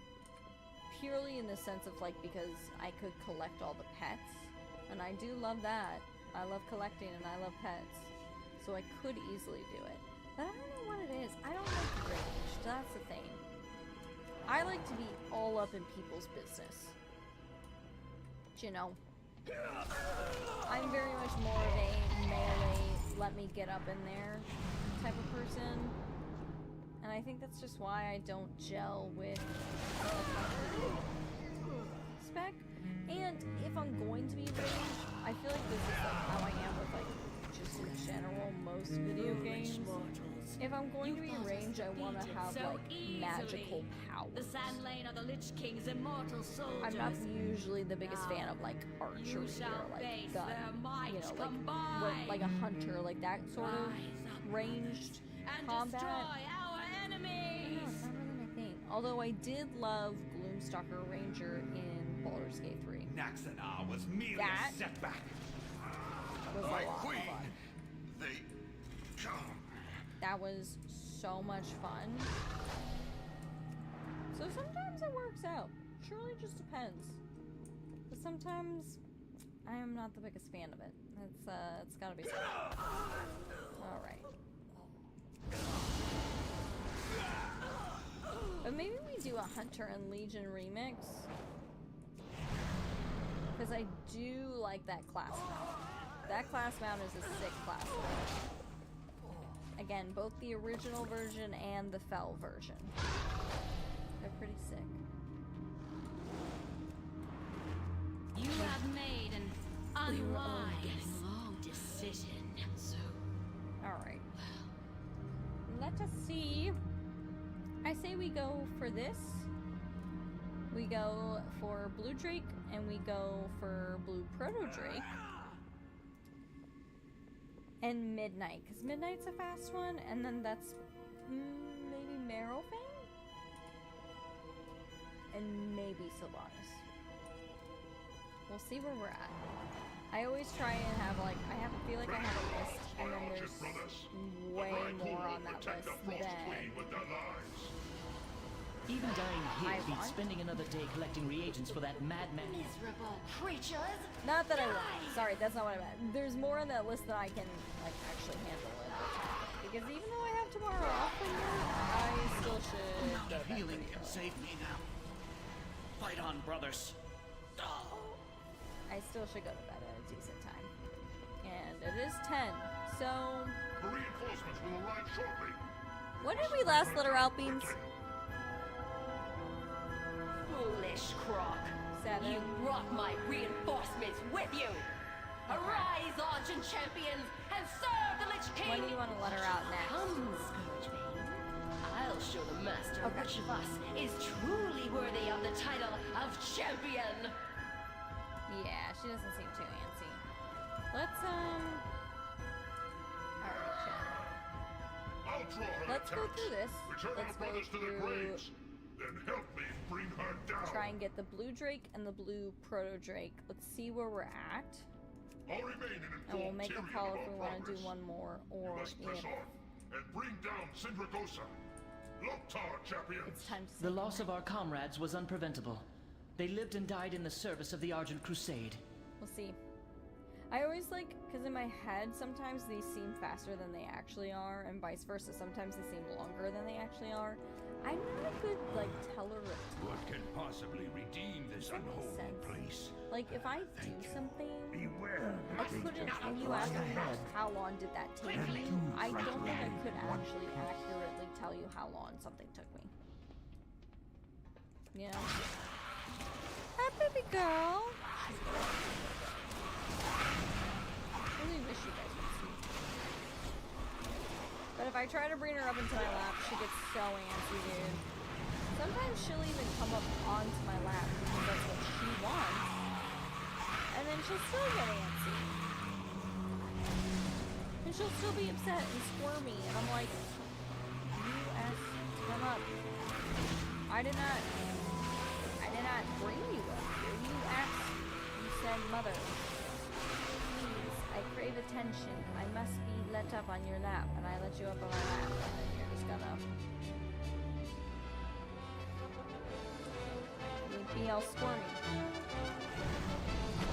Purely in the sense of like, because I could collect all the pets. And I do love that. I love collecting and I love pets. So I could easily do it. But I don't know what it is. I don't like rage. That's the thing. I like to be all up in people's business. You know? I'm very much more of a melee, let me get up in there type of person. And I think that's just why I don't gel with spec. And if I'm going to be ranged, I feel like this is like how I am with like just in general most video games. If I'm going to be ranged, I want to have like magical powers. The Sand Lane of the Lich King's immortal soldiers. I'm not usually the biggest fan of like archery or like gun, you know, like a hunter, like that sort of ranged combat. Our enemies. No, it's not really my thing. Although I did love Gloomstalker Ranger in Baldur's Gate 3. Naxanar was merely That a setback. was a My lot of queen, fun. they come. That was so much fun. So sometimes it works out. Surely just depends. But sometimes I am not the biggest fan of it. It's gotta be something. Alright. But maybe we do a Hunter and Legion remix. Because I do like that class mount. That class mount is a sick class mount. Again, both the original version and the Fell version. They're pretty sick. You have made an unwise decision. So, alright. Let us see. I say we go for this. We go for Blue Drake, and we go for Blue Proto Drake. And Midnight, because Midnight's a fast one, and then that's maybe Marrowfang? And maybe Sylvanas. We'll see where we're at. I always try and have, like, I feel like I have a list, and then there's way more on that list than... Even dying here beats spending another day collecting reagents for that madman. miserable creatures! Not that I want. Sorry, that's not what I meant. There's more on that list than I can, like, actually handle it. Because even though I have tomorrow off from work, I still should go to bed. Healing can save me now. Fight on, brothers. I still should go to bed at a decent time. And it is 10, so... The reinforcements will arrive shortly. When did we last let her out, Beans? Foolish croc. 7. You brought my reinforcements with you. Arise, Argent champions, and serve the Lich King. When do you want to let her out next? Come, Scourgebane. I'll show the master which of us is truly worthy of the title of champion. Yeah, she doesn't seem too antsy. Let's, alright, chat. Let's go through this. Let's go through... Then help me bring her down. Try and get the Blue Drake and the Blue Proto Drake. Let's see where we're at. I'll remain an And we'll make a call if we want want to do one more, or if and bring down Sindragosa. Loktar, champions. it's time to The loss of our comrades was unpreventable. They lived and died in the service of the Argent Crusade. We'll see. I always like, because in my head, sometimes these seem faster than they actually are, and vice versa. Sometimes they seem longer than they actually are. I'm not a good, like, teller of time. What can possibly redeem this unholy place? Like, if I do something, I couldn't, and you ask me how long did that take you, I don't think I could actually accurately tell you how long something took me. You know? Hi, baby girl! I really wish you guys would see. But if I try to bring her up into my lap, she gets so antsy, dude. Sometimes she'll even come up onto my lap because that's what she wants. And then she'll still get antsy. And she'll still be upset and squirmy. And I'm like, you asked to come up. I did not bring you up here. You asked, you said, mother. I crave attention. I must be let up on your lap, and I let you up on my lap, and then you're just gonna be all squirmy.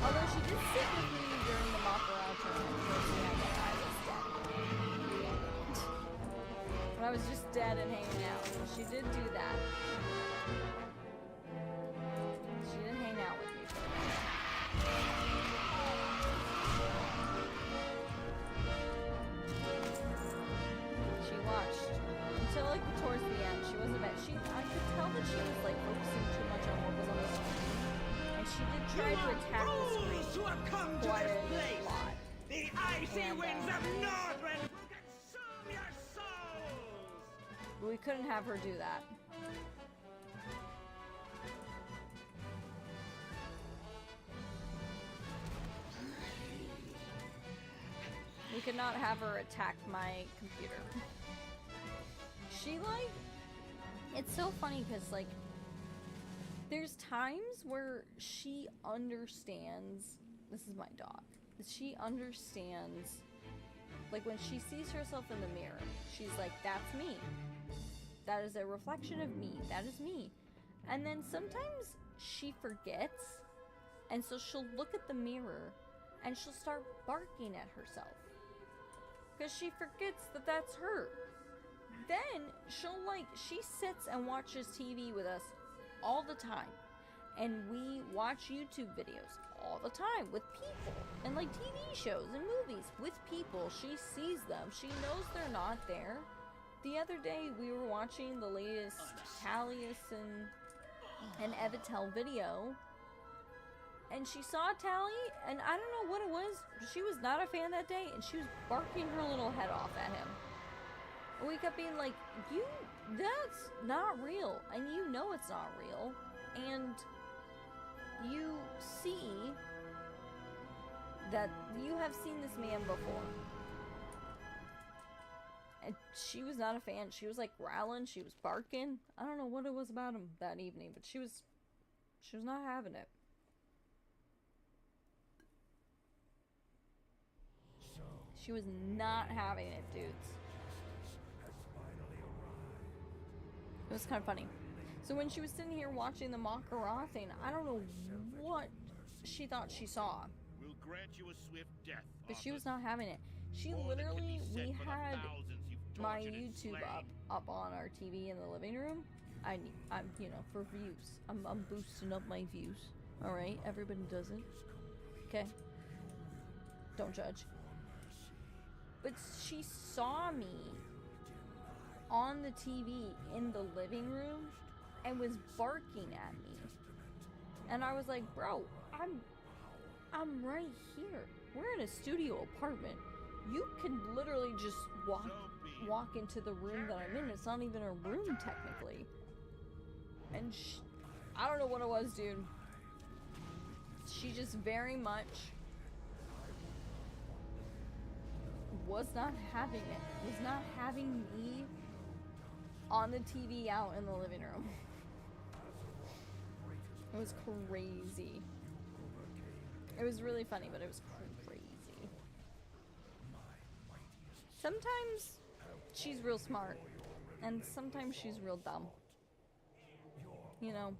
Although she did sit with me during the mock around tournament, when I was dead. When I was just dead and hanging out. She did do that. She did hang out with me for a minute. She watched until like towards the end. She wasn't bad. I could tell that she was like focusing too much on what was on the screen, and she did try to attack the screen quite a lot. The icy winds of Northern will consume your souls. But we couldn't have her do that. We could not have her attack my computer. She like, it's so funny because like, there's times where she understands, this is my dog, she understands, like when she sees herself in the mirror, she's like, that's me. That is a reflection of me. That is me. And then sometimes she forgets, and so she'll look at the mirror and she'll start barking at herself. Because she forgets that that's her. Then she'll like, she sits and watches TV with us all the time. And we watch YouTube videos all the time with people. And like TV shows and movies with people. She sees them. She knows they're not there. the other day we were watching the latest Talius and Evitel video, and she saw Tally, and I don't know what it was. She was not a fan that day, and she was barking her little head off at him. And we kept being like, that's not real, and you know it's not real, and you see that you have seen this man before. And she was not a fan. She was like growling, she was barking. I don't know what it was about him that evening, but she was not having it. She was not having it, dudes. It was kind of funny. So when she was sitting here watching the Makara thing, I don't know what she thought she saw. We'll grant you a swift death. But she was not having it. She literally, we had my YouTube up on our TV in the living room. I'm you know, for views. I'm boosting up my views. All right, everybody does it. Okay. Don't judge. But she saw me on the TV in the living room and was barking at me. And I was like, bro, I'm right here. We're in a studio apartment. You can literally just walk into the room that I'm in. It's not even a room technically. And I don't know what it was, dude. She just very much was not having it. Was not having me on the TV out in the living room. It was crazy. It was really funny, but it was crazy. Sometimes she's real smart, and sometimes she's real dumb. You know?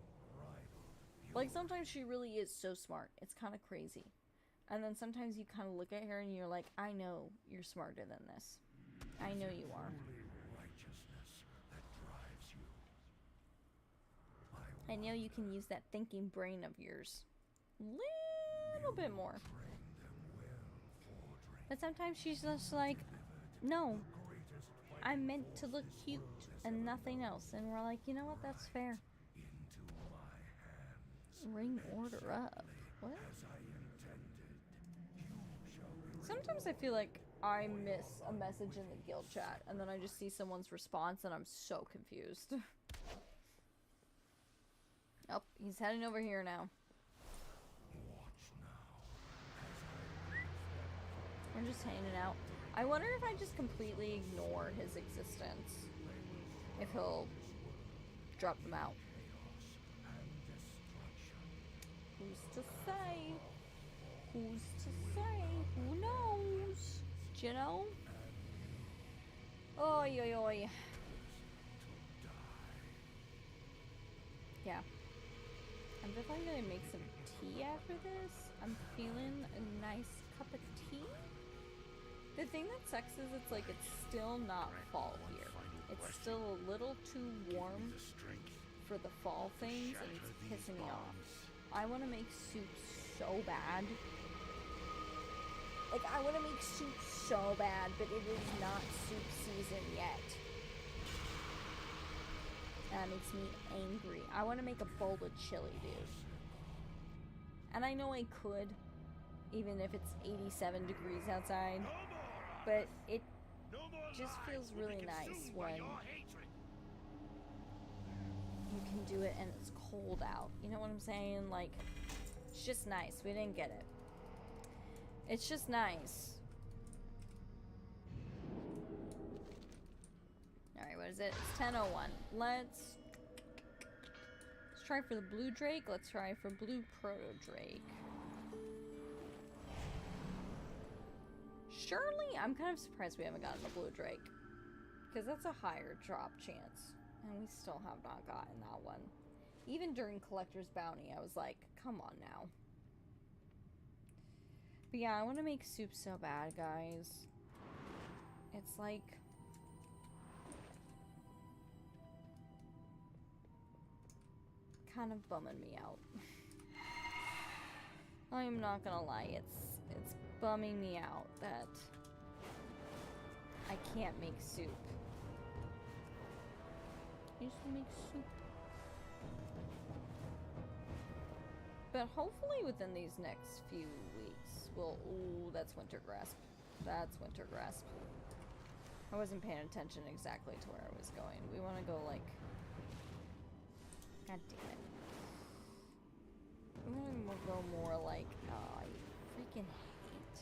Like, sometimes she really is so smart. It's kind of crazy. And then sometimes you kind of look at her and you're like, I know you're smarter than this. I know you are. I know you can use that thinking brain of yours little bit more. But sometimes she's just like, no, I'm meant to look cute and nothing else. And we're like, you know what, that's fair. Ring order up. What? Sometimes I feel like I miss a message in the guild chat and then I just see someone's response and I'm so confused. Oh, he's heading over here now. We're just hanging out. I wonder if I just completely ignore his existence. If he'll drop them out. Who's to say? Who's to say? Who knows? Do you know? Oi, oi, oi. Yeah. I'm definitely gonna make some tea after this. I'm feeling a nice cup of tea. The thing that sucks is it's like it's still not fall here. It's still a little too warm for the fall things and it's pissing me off. I want to make soup so bad. Like, I want to make soup so bad, but it is not soup season yet. And that makes me angry. I want to make a bowl of chili, dude. And I know I could, even if it's 87 degrees outside. But it just feels really nice when you can do it and it's cold out. You know what I'm saying? Like, it's just nice. We didn't get it. It's just nice. Alright, what is it? It's 10:01. Let's try for the blue drake. Let's try for blue proto drake. Surely, I'm kind of surprised we haven't gotten the blue drake. Because that's a higher drop chance. And we still have not gotten that one. Even during Collector's Bounty, I was like, come on now. But yeah, I want to make soup so bad, guys. It's like... kind of bumming me out. I'm not gonna lie, it's bumming me out that I can't make soup. Used to make soup. But hopefully within these next few weeks, we'll... Ooh, that's winter grasp. That's winter grasp. I wasn't paying attention exactly to where I was going. We want to go like... God damn it. We want to go more like... Oh, I freaking hate...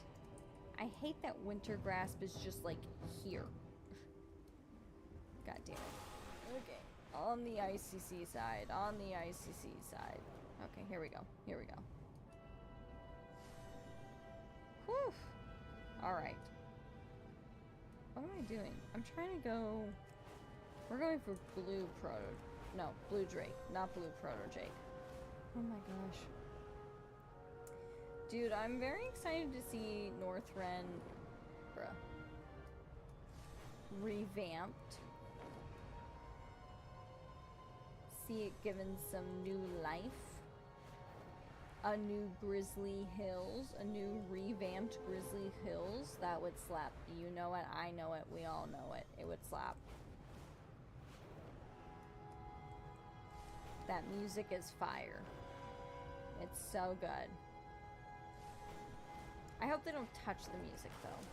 I hate that winter grasp is just like here. God damn it. Okay. On the ICC side. On the ICC side. Okay, here we go. Here we go. Whew. Alright. What am I doing? I'm trying to go... We're going for blue proto... No, blue Drake. Not blue proto Jake. Oh my gosh. Dude, I'm very excited to see Northren... Bruh. Revamped. See it given some new life. A new Grizzly Hills, a new revamped Grizzly Hills, that would slap. You know it, I know it, we all know it. It would slap. That music is fire. It's so good. I hope they don't touch the music though.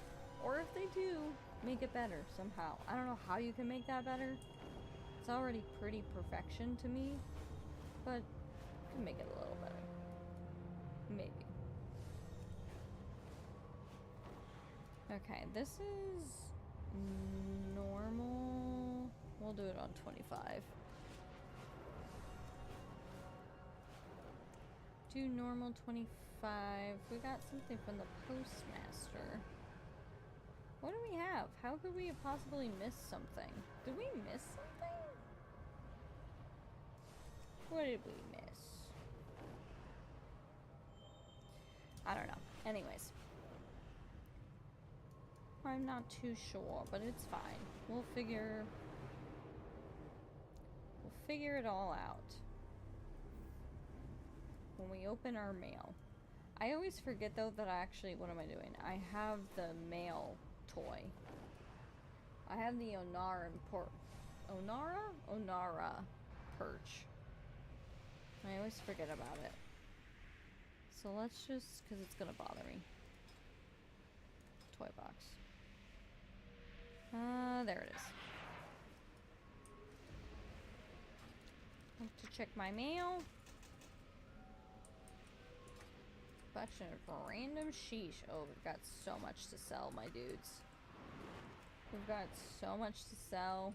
Or if they do, make it better somehow. I don't know how you can make that better. It's already pretty perfection to me, but you can make it a little better. Maybe. Okay, this is normal. We'll do it on 25. Do normal 25. We got something from the postmaster. What do we have? How could we have possibly missed something? Did we miss something? What did we miss? I don't know. Anyways. I'm not too sure, but it's fine. We'll figure it all out. When we open our mail. I always forget though that what am I doing? I have the mail toy. I have the Onara perch. I always forget about it. So let's just, because it's gonna bother me. Toy box. There it is. Like to check my mail. Collection of random sheesh. Oh, we've got so much to sell, my dudes. We've got so much to sell.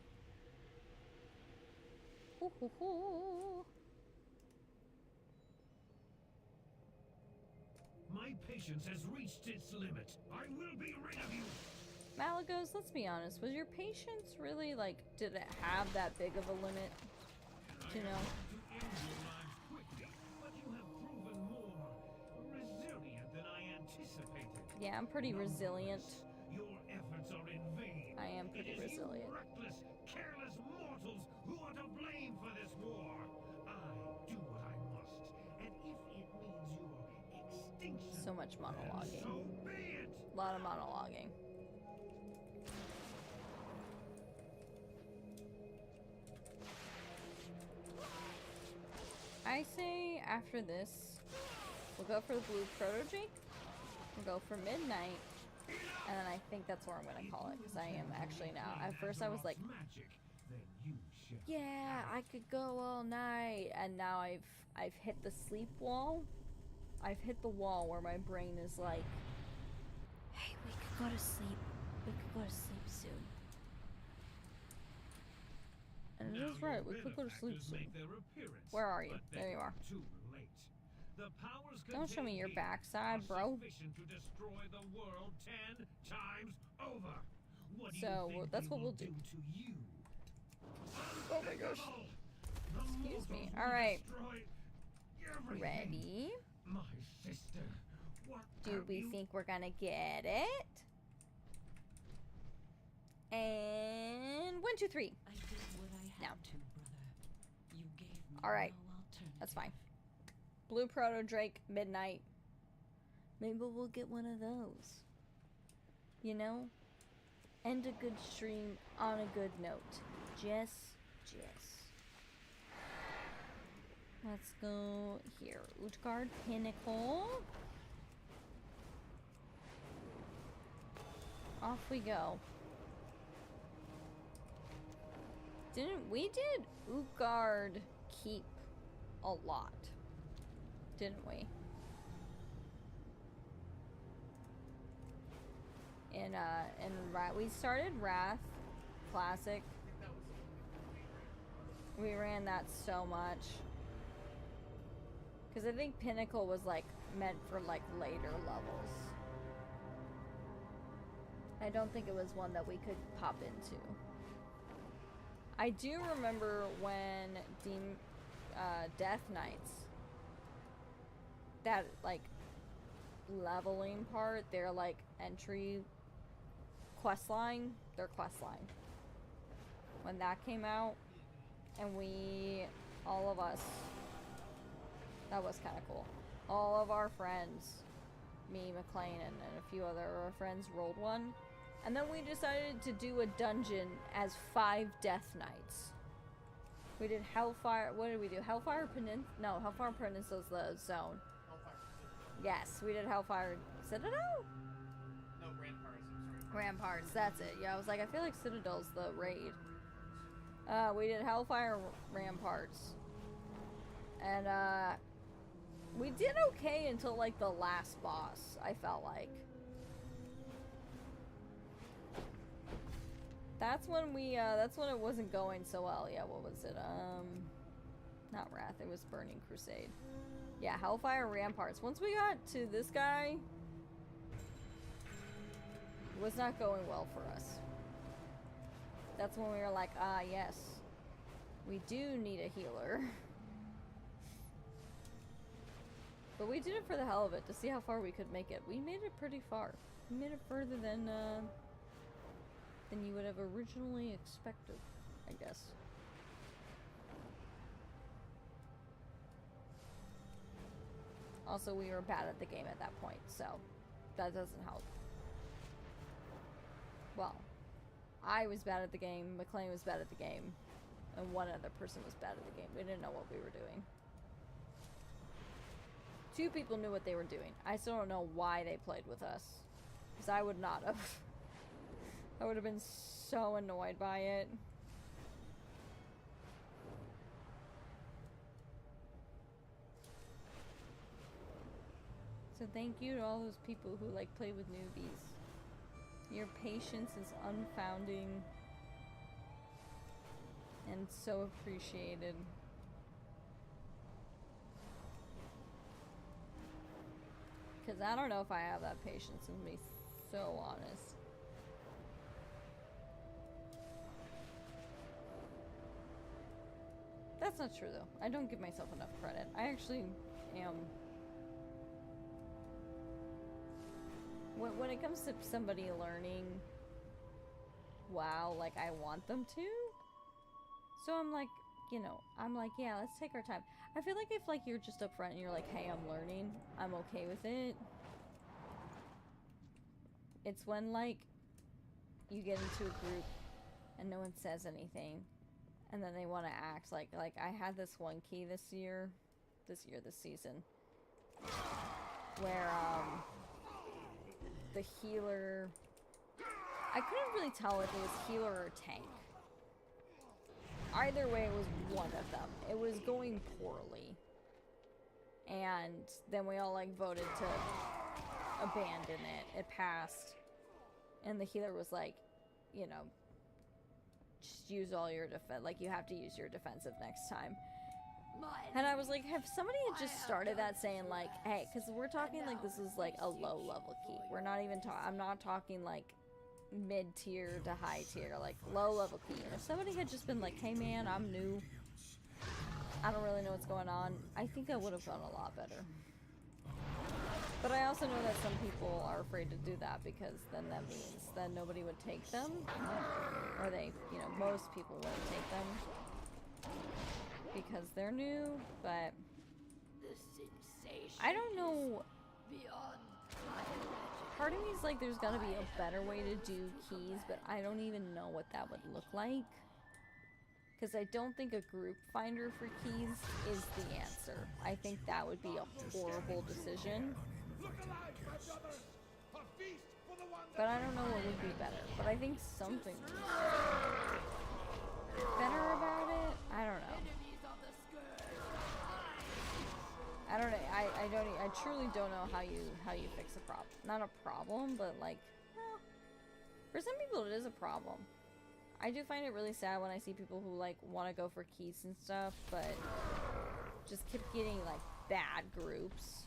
Hoo hoo hoo. My patience has reached its limit. I will be rid of you. Malagos, let's be honest. Was your patience really like? Did it have that big of a limit? You know. To end your lives quickly, but you have proven more resilient than I anticipated. Yeah, I'm pretty resilient. Your efforts are in vain. I am pretty resilient. You reckless, careless mortals who are to blame for this war. I do what I must, and if it means your extinction, so much monologuing. So be it. A lot of monologuing. I say after this, we'll go for the blue proto Jake. We'll go for midnight, and then I think that's what I'm gonna call it because I am actually now. At first I was like, yeah, I could go all night, and now I've hit the sleep wall. I've hit the wall where my brain is like, hey, we could go to sleep. We could go to sleep soon. And it is right, we could go to sleep soon. Where are you? There you are. Don't show me your backside, bro. So, that's what we'll do. Oh my gosh. Excuse me. Alright. Ready? Do we think we're gonna get it? And 1, 2, 3. Now. Alright. That's fine. Blue Proto Drake, midnight. Maybe we'll get one of those. You know? End a good stream on a good note. Just Yes. Let's go here. Utgard Pinnacle. Off we go. We did Utgard Keep a lot, didn't we? And we started Wrath Classic. We ran that so much. Because I think Pinnacle was like meant for like later levels. I don't think it was one that we could pop into. I do remember when Death Knights, that like leveling part, their like entry questline, their questline, when that came out, and all of us, that was kind of cool. All of our friends, me, McLean, and a few other of our friends rolled one. And then we decided to do a dungeon as 5 Death Knights. We did Hellfire. What did we do? Hellfire Peninsula? No, Hellfire Peninsula is the zone. Yes, we did Hellfire Citadel? No, Ramparts. Ramparts, that's it. Yeah, I was like, I feel like Citadel's the raid. We did Hellfire Ramparts. And, we did okay until, like, the last boss, I felt like. That's when it wasn't going so well. Yeah, what was it? Not Wrath, it was Burning Crusade. Yeah, Hellfire Ramparts. Once we got to this guy, it was not going well for us. That's when we were like, ah, yes. We do need a healer. But we did it for the hell of it, to see how far we could make it. We made it pretty far. We made it further than you would have originally expected, I guess. Also, we were bad at the game at that point, so that doesn't help. Well, I was bad at the game, McLean was bad at the game, and one other person was bad at the game. We didn't know what we were doing. 2 people knew what they were doing. I still don't know why they played with us, because I would not have. I would have been so annoyed by it. So thank you to all those people who like play with newbies. Your patience is unfounding and so appreciated. Because I don't know if I have that patience, to be so honest. That's not true, though. I don't give myself enough credit. I actually am. When it comes to somebody learning WoW, like, I want them to. So I'm like, you know, yeah, let's take our time. I feel like if, like, you're just up front and you're like, hey, I'm learning, I'm okay with it. It's when, like, you get into a group and no one says anything. And then they want to act like I had this one key this season, where, the healer, I couldn't really tell if it was healer or tank. Either way, it was one of them. It was going poorly. And then we all, like, voted to abandon it. It passed. And the healer was like, you know, just use all your defense. Like, you have to use your defensive next time. And I was like, have somebody had just started that saying, like, hey, because we're talking like this is like a low level key. We're not even I'm not talking like mid tier to high tier, like low level key. And if somebody had just been like, hey man, I'm new, I don't really know what's going on, I think I would have done a lot better. But I also know that some people are afraid to do that because then that means that nobody would take them. Or they, you know, most people won't take them because they're new, but I don't know. Part of me is like there's gotta be a better way to do keys, but I don't even know what that would look like. Because I don't think a group finder for keys is the answer. I think that would be a horrible decision. But I don't know what would be better. But I think something would be better about it. I don't know. I don't know. I truly don't know how you fix a problem. Not a problem, but like, well, for some people it is a problem. I do find it really sad when I see people who like want to go for keys and stuff, but just keep getting like bad groups.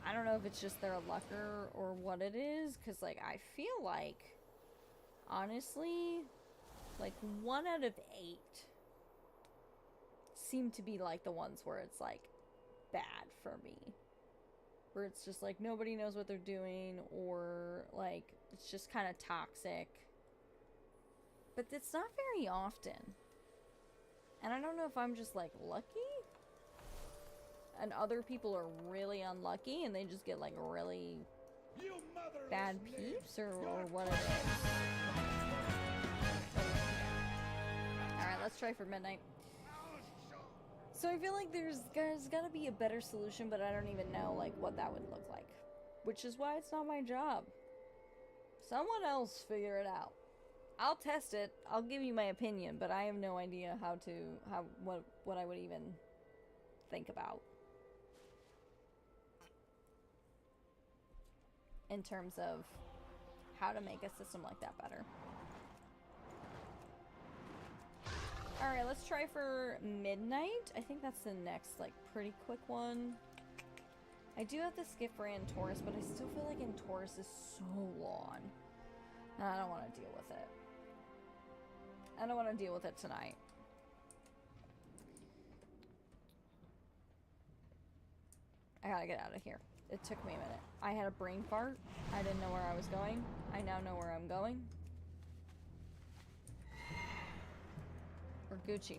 I don't know if it's just their lucker or what it is, because like I feel like, honestly, like 1 out of 8 seem to be like the ones where it's like bad for me, where it's just like nobody knows what they're doing, or like it's just kind of toxic. But it's not very often. And I don't know if I'm just like lucky and other people are really unlucky and they just get like really bad peeps, or what it is. Alright, let's try for midnight. So I feel like there's gotta be a better solution, but I don't even know like what that would look like. Which is why it's not my job. Someone else figure it out. I'll test it. I'll give you my opinion, but I have no idea what I would even think about in terms of how to make a system like that better. Alright, let's try for midnight. I think that's the next, like, pretty quick one. I do have to skip for Taurus, but I still feel like Taurus is so long. And I don't want to deal with it. I don't want to deal with it tonight. I gotta get out of here. It took me a minute. I had a brain fart. I didn't know where I was going. I now know where I'm going. Or Gucci.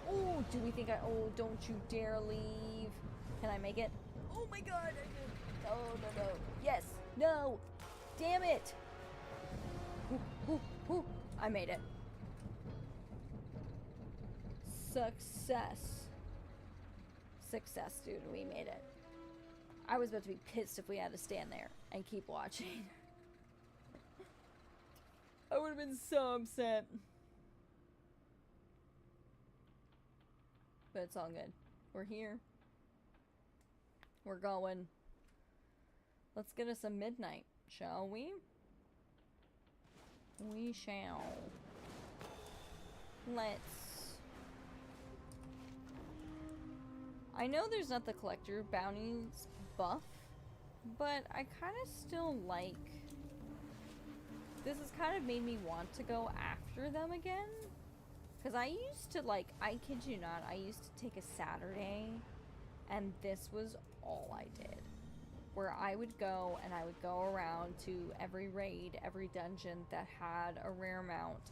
Oh, do we think oh, don't you dare leave. Can I make it? Oh my god, I did. Oh, no. Yes. No. Damn it. Ooh. I made it. Success, dude. We made it. I was about to be pissed if we had to stand there and keep watching. I would have been so upset. But it's all good. We're here. We're going. Let's get us a midnight, shall we? We shall. Let's. I know there's not the collector bounties buff, but I kind of still like. This has kind of made me want to go after them again. Because I used to, like, I kid you not, I used to take a Saturday, and this was all I did. Where I would go, and I would go around to every raid, every dungeon that had a rare mount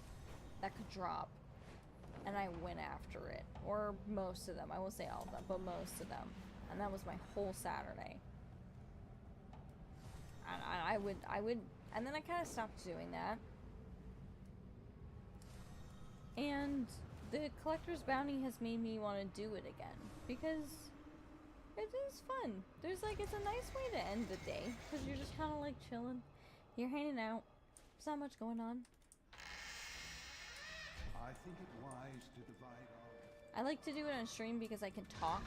that could drop, and I went after it. Or most of them. I won't say all of them, but most of them. And that was my whole Saturday. And I would, and then I kind of stopped doing that. And the collector's bounty has made me want to do it again, because it is fun. There's like, it's a nice way to end the day, because you're just kind of like chilling. You're hanging out. There's not much going on. I think it wise to divide our... I like to do it on stream because I can talk.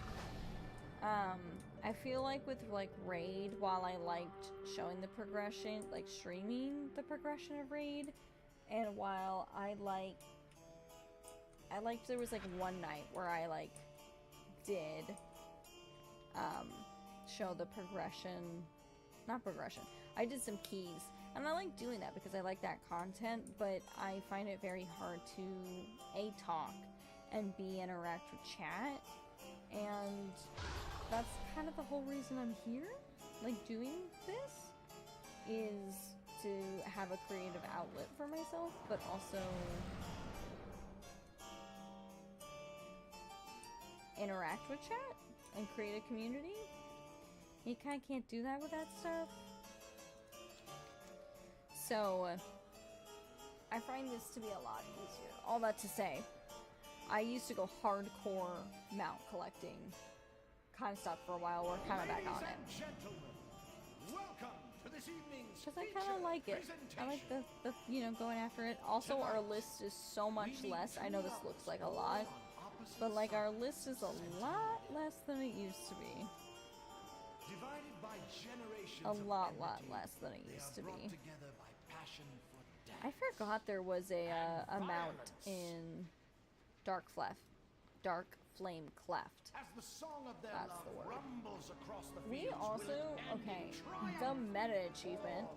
I feel like with like Raid, while I liked showing the progression, like streaming the progression of Raid, and while I liked there was like one night where I like did show the I did some keys, and I like doing that because I like that content, but I find it very hard to A, talk, and B, interact with chat, and that's kind of the whole reason I'm here, like doing this, is to have a creative outlet for myself, but also interact with chat and create a community. You kind of can't do that with that stuff. So I find this to be a lot easier. All that to say, I used to go hardcore mount collecting kind of stuff for a while. We're kind of back on it. Because I kind of like it. I like the you know, going after it. Also, our list is so much less. I know this looks like a lot, but like our list is a lot less than it used to be. A lot less than it used to be. I forgot there was a mount in Dark Flame Cleft. That's the word. We also, okay, the meta achievement,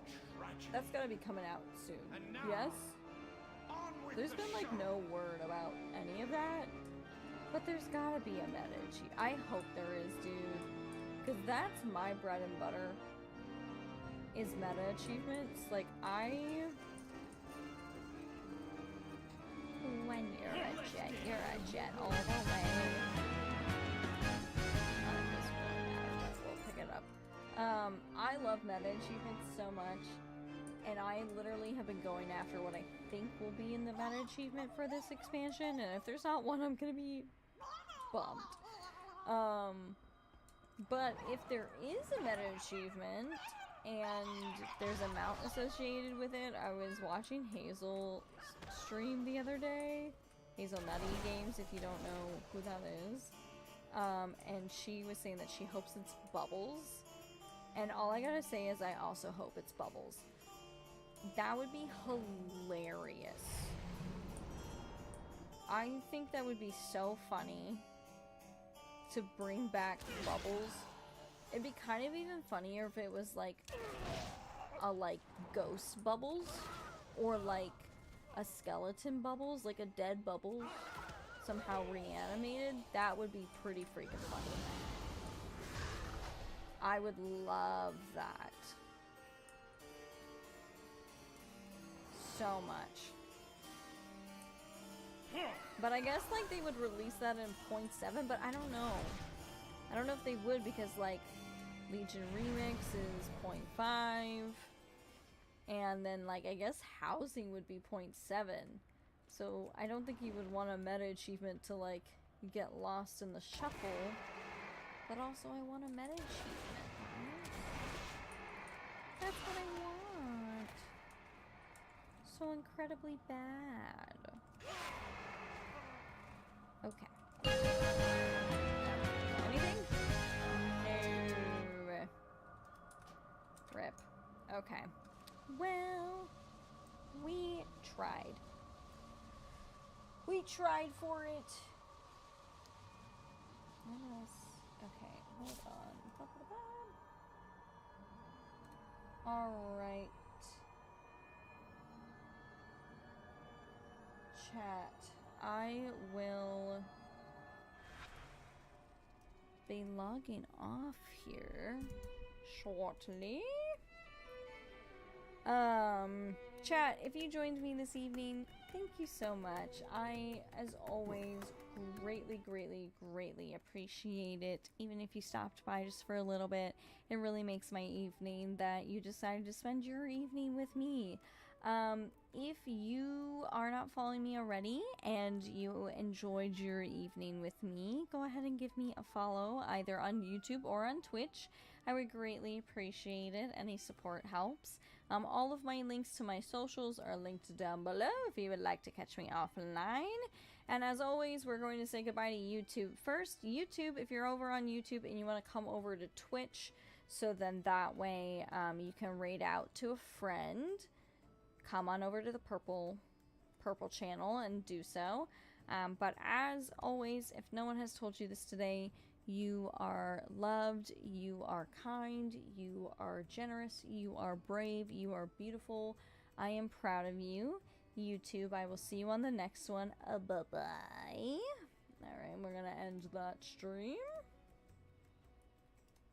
that's gonna be coming out soon. Yes? There's been like no word about any of that, but there's gotta be a meta achievement. I hope there is, dude, because that's my bread and butter, is meta achievements. Like, when you're a jet all the way. This really matters, we'll pick it up. I love meta achievements so much, and I literally have been going after what I think will be in the meta achievement for this expansion, and if there's not one, I'm gonna be bummed. But if there is a meta achievement, and there's a mount associated with it, I was watching Hazel stream the other day, Hazel Nutty Games, if you don't know who that is, and she was saying that she hopes it's Bubbles, and all I gotta say is I also hope it's Bubbles. That would be hilarious. I think that would be so funny to bring back Bubbles. It'd be kind of even funnier if it was like a ghost Bubbles, or like a skeleton Bubbles, like a dead Bubbles somehow reanimated. That would be pretty freaking funny. I would love that so much. But I guess like they would release that in 0.7, but I don't know. I don't know if they would, because like Legion Remix is 0.5, and then like I guess housing would be 0.7, so I don't think you would want a meta achievement to like get lost in the shuffle, but also I want a meta achievement, right? That's what I want so incredibly bad. Okay. Anything? No. Rip. Okay. Well, we tried. We tried for it. What else? Okay, hold on. Alright. Chat. I will be logging off here shortly. Chat, if you joined me this evening, thank you so much. I, as always, greatly appreciate it. Even if you stopped by just for a little bit, it really makes my evening that you decided to spend your evening with me. If you are not following me already and you enjoyed your evening with me, go ahead and give me a follow either on YouTube or on Twitch. I would greatly appreciate it. Any support helps. All of my links to my socials are linked down below if you would like to catch me offline. And as always, we're going to say goodbye to YouTube first. YouTube, if you're over on YouTube and you want to come over to Twitch, so then that way you can raid out to a friend, come on over to the purple channel and do so. But as always, if no one has told you this today, you are loved, you are kind, you are generous, you are brave, you are beautiful. I am proud of you. YouTube, I will see you on the next one. Bye-bye. Alright, we're gonna end that stream.